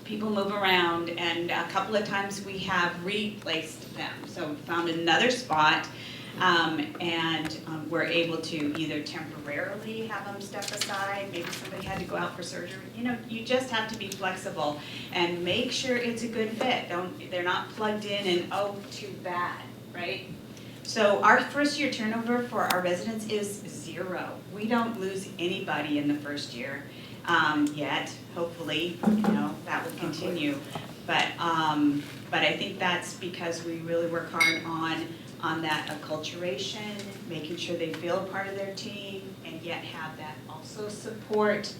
Speaker 15: People move around, and a couple of times we have replaced them. So we found another spot, and we're able to either temporarily have them step aside, maybe somebody had to go out for surgery. You just have to be flexible and make sure it's a good fit. They're not plugged in and, oh, too bad, right? So our first year turnover for our residents is 0. We don't lose anybody in the first year. Yet, hopefully, that will continue. But I think that's because we really work hard on that acculturation, making sure they feel a part of their team, and yet have that also support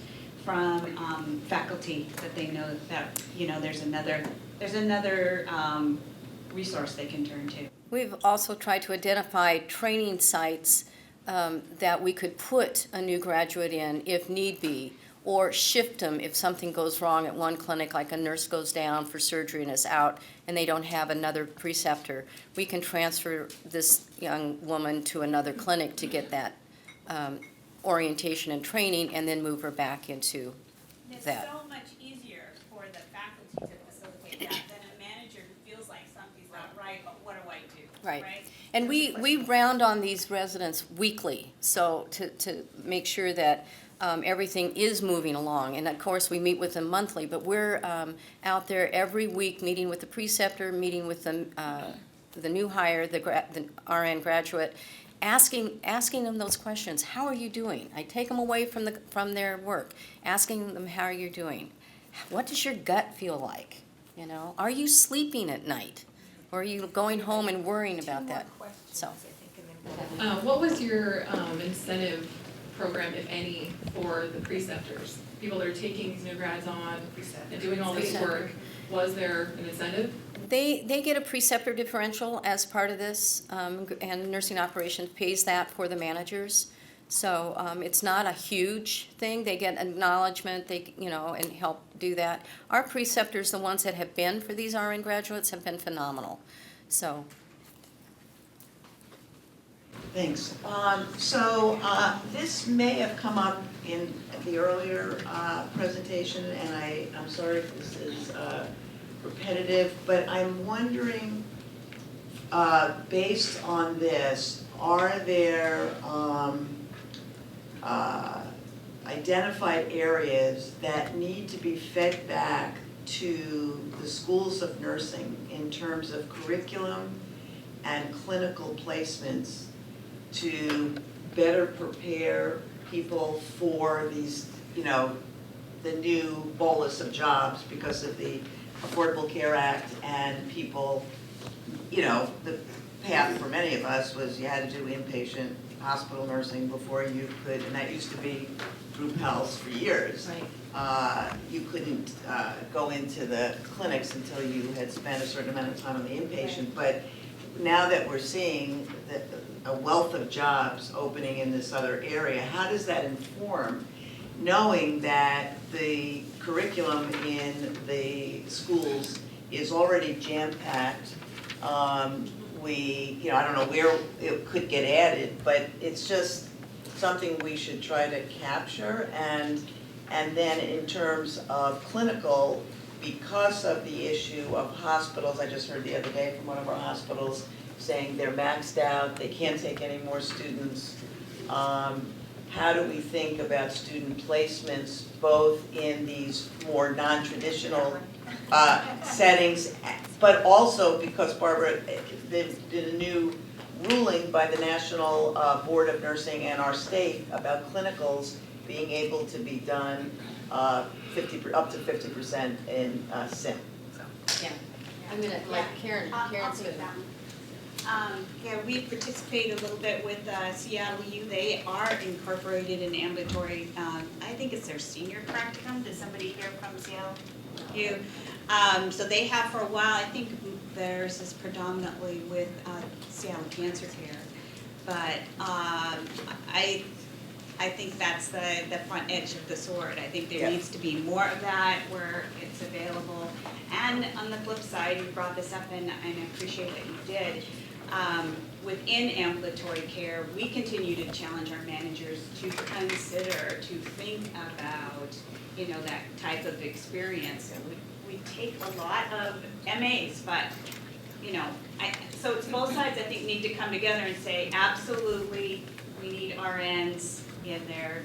Speaker 15: from faculty that they know that, you know, there's another resource they can turn to.
Speaker 12: We've also tried to identify training sites that we could put a new graduate in if need be, or shift them if something goes wrong at one clinic, like a nurse goes down for surgery and is out, and they don't have another preceptor. We can transfer this young woman to another clinic to get that orientation and training, and then move her back into that.
Speaker 4: It's so much easier for the faculty to facilitate that than a manager who feels like something's not right, but what do I do?
Speaker 12: Right. And we round on these residents weekly, so to make sure that everything is moving along. And of course, we meet with them monthly, but we're out there every week meeting with the preceptor, meeting with the new hire, the RN graduate, asking them those questions. How are you doing? I take them away from their work, asking them, how are you doing? What does your gut feel like? You know, are you sleeping at night? Or are you going home and worrying about that? So.
Speaker 16: What was your incentive program, if any, for the preceptors? People that are taking these new grads on and doing all this work, was there an incentive?
Speaker 12: They get a preceptor differential as part of this, and nursing operations pays that for the managers. So it's not a huge thing. They get acknowledgement, and help do that. Our preceptors, the ones that have been for these RN graduates, have been phenomenal. So.
Speaker 9: Thanks. So this may have come up in the earlier presentation, and I'm sorry if this is repetitive, but I'm wondering, based on this, are there identified areas that need to be fed back to the schools of nursing in terms of curriculum and clinical placements to better prepare people for these, the new bolus of jobs because of the Affordable Care Act, and people, the path for many of us was you had to do inpatient hospital nursing before you could, and that used to be group health for years. Right. You couldn't go into the clinics until you had spent a certain amount of time on the inpatient, but now that we're seeing a wealth of jobs opening in this other area, how does that inform, knowing that the curriculum in the schools is already jam-packed? I don't know where it could get added, but it's just something we should try to capture. And then in terms of clinical, because of the issue of hospitals, I just heard the other day from one of our hospitals saying they're maxed out, they can't take any more students. How do we think about student placements, both in these more non-traditional settings, but also because, Barbara, there's been a new ruling by the National Board of Nursing and our state about clinicals being able to be done up to 50% in SIM.
Speaker 12: Yeah, I'm gonna let Karen's gonna.
Speaker 15: Yeah, we participate a little bit with Seattle U. They are incorporated in ambulatory, I think it's their senior practicum. Does somebody hear from Seattle U? So they have for a while. I think theirs is predominantly with Seattle Cancer Care. But I think that's the front edge of the sword. I think there needs to be more of that where it's available. And on the flip side, you brought this up, and I appreciate that you did. Within ambulatory care, we continue to challenge our managers to consider, to think about, that type of experience. We take a lot of MAs, but, so it's both sides, I think, need to come together and say, absolutely, we need RNs in there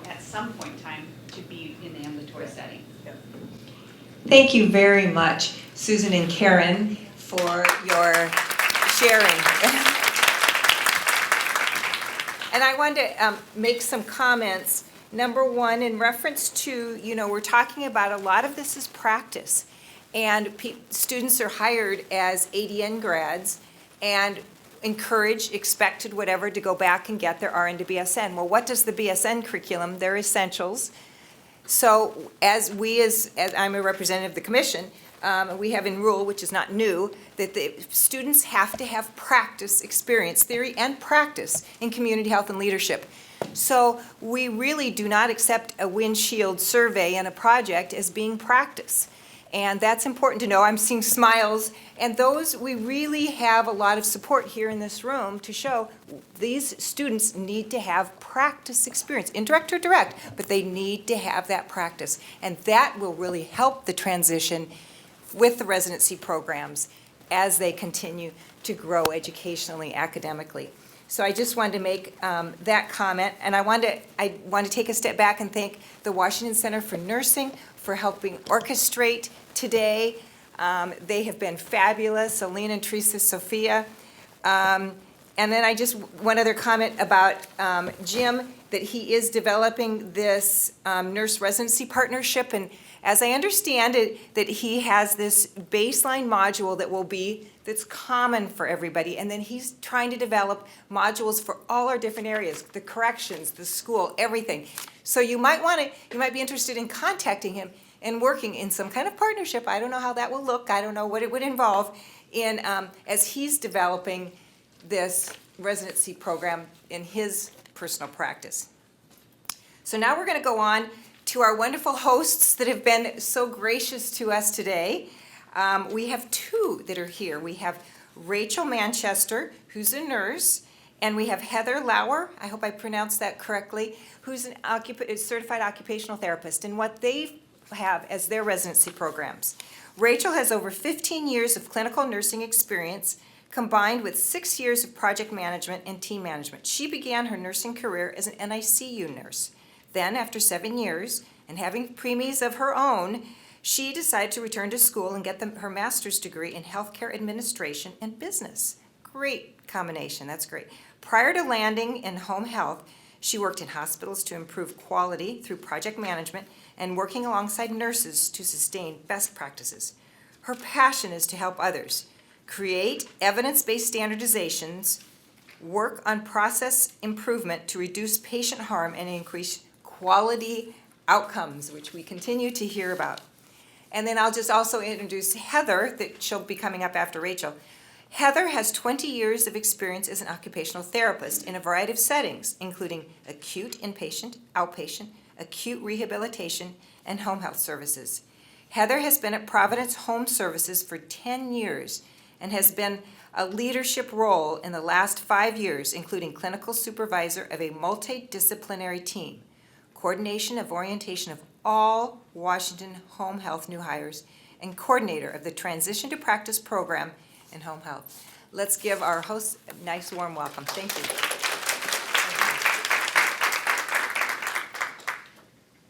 Speaker 15: at some point in time to be in the ambulatory setting.
Speaker 17: Thank you very much, Susan and Karen,
Speaker 1: for your sharing. And I wanted to make some comments. Number one, in reference to, we're talking about a lot of this is practice. And students are hired as ADN grads and encouraged, expected, whatever, to go back and get their RN to BSN. Well, what does the BSN curriculum, their essentials, So as I'm a representative of the commission, we have in rule, which is not new, that the students have to have practice experience, theory and practice in community health and leadership. So we really do not accept a windshield survey and a project as being practice. And that's important to know. I'm seeing smiles, and those, we really have a lot of support here in this room to show these students need to have practice experience, indirect or direct, but they need to have that practice. And that will really help the transition with the residency programs as they continue to grow educationally, academically. So I just wanted to make that comment, and I want to take a step back and thank the Washington Center for Nursing for helping orchestrate today. They have been fabulous, Aline and Teresa, Sophia. And then one other comment about Jim, that he is developing this nurse residency partnership, and as I understand it, that he has this baseline module that's common for everybody, and then he's trying to develop modules for all our different areas, the corrections, the school, everything. So you might be interested in contacting him and working in some kind of partnership. I don't know how that will look. I don't know what it would involve as he's developing this residency program in his personal practice. So now we're going to go on to our wonderful hosts that have been so gracious to us today. We have two that are here. We have Rachel Manchester, who's a nurse, and we have Heather Lauer, I hope I pronounced that correctly, who's a certified occupational therapist, and what they have as their residency programs. Rachel has over 15 years of clinical nursing experience, combined with 6 years of project management and team management. She began her nursing career as an NICU nurse. Then, after 7 years, and having preemies of her own, she decided to return to school and get her master's degree in healthcare administration and business. Great combination, that's great. Prior to landing in home health, she worked in hospitals to improve quality through project management and working alongside nurses to sustain best practices. Her passion is to help others create evidence-based standardizations, work on process improvement to reduce patient harm and increase quality outcomes, which we continue to hear about. And then I'll just also introduce Heather, that she'll be coming up after Rachel. Heather has 20 years of experience as an occupational therapist in a variety of settings, including acute inpatient, outpatient, acute rehabilitation, and home health services. Heather has been at Providence Home Services for 10 years and has been a leadership role in the last 5 years, including clinical supervisor of a multidisciplinary team, coordination of orientation of all Washington home health new hires, and coordinator of the Transition to Practice program in home health. Let's give our hosts a nice warm welcome. Thank you.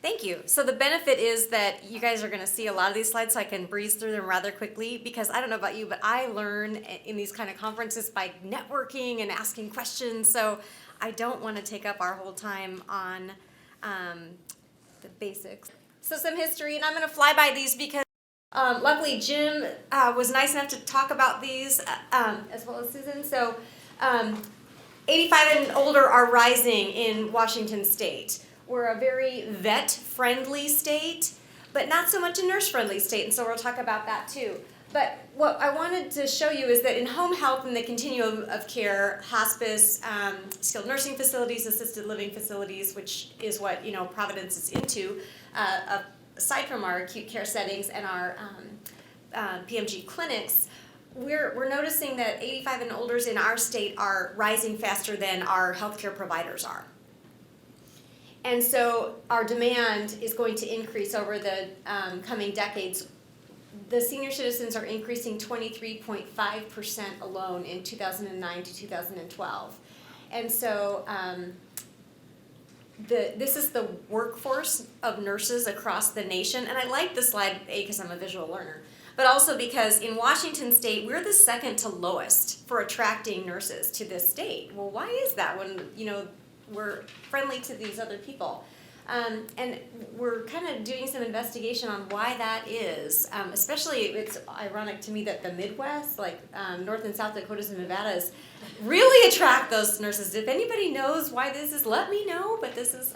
Speaker 8: Thank you. So the benefit is that you guys are going to see a lot of these slides, so I can breeze through them rather quickly, because I don't know about you, but I learn in these kind of conferences by networking and asking questions, so I don't want to take up our whole time on the basics. So some history, and I'm going to fly by these because luckily Jim was nice enough to talk about these as well as Susan. So 85 and older are rising in Washington State. We're a very vet-friendly state, but not so much a nurse-friendly state, and so we'll talk about that too. But what I wanted to show you is that in home health and the continuum of care, hospice, skilled nursing facilities, assisted living facilities, which is what Providence is into, aside from our acute care settings and our PMG clinics, we're noticing that 85 and olders in our state are rising faster than our healthcare providers are. And so our demand is going to increase over the coming decades. The senior citizens are increasing 23.5% alone in 2009 to 2012. And so this is the workforce of nurses across the nation. And I like this slide, A, because I'm a visual learner, but also because in Washington State, we're the second to lowest for attracting nurses to this state. Well, why is that when, we're friendly to these other people? And we're kind of doing some investigation on why that is. Especially, it's ironic to me that the Midwest, like North and South Dakotas and Nevadas, really attract those nurses. If anybody knows why this is, let me know. But this is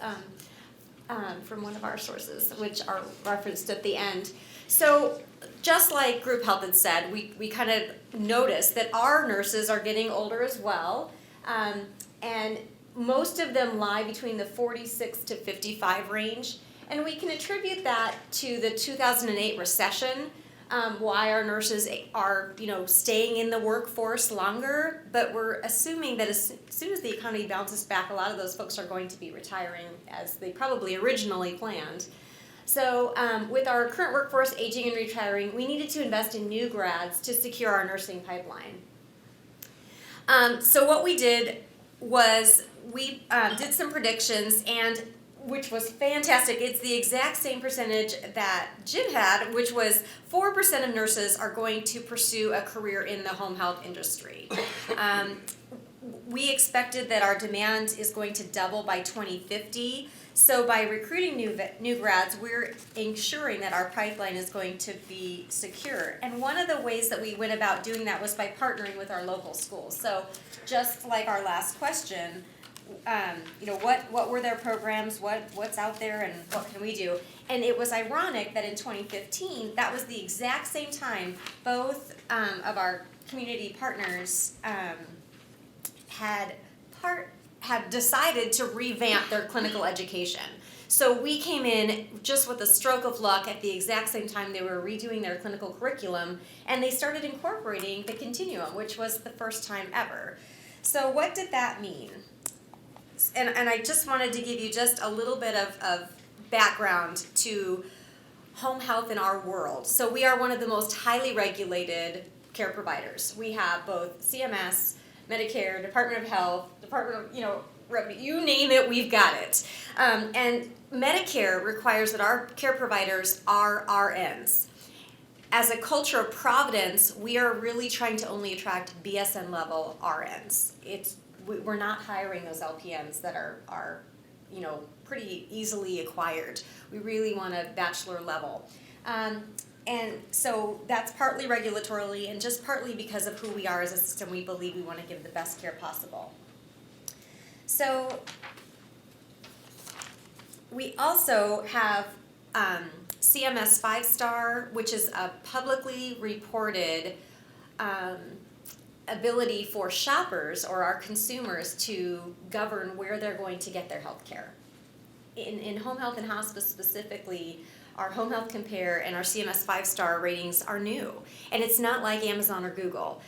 Speaker 8: from one of our sources, which are referenced at the end. So just like group health had said, we kind of noticed that our nurses are getting older as well. And most of them lie between the 46 to 55 range. And we can attribute that to the 2008 recession, why our nurses are, staying in the workforce longer. But we're assuming that as soon as the economy bounces back, a lot of those folks are going to be retiring as they probably originally planned. So with our current workforce aging and retiring, we needed to invest in new grads to secure our nursing pipeline. So what we did was we did some predictions, and which was fantastic. It's the exact same percentage that Jim had, which was 4% of nurses are going to pursue a career in the home health industry. We expected that our demand is going to double by 2050. So by recruiting new grads, we're ensuring that our pipeline is going to be secure. And one of the ways that we went about doing that was by partnering with our local schools. So just like our last question, what were their programs, what's out there, and what can we do? And it was ironic that in 2015, that was the exact same time both of our community partners had decided to revamp their clinical education. So we came in just with a stroke of luck at the exact same time they were redoing their clinical curriculum, and they started incorporating the continuum, which was the first time ever. So what did that mean? And I just wanted to give you just a little bit of background to home health in our world. So we are one of the most highly regulated care providers. We have both CMS, Medicare, Department of Health, Department of, Revenue, you name it, we've got it. And Medicare requires that our care providers are RNs. As a culture of providence, we are really trying to only attract BSN level RNs. We're not hiring those LPNs that are pretty easily acquired. We really want a bachelor level. And so that's partly regulatorily and just partly because of who we are as a system. We believe we want to give the best care possible. So we also have CMS 5-star, which is a publicly reported ability for shoppers or our consumers to govern where they're going to get their health care. In home health and hospice specifically, our Home Health Compare and our CMS 5-star ratings are new. And it's not like Amazon or Google.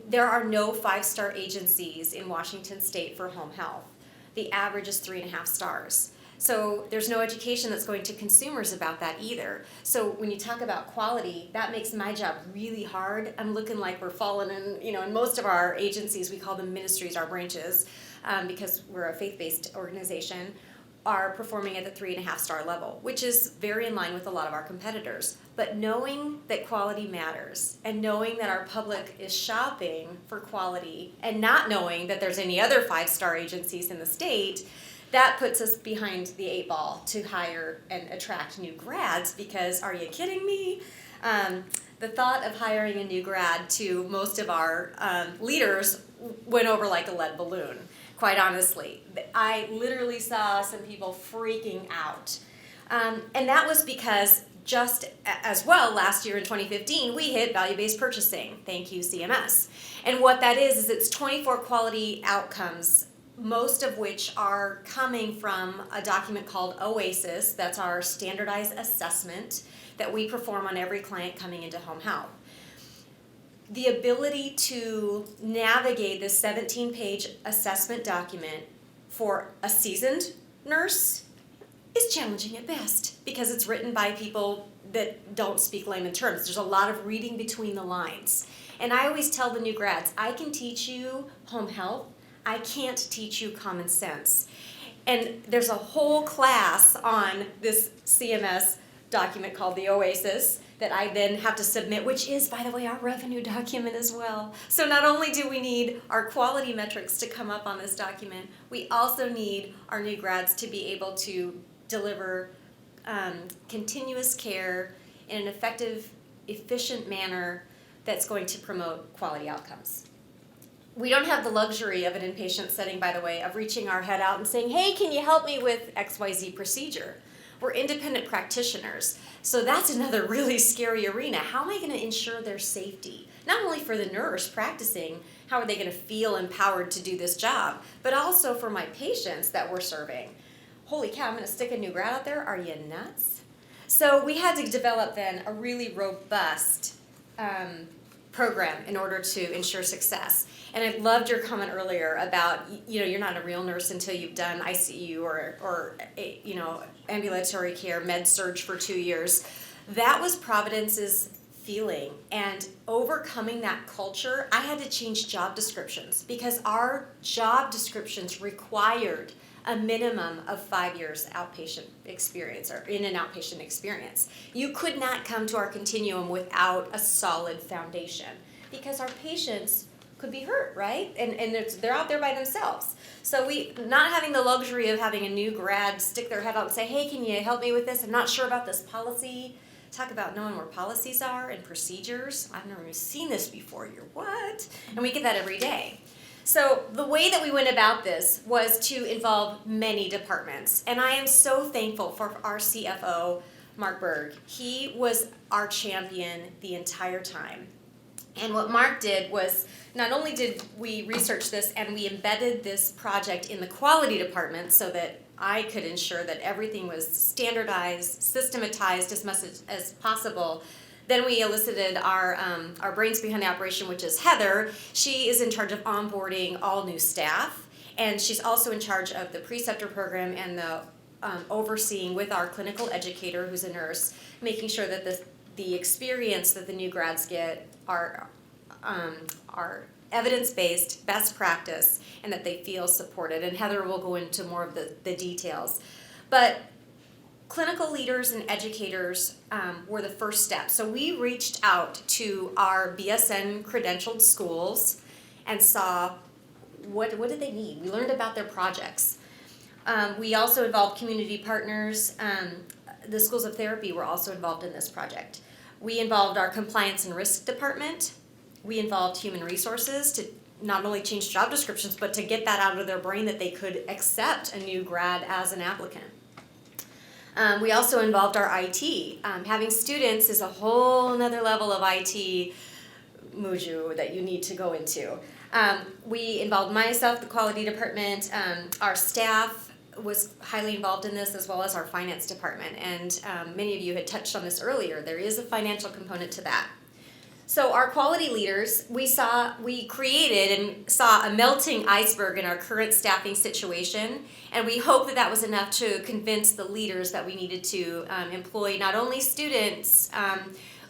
Speaker 8: There are no 5-star agencies in Washington State for home health. The average is 3.5 stars. So there's no education that's going to consumers about that either. So when you talk about quality, that makes my job really hard. I'm looking like we're falling in, in most of our agencies, we call them ministries, our branches, because we're a faith-based organization, are performing at the 3.5 star level, which is very in line with a lot of our competitors. But knowing that quality matters and knowing that our public is shopping for quality and not knowing that there's any other 5-star agencies in the state, that puts us behind the 8 ball to hire and attract new grads because, are you kidding me? The thought of hiring a new grad to most of our leaders went over like a lead balloon. Quite honestly, I literally saw some people freaking out. And that was because just as well, last year in 2015, we hit value-based purchasing. Thank you, CMS. And what that is it's 24 quality outcomes, most of which are coming from a document called OASIS. That's our standardized assessment that we perform on every client coming into home health. The ability to navigate this 17-page assessment document for a seasoned nurse is challenging at best because it's written by people that don't speak layman terms. There's a lot of reading between the lines. And I always tell the new grads, I can teach you home health, I can't teach you common sense. And there's a whole class on this CMS document called the OASIS that I then have to submit, which is, by the way, our revenue document as well. So not only do we need our quality metrics to come up on this document, we also need our new grads to be able to deliver continuous care in an effective, efficient manner that's going to promote quality outcomes. we don't have the luxury of an inpatient setting, by the way, of reaching our head out and saying, hey, can you help me with XYZ procedure? We're independent practitioners. So that's another really scary arena. How am I going to ensure their safety? Not only for the nurse practicing, how are they going to feel empowered to do this job, but also for my patients that we're serving. Holy cow, I'm going to stick a new grad out there? Are you nuts? So we had to develop then a really robust program in order to ensure success. And I loved your comment earlier about, you're not a real nurse until you've done ICU or ambulatory care, med surg for 2 years. That was Providence's feeling. And overcoming that culture, I had to change job descriptions because our job descriptions required a minimum of 5 years outpatient experience or in an outpatient experience. You could not come to our continuum without a solid foundation because our patients could be hurt, right? And they're out there by themselves. So not having the luxury of having a new grad stick their head out and say, hey, can you help me with this? I'm not sure about this policy. Talk about knowing where policies are and procedures. I've never even seen this before. You're what? And we get that every day. So the way that we went about this was to involve many departments. And I am so thankful for our CFO, Mark Berg. He was our champion the entire time. And what Mark did was, not only did we research this and we embedded this project in the quality department so that I could ensure that everything was standardized, systematized as much as possible. Then we elicited our brains behind the operation, which is Heather. She is in charge of onboarding all new staff, and she's also in charge of the preceptor program and the overseeing with our clinical educator, who's a nurse, making sure that the experience that the new grads get are evidence-based, best practice, and that they feel supported. And Heather will go into more of the details. But clinical leaders and educators were the first step. So we reached out to our BSN credentialed schools and saw what did they need. We learned about their projects. We also involved community partners. The schools of therapy were also involved in this project. We involved our compliance and risk department. We involved human resources to not only change job descriptions, but to get that out of their brain that they could accept a new grad as an applicant. We also involved our IT. Having students is a whole nother level of IT muju that you need to go into. We involved myself, the quality department, our staff was highly involved in this, as well as our finance department. And many of you had touched on this earlier. There is a financial component to that. So our quality leaders, we created and saw a melting iceberg in our current staffing situation, and we hope that was enough to convince the leaders that we needed to employ not only students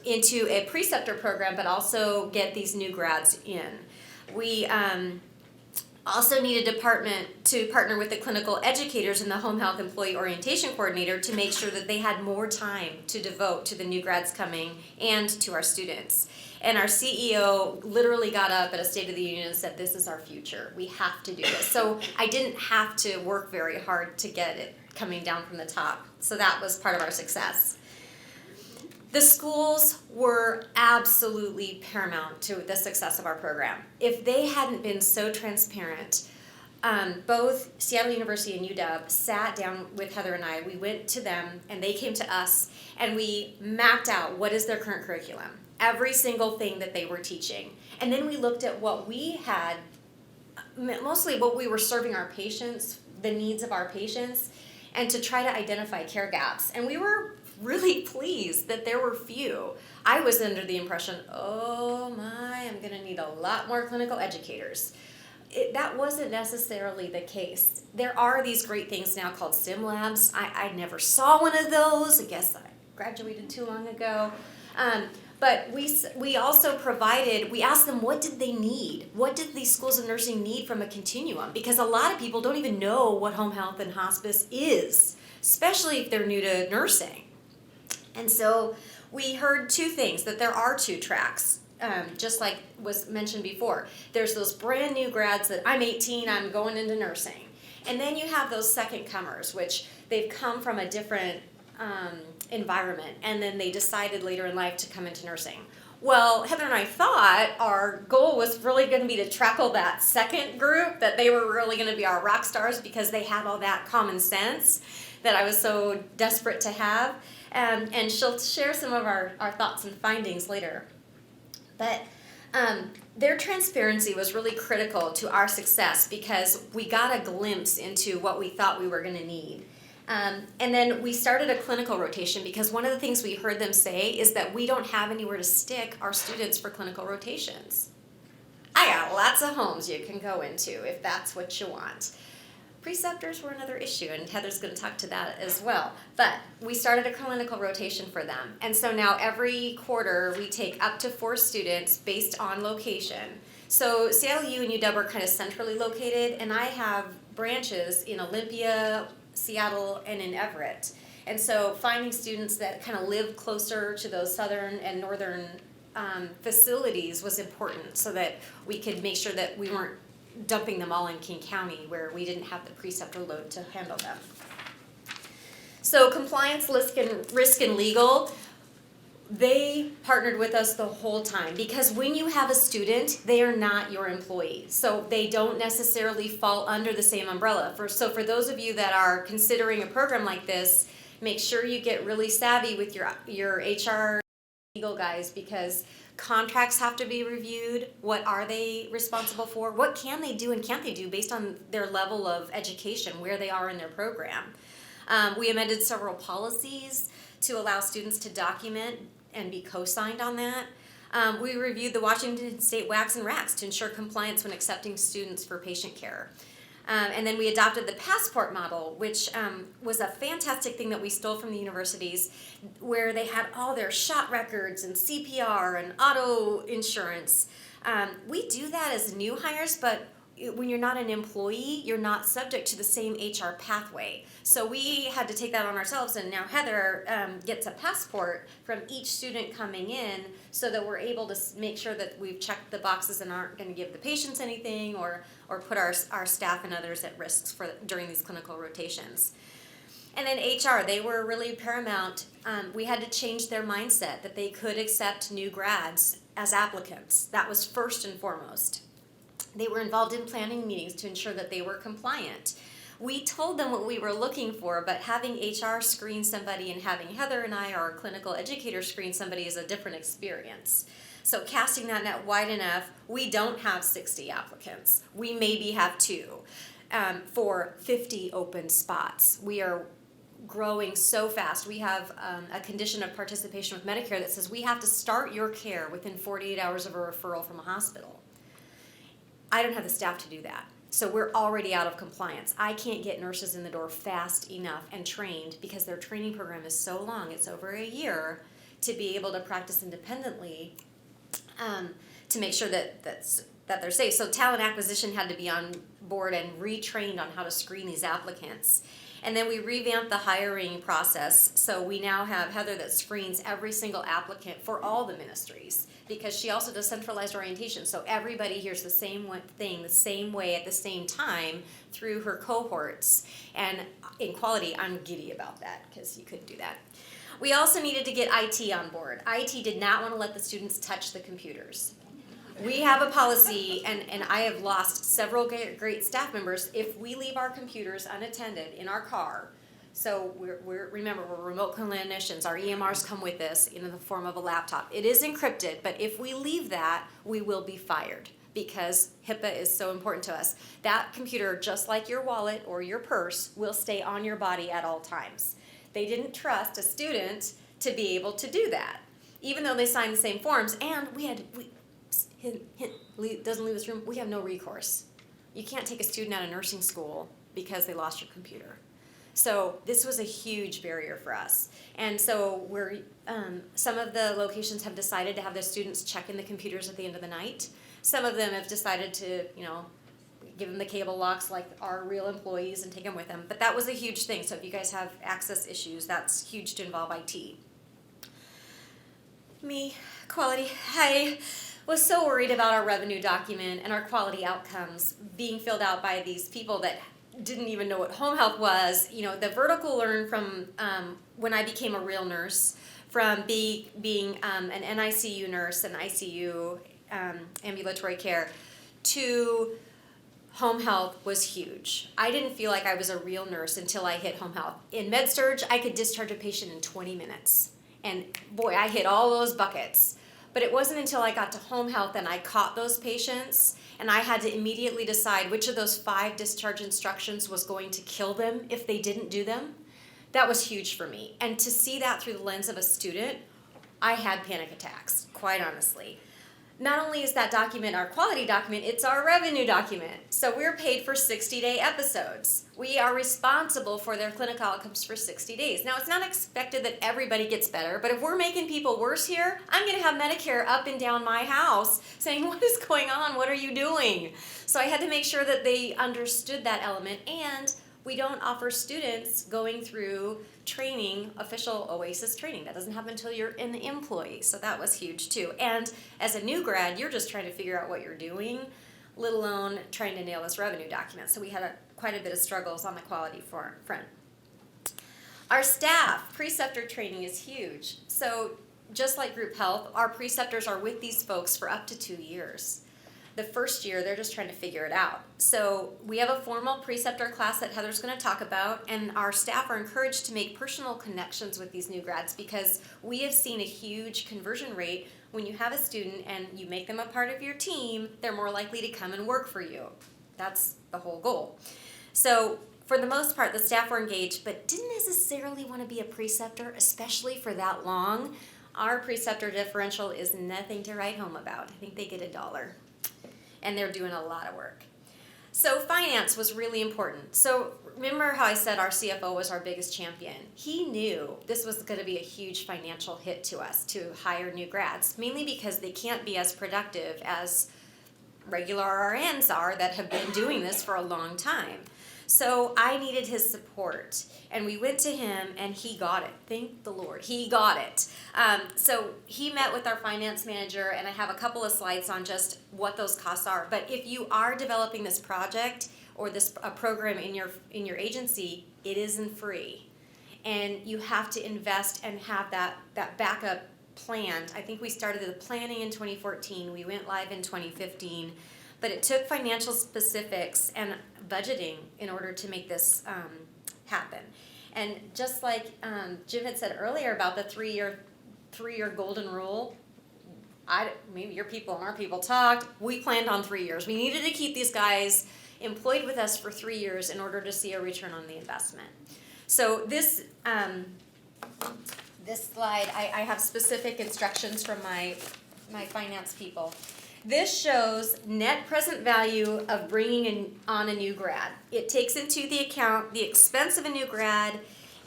Speaker 8: into a preceptor program, but also get these new grads in. We also need a department to partner with the clinical educators and the home health employee orientation coordinator to make sure that they had more time to devote to the new grads coming and to our students. And our CEO literally got up at a State of the Union and said, this is our future. We have to do this. So I didn't have to work very hard to get it coming down from the top. So that was part of our success. The schools were absolutely paramount to the success of our program. If they hadn't been so transparent, both Seattle University and UW sat down with Heather and I. We went to them and they came to us and we mapped out what is their current curriculum, every single thing that they were teaching. And then we looked at what we had, mostly what we were serving our patients, the needs of our patients, and to try to identify care gaps. And we were really pleased that there were few. I was under the impression, oh my, I'm gonna need a lot more clinical educators. That wasn't necessarily the case. There are these great things now called sim labs. I never saw one of those. I guess I graduated too long ago. But we also provided, we asked them what did they need? What did these schools of nursing need from a continuum? Because a lot of people don't even know what home health and hospice is, especially if they're new to nursing. And so we heard two things, that there are two tracks, just like was mentioned before. There's those brand new grads that I'm 18, I'm going into nursing. And then you have those second comers, which they've come from a different environment, and then they decided later in life to come into nursing. Well, Heather and I thought our goal was really going to be to tackle that second group, that they were really going to be our rock stars because they had all that common sense that I was so desperate to have. And she'll share some of our thoughts and findings later. But their transparency was really critical to our success because we got a glimpse into what we thought we were going to need. And then we started a clinical rotation because one of the things we heard them say is that we don't have anywhere to stick our students for clinical rotations. I got lots of homes you can go into if that's what you want. Preceptors were another issue, and Heather's going to talk to that as well. But we started a clinical rotation for them. And so now every quarter we take up to 4 students based on location. So Seattle U and UW are kind of centrally located, and I have branches in Olympia, Seattle, and in Everett. And so finding students that kind of live closer to those southern and northern facilities was important so that we could make sure that we weren't dumping them all in King County where we didn't have the preceptor load to handle them. So compliance, risk, and legal, they partnered with us the whole time because when you have a student, they are not your employee. So they don't necessarily fall under the same umbrella. So for those of you that are considering a program like this, make sure you get really savvy with your HR legal guys because contracts have to be reviewed. What are they responsible for? What can they do and can't they do based on their level of education, where they are in their program? We amended several policies to allow students to document and be co-signed on that. We reviewed the Washington State WACs and RACs to ensure compliance when accepting students for patient care. And then we adopted the passport model, which was a fantastic thing that we stole from the universities, where they had all their shot records and CPR and auto insurance. We do that as new hires, but when you're not an employee, you're not subject to the same HR pathway. So we had to take that on ourselves, and now Heather gets a passport from each student coming in so that we're able to make sure that we've checked the boxes and aren't going to give the patients anything or put our staff and others at risk during these clinical rotations. And then HR, they were really paramount. We had to change their mindset that they could accept new grads as applicants. That was first and foremost. They were involved in planning meetings to ensure that they were compliant. We told them what we were looking for, but having HR screen somebody and having Heather and I, our clinical educator, screen somebody is a different experience. So casting that net wide enough, we don't have 60 applicants. We maybe have 2 for 50 open spots. We are growing so fast. We have a condition of participation with Medicare that says we have to start your care within 48 hours of a referral from a hospital. I don't have the staff to do that. So we're already out of compliance. I can't get nurses in the door fast enough and trained because their training program is so long. It's over a year to be able to practice independently to make sure that they're safe. So talent acquisition had to be on board and retrained on how to screen these applicants. And then we revamped the hiring process. So we now have Heather that screens every single applicant for all the ministries because she also does centralized orientation. So everybody hears the same thing the same way at the same time through her cohorts. And in quality, I'm giddy about that because you couldn't do that. We also needed to get IT on board. IT did not want to let the students touch the computers. We have a policy, and I have lost several great staff members if we leave our computers unattended in our car. So remember, we're remote clinicians. Our EMRs come with us in the form of a laptop. It is encrypted, but if we leave that, we will be fired because HIPAA is so important to us. That computer, just like your wallet or your purse, will stay on your body at all times. They didn't trust a student to be able to do that, even though they signed the same forms, and doesn't leave this room, we have no recourse. You can't take a student out of nursing school because they lost your computer. So this was a huge barrier for us. And so some of the locations have decided to have their students check in the computers at the end of the night. Some of them have decided to, give them the cable locks like our real employees and take them with them. But that was a huge thing. So if you guys have access issues, that's huge to involve IT. Quality. I was so worried about our revenue document and our quality outcomes being filled out by these people that didn't even know what home health was. The vertical learn from when I became a real nurse from being an NICU nurse and ICU ambulatory care to home health was huge. I didn't feel like I was a real nurse until I hit home health. In med-surg, I could discharge a patient in 20 minutes. And boy, I hit all those buckets. But it wasn't until I got to home health and I caught those patients and I had to immediately decide which of those 5 discharge instructions was going to kill them if they didn't do them. That was huge for me. And to see that through the lens of a student, I had panic attacks, quite honestly. Not only is that document our quality document, it's our revenue document. So we're paid for 60-day episodes. We are responsible for their clinical outcomes for 60 days. Now, it's not expected that everybody gets better, but if we're making people worse here, I'm going to have Medicare up and down my house saying, what is going on? What are you doing? So I had to make sure that they understood that element, and we don't offer students going through training, official OASIS training. That doesn't happen until you're an employee, so that was huge too. And as a new grad, you're just trying to figure out what you're doing, let alone trying to nail this revenue document. So we had quite a bit of struggles on the quality front. Our staff, preceptor training is huge. So just like group health, our preceptors are with these folks for up to 2 years. The first year, they're just trying to figure it out. So we have a formal preceptor class that Heather's going to talk about, and our staff are encouraged to make personal connections with these new grads because we have seen a huge conversion rate. When you have a student and you make them a part of your team, they're more likely to come and work for you. That's the whole goal. So for the most part, the staff were engaged, but didn't necessarily want to be a preceptor, especially for that long. Our preceptor differential is nothing to write home about. I think they get $1. And they're doing a lot of work. So finance was really important. So remember how I said our CFO was our biggest champion? He knew this was going to be a huge financial hit to us to hire new grads, mainly because they can't be as productive as regular RNs are that have been doing this for a long time. So I needed his support, and we went to him, and he got it. Thank the Lord, he got it. So he met with our finance manager, and I have a couple of slides on just what those costs are. But if you are developing this project or this program in your agency, it isn't free, and you have to invest and have that backup planned. I think we started the planning in 2014. We went live in 2015. But it took financial specifics and budgeting in order to make this happen. And just like Jim had said earlier about the three-year golden rule, maybe your people and our people talked, we planned on 3 years. We needed to keep these guys employed with us for 3 years in order to see a return on the investment. So this slide, I have specific instructions from my finance people. This shows net present value of bringing on a new grad. It takes into the account the expense of a new grad,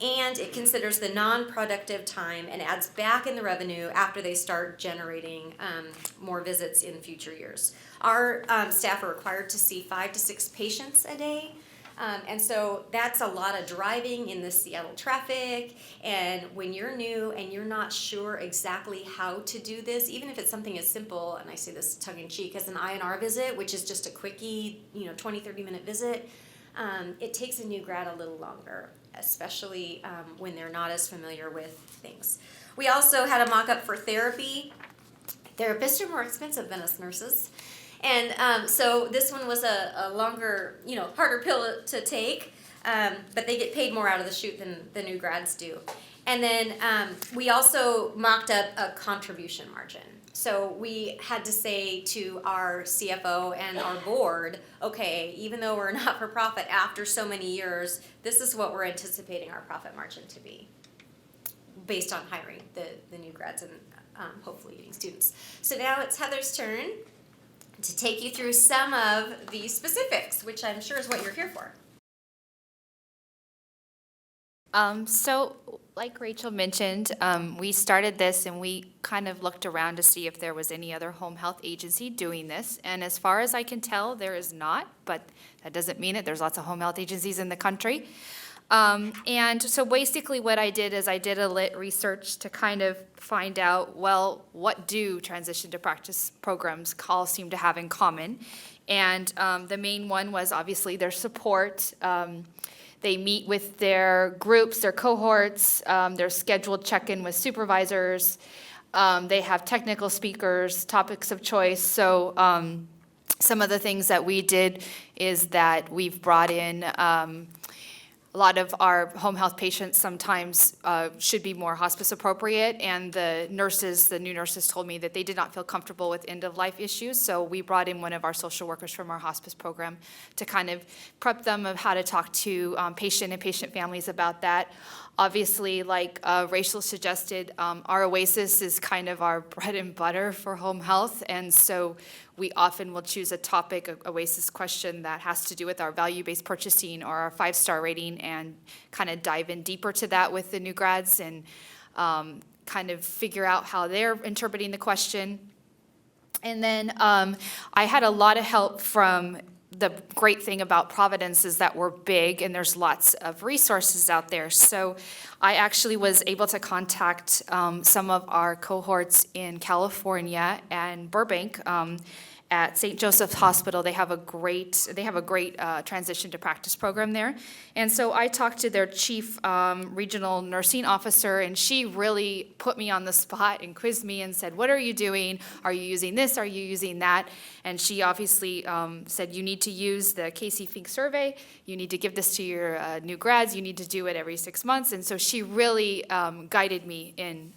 Speaker 8: and it considers the non-productive time and adds back in the revenue after they start generating more visits in future years. Our staff are required to see 5 to 6 patients a day. And so that's a lot of driving in the Seattle traffic, and when you're new and you're not sure exactly how to do this, even if it's something as simple, and I say this tongue-in-cheek, as an INR visit, which is just a quickie, 20, 30-minute visit, it takes a new grad a little longer, especially when they're not as familiar with things. We also had a mock-up for therapy. Therapists are more expensive than us nurses. And so this one was a longer, harder pill to take, but they get paid more out of the chute than the new grads do. And then we also mocked up a contribution margin. So we had to say to our CFO and our board, okay, even though we're not for profit after so many years, this is what we're anticipating our profit margin to be based on hiring the new grads and hopefully getting students. So now it's Heather's turn to take you through some of the specifics, which I'm sure is what you're here for.
Speaker 18: So like Rachel mentioned, we started this and we kind of looked around to see if there was any other home health agency doing this. And as far as I can tell, there is not, but that doesn't mean it. There's lots of home health agencies in the country. And so basically what I did is I did a lit research to kind of find out, well, what do transition to practice programs all seem to have in common? And the main one was obviously their support. They meet with their groups, their cohorts, their scheduled check-in with supervisors. They have technical speakers, topics of choice. So some of the things that we did is that we've brought in a lot of our home health patients sometimes should be more hospice appropriate, and the new nurses told me that they did not feel comfortable with end-of-life issues, so we brought in one of our social workers from our hospice program to kind of prep them of how to talk to patient and patient families about that. Obviously, like Rachel suggested, our Oasis is kind of our bread and butter for home health, and so we often will choose a topic, a Oasis question that has to do with our value-based purchasing or our 5-star rating, and kind of dive in deeper to that with the new grads and kind of figure out how they're interpreting the question. And then I had a lot of help from the great thing about Providence is that we're big and there's lots of resources out there. So I actually was able to contact some of our cohorts in California and Burbank at St. Joseph's Hospital. They have a great transition to practice program there. And so I talked to their chief regional nursing officer, and she really put me on the spot and quizzed me and said, what are you doing? Are you using this? Are you using that? And she obviously said, you need to use the Casey Fink survey. You need to give this to your new grads. You need to do it every 6 months. And so she really guided me in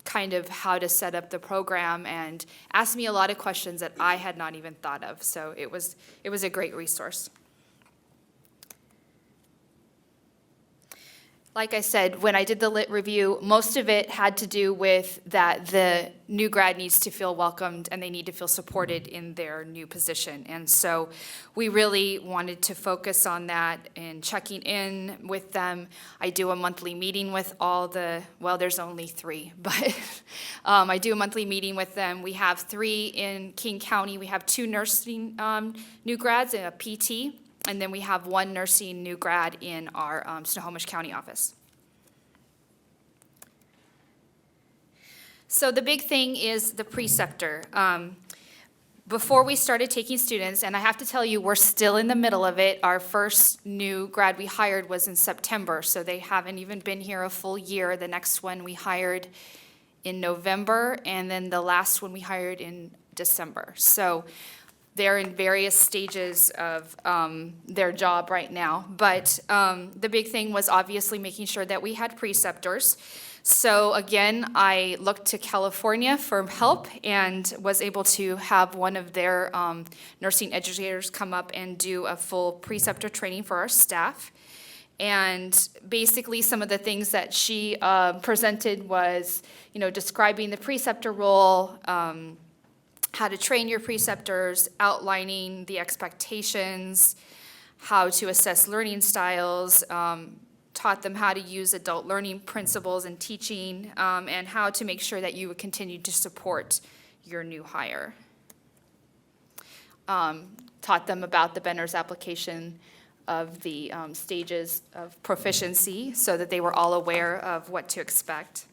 Speaker 18: kind of how to set up the program and asked me a lot of questions that I had not even thought of. So it was a great resource. Like I said, when I did the lit review, most of it had to do with that the new grad needs to feel welcomed and they need to feel supported in their new position. And so we really wanted to focus on that and checking in with them. I do a monthly meeting with all there's only 3, but I do a monthly meeting with them. We have 3 in King County. We have 2 nursing new grads and a PT. And then we have 1 nursing new grad in our Snohomish County office. So the big thing is the preceptor. Before we started taking students, and I have to tell you, we're still in the middle of it. Our first new grad we hired was in September, so they haven't even been here a full year. The next one we hired in November, and then the last one we hired in December. So they're in various stages of their job right now. But the big thing was obviously making sure that we had preceptors. So again, I looked to California for help and was able to have one of their nursing educators come up and do a full preceptor training for our staff. And basically some of the things that she presented was, describing the preceptor role, how to train your preceptors, outlining the expectations, how to assess learning styles, taught them how to use adult learning principles in teaching, and how to make sure that you would continue to support your new hire. Taught them about the Benner's application of the stages of proficiency so that they were all aware of what to expect.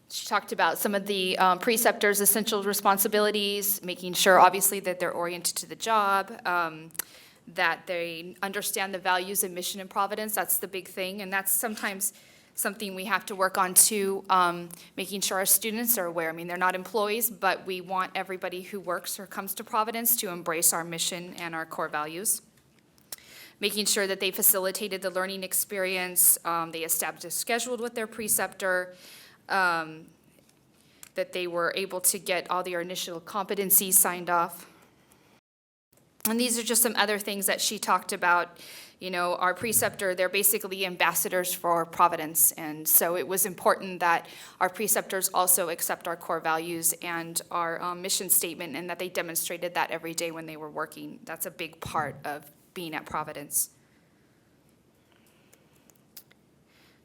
Speaker 18: She talked about some of the preceptors' essential responsibilities, making sure, obviously, that they're oriented to the job, that they understand the values and mission in Providence. That's the big thing, and that's sometimes something we have to work on too, making sure our students are aware. I mean, they're not employees, but we want everybody who works or comes to Providence to embrace our mission and our core values. Making sure that they facilitated the learning experience, they established a schedule with their preceptor, that they were able to get all their initial competencies signed off. And these are just some other things that she talked about. Our preceptor, they're basically ambassadors for Providence. And so it was important that our preceptors also accept our core values and our mission statement, and that they demonstrated that every day when they were working. That's a big part of being at Providence.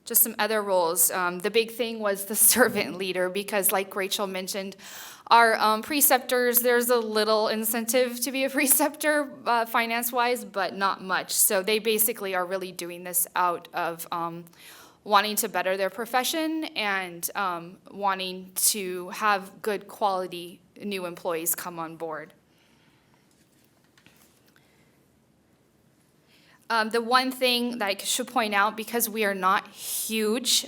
Speaker 18: Just some other roles. The big thing was the servant leader, because like Rachel mentioned, our preceptors, there's a little incentive to be a preceptor finance-wise, but not much. So they basically are really doing this out of wanting to better their profession and wanting to have good quality new employees come on board. The one thing that I should point out, because we are not huge,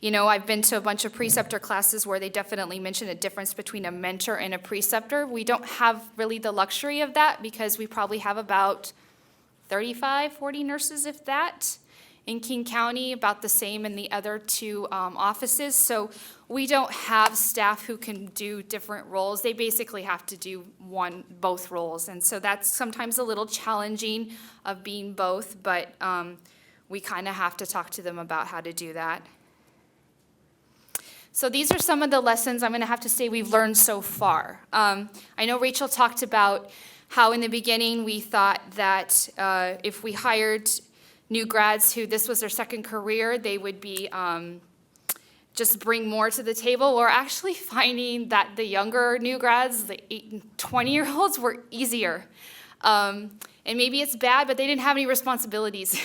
Speaker 18: you know, I've been to a bunch of preceptor classes where they definitely mention a difference between a mentor and a preceptor. We don't have really the luxury of that because we probably have about 35, 40 nurses, if that, in King County, about the same in the other two offices. So we don't have staff who can do different roles. They basically have to do both roles. And so that's sometimes a little challenging of being both, but we kind of have to talk to them about how to do that. So these are some of the lessons I'm going to have to say we've learned so far. I know Rachel talked about how in the beginning we thought that if we hired new grads who this was their second career, they would be just bring more to the table. We're actually finding that the younger new grads, the 8 and 20-year-olds, were easier. And maybe it's bad, but they didn't have any responsibilities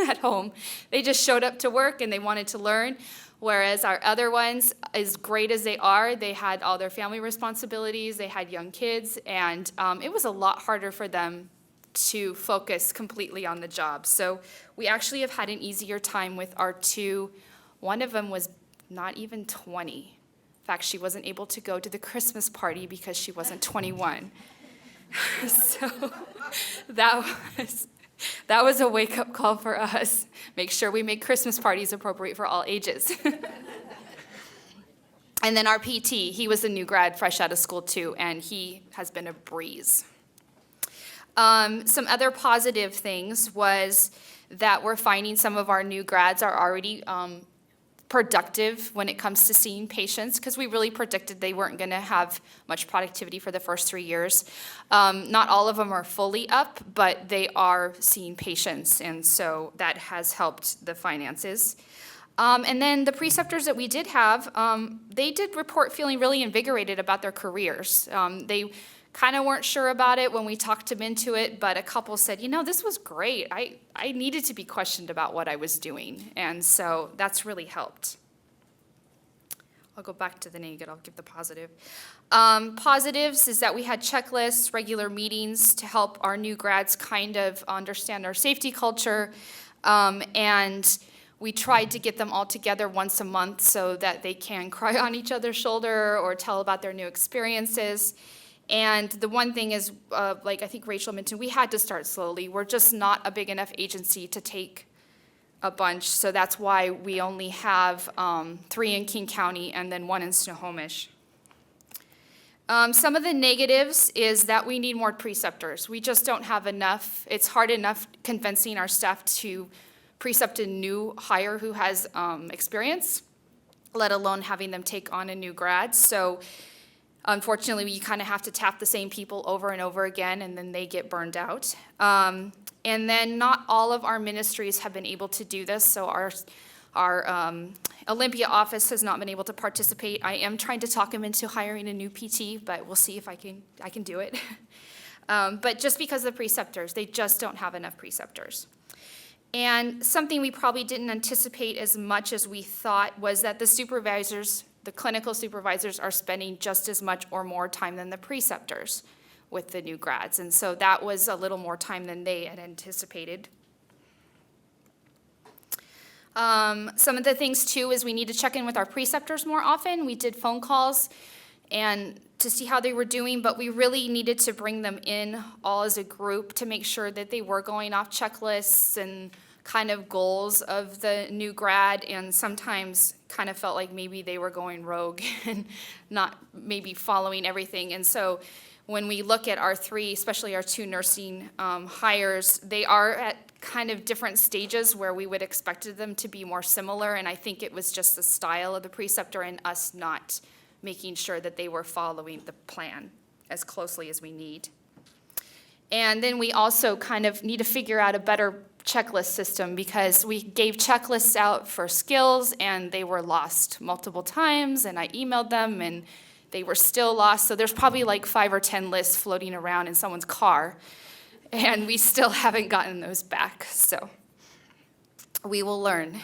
Speaker 18: at home. They just showed up to work and they wanted to learn. Whereas our other ones, as great as they are, they had all their family responsibilities, they had young kids, and it was a lot harder for them to focus completely on the job. So we actually have had an easier time with our two. One of them was not even 20. In fact, she wasn't able to go to the Christmas party because she wasn't 21. So that was a wake-up call for us. Make sure we make Christmas parties appropriate for all ages. And then our PT, he was a new grad fresh out of school too, and he has been a breeze. Some other positive things was that we're finding some of our new grads are already productive when it comes to seeing patients, because we really predicted they weren't going to have much productivity for the first 3 years. Not all of them are fully up, but they are seeing patients, and so that has helped the finances. And then the preceptors that we did have, they did report feeling really invigorated about their careers. They kind of weren't sure about it when we talked them into it, but a couple said, you know, this was great. I needed to be questioned about what I was doing, and so that's really helped. I'll go back to the negative, I'll give the positive. Positives is that we had checklists, regular meetings to help our new grads kind of understand our safety culture, and we tried to get them all together once a month so that they can cry on each other's shoulder or tell about their new experiences. And the one thing is, like I think Rachel mentioned, we had to start slowly. We're just not a big enough agency to take a bunch, so that's why we only have 3 in King County and then 1 in Snohomish. Some of the negatives is that we need more preceptors. We just don't have enough. It's hard enough convincing our staff to precept a new hire who has experience, let alone having them take on a new grad. So unfortunately, you kind of have to tap the same people over and over again, and then they get burned out. And then not all of our ministries have been able to do this, so our Olympia office has not been able to participate. I am trying to talk them into hiring a new PT, but we'll see if I can do it. But just because of the preceptors, they just don't have enough preceptors. And something we probably didn't anticipate as much as we thought was that the supervisors, the clinical supervisors, are spending just as much or more time than the preceptors with the new grads. And so that was a little more time than they had anticipated. Some of the things too is we need to check in with our preceptors more often. We did phone calls and to see how they were doing, but we really needed to bring them in all as a group to make sure that they were going off checklists and kind of goals of the new grad, and sometimes kind of felt like maybe they were going rogue and not maybe following everything. And so when we look at our 3, especially our 2 nursing hires, they are at kind of different stages where we would expected them to be more similar, and I think it was just the style of the preceptor and us not making sure that they were following the plan as closely as we need. And then we also kind of need to figure out a better checklist system, because we gave checklists out for skills and they were lost multiple times, and I emailed them and they were still lost. So there's probably like 5 or 10 lists floating around in someone's car, and we still haven't gotten those back. So we will learn.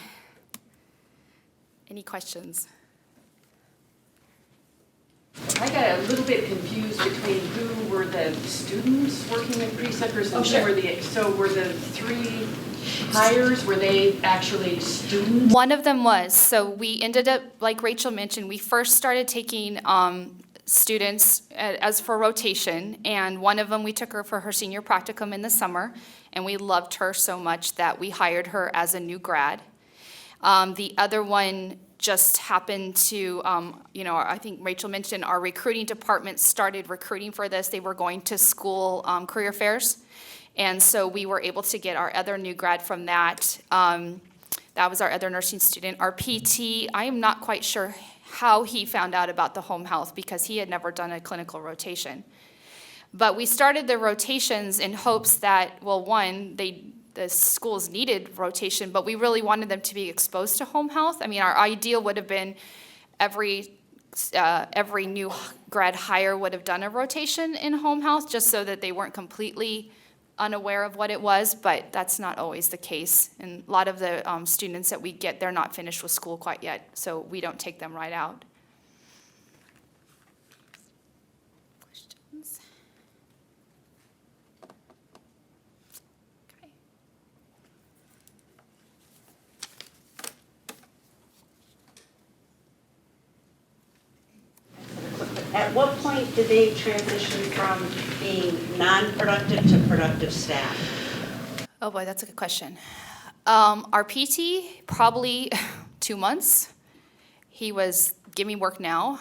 Speaker 18: Any questions?
Speaker 3: I got a little bit confused between who were the students working in preceptors?
Speaker 8: Oh, sure.
Speaker 3: So were the 3 hires, were they actually students?
Speaker 18: One of them was. So we ended up, like Rachel mentioned, we first started taking students as for rotation, and one of them, we took her for her senior practicum in the summer, and we loved her so much that we hired her as a new grad. The other one just happened to, I think Rachel mentioned our recruiting department started recruiting for this. They were going to school career fairs. And so we were able to get our other new grad from that. That was our other nursing student. Our PT, I am not quite sure how he found out about the home health because he had never done a clinical rotation. But we started the rotations in hopes that, well, one, the schools needed rotation, but we really wanted them to be exposed to home health. I mean, our ideal would have been every new grad hire would have done a rotation in home health, just so that they weren't completely unaware of what it was, but that's not always the case. And a lot of the students that we get, they're not finished with school quite yet, so we don't take them right out. Questions? Okay.
Speaker 14: At what point do they transition from being non-productive to productive staff?
Speaker 18: Oh boy, that's a good question. Our PT, probably 2 months. He was, give me work now.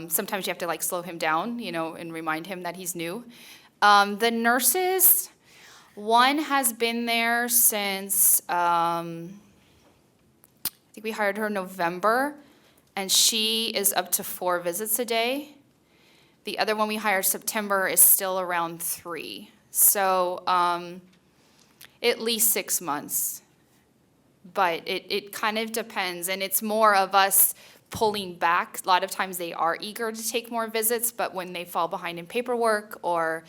Speaker 18: Sometimes you have to like slow him down, and remind him that he's new. The nurses, one has been there since, I think we hired her in November, and she is up to 4 visits a day. The other one we hired September is still around 3. So at least 6 months. But it kind of depends, and it's more of us pulling back. A lot of times they are eager to take more visits, but when they fall behind in paperwork or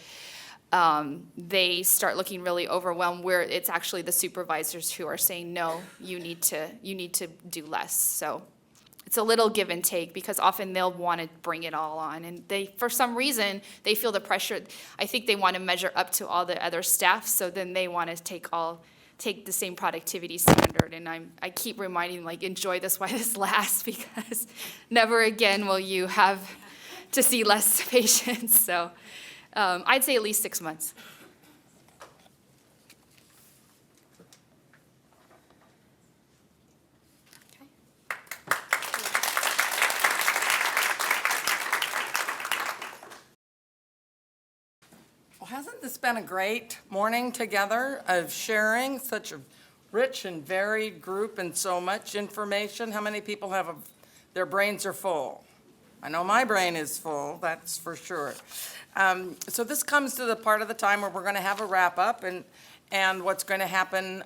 Speaker 18: they start looking really overwhelmed, where it's actually the supervisors who are saying, no, you need to do less. So it's a little give and take, because often they'll want to bring it all on, and they, for some reason, they feel the pressure. I think they want to measure up to all the other staff, so then they want to take the same productivity standard. And I keep reminding them, enjoy this while this lasts, because never again will you have to see less patients. So I'd say at least 6 months.
Speaker 11: Hasn't this been a great morning together of sharing such a rich and varied group and so much information? How many people have their brains are full? I know my brain is full, that's for sure. So this comes to the part of the time where we're going to have a wrap up, and what's going to happen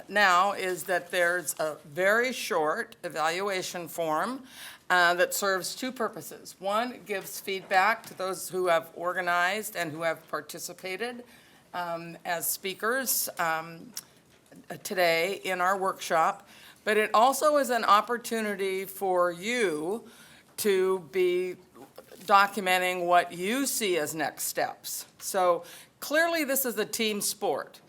Speaker 11: now is that there's a very short evaluation form that serves 2 purposes. One, it gives feedback to those who have organized and who have participated as speakers today in our workshop, but it also is an opportunity for you to be documenting what you see as next steps. So clearly this is a team sport.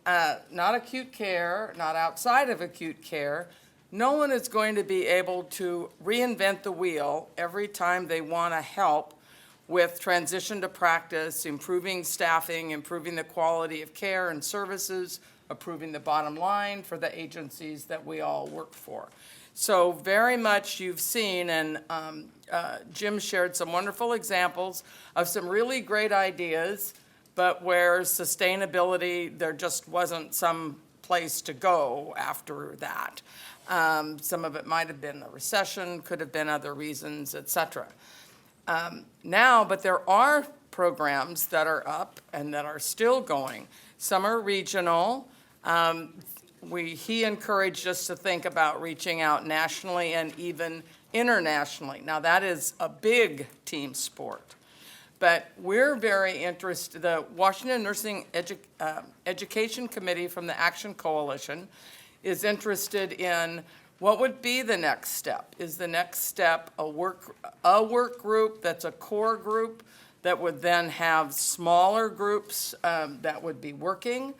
Speaker 11: Not acute care, not outside of acute care. No one is going to be able to reinvent the wheel every time they want to help with transition to practice, improving staffing, improving the quality of care and services, improving the bottom line for the agencies that we all work for. So very much you've seen, and Jim shared some wonderful examples of some really great ideas, but where sustainability, there just wasn't some place to go after that. Some of it might have been a recession, could have been other reasons, et cetera. Now, but there are programs that are up and that are still going. Some are regional. He encouraged us to think about reaching out nationally and even internationally. Now, that is a big team sport. But we're very interested, the Washington Nursing Education Committee from the Action Coalition is interested in what would be the next step. Is the next step a work group that's a core group that would then have smaller groups that would be working.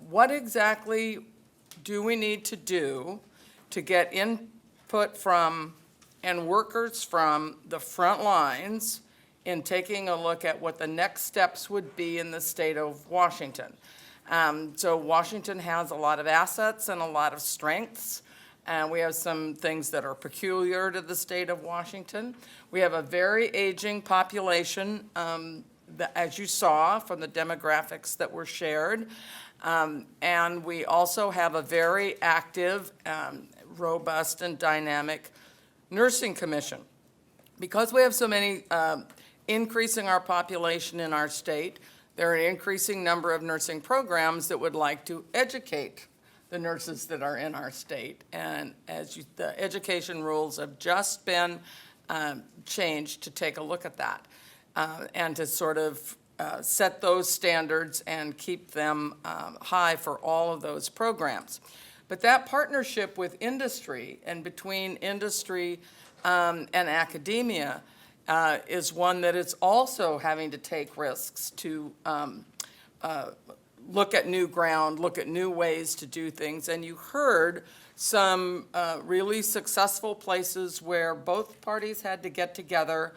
Speaker 11: What exactly do we need to do to get input from and workers from the front lines in taking a look at what the next steps would be in the state of Washington? So Washington has a lot of assets and a lot of strengths. And we have some things that are peculiar to the state of Washington. We have a very aging population, as you saw from the demographics that were shared. And we also have a very active, robust, and dynamic nursing commission. Because we have so many increasing our population in our state, there are an increasing number of nursing programs that would like to educate the nurses that are in our state. And the education rules have just been changed to take a look at that and to sort of set those standards and keep them high for all of those programs. But that partnership with industry and between industry and academia is one that is also having to take risks to look at new ground, look at new ways to do things. And you heard some really successful places where both parties had to get together,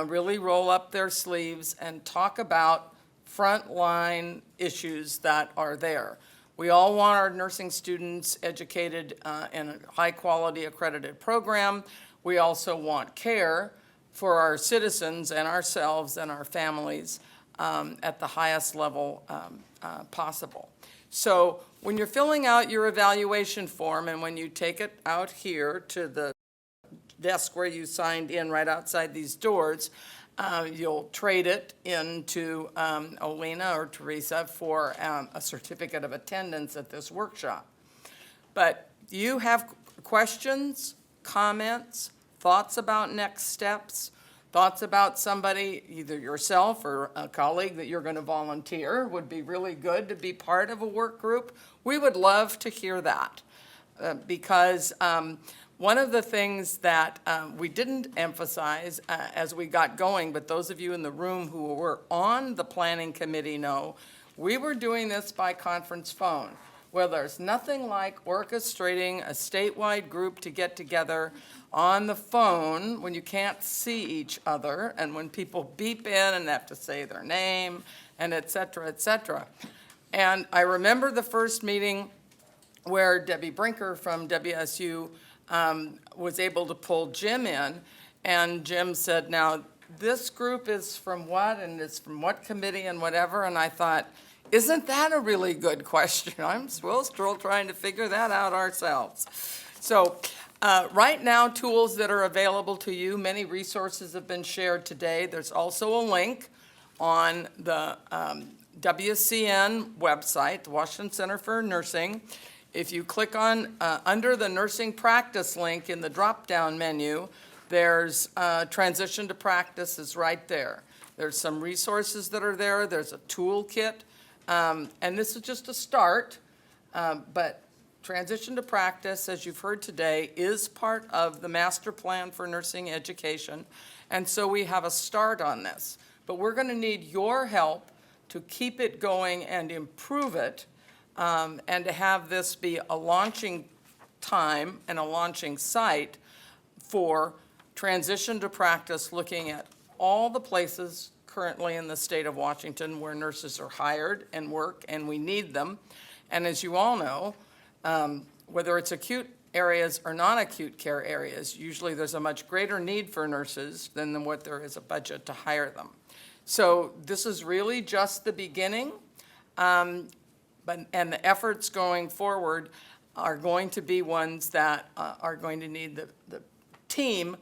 Speaker 11: really roll up their sleeves and talk about frontline issues that are there. We all want our nursing students educated in a high-quality accredited program. We also want care for our citizens and ourselves and our families at the highest level possible. So when you're filling out your evaluation form and when you take it out here to the desk where you signed in right outside these doors, you'll trade it into Olena or Teresa for a certificate of attendance at this workshop. But do you have questions, comments, thoughts about next steps, thoughts about somebody, either yourself or a colleague that you're going to volunteer would be really good to be part of a work group? We would love to hear that because one of the things that we didn't emphasize as we got going, but those of you in the room who were on the planning committee know, we were doing this by conference phone. Well, there's nothing like orchestrating a statewide group to get together on the phone when you can't see each other and when people beep in and have to say their name and et cetera, et cetera. And I remember the first meeting where Debbie Brinker from WSU was able to pull Jim in, and Jim said, now, this group is from what, and it's from what committee and whatever, and I thought, isn't that a really good question? We're still trying to figure that out ourselves. So right now, tools that are available to you, many resources have been shared today. There's also a link on the WCN website, the Washington Center for Nursing. If you click on under the nursing practice link in the drop-down menu, there's transition to practice is right there. There's some resources that are there. There's a toolkit. And this is just a start, but transition to practice, as you've heard today, is part of the master plan for nursing education. And so we have a start on this. But we're going to need your help to keep it going and improve it, and to have this be a launching time and a launching site for transition to practice, looking at all the places currently in the state of Washington where nurses are hired and work, and we need them. And as you all know, whether it's acute areas or non-acute care areas, usually there's a much greater need for nurses than what there is a budget to hire them. So this is really just the beginning, and the efforts going forward are going to be ones that are going to need the team,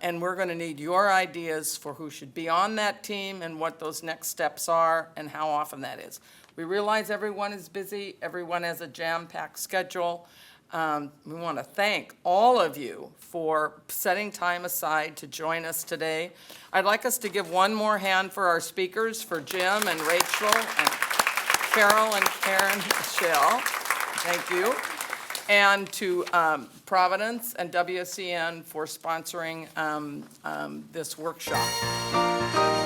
Speaker 11: and we're going to need your ideas for who should be on that team and what those next steps are and how often that is. We realize everyone is busy, everyone has a jam-packed schedule. We want to thank all of you for setting time aside to join us today. I'd like us to give one more hand for our speakers, for Jim and Rachel and Carol and Karen, Michelle. Thank you. And to Providence and WCN for sponsoring this workshop.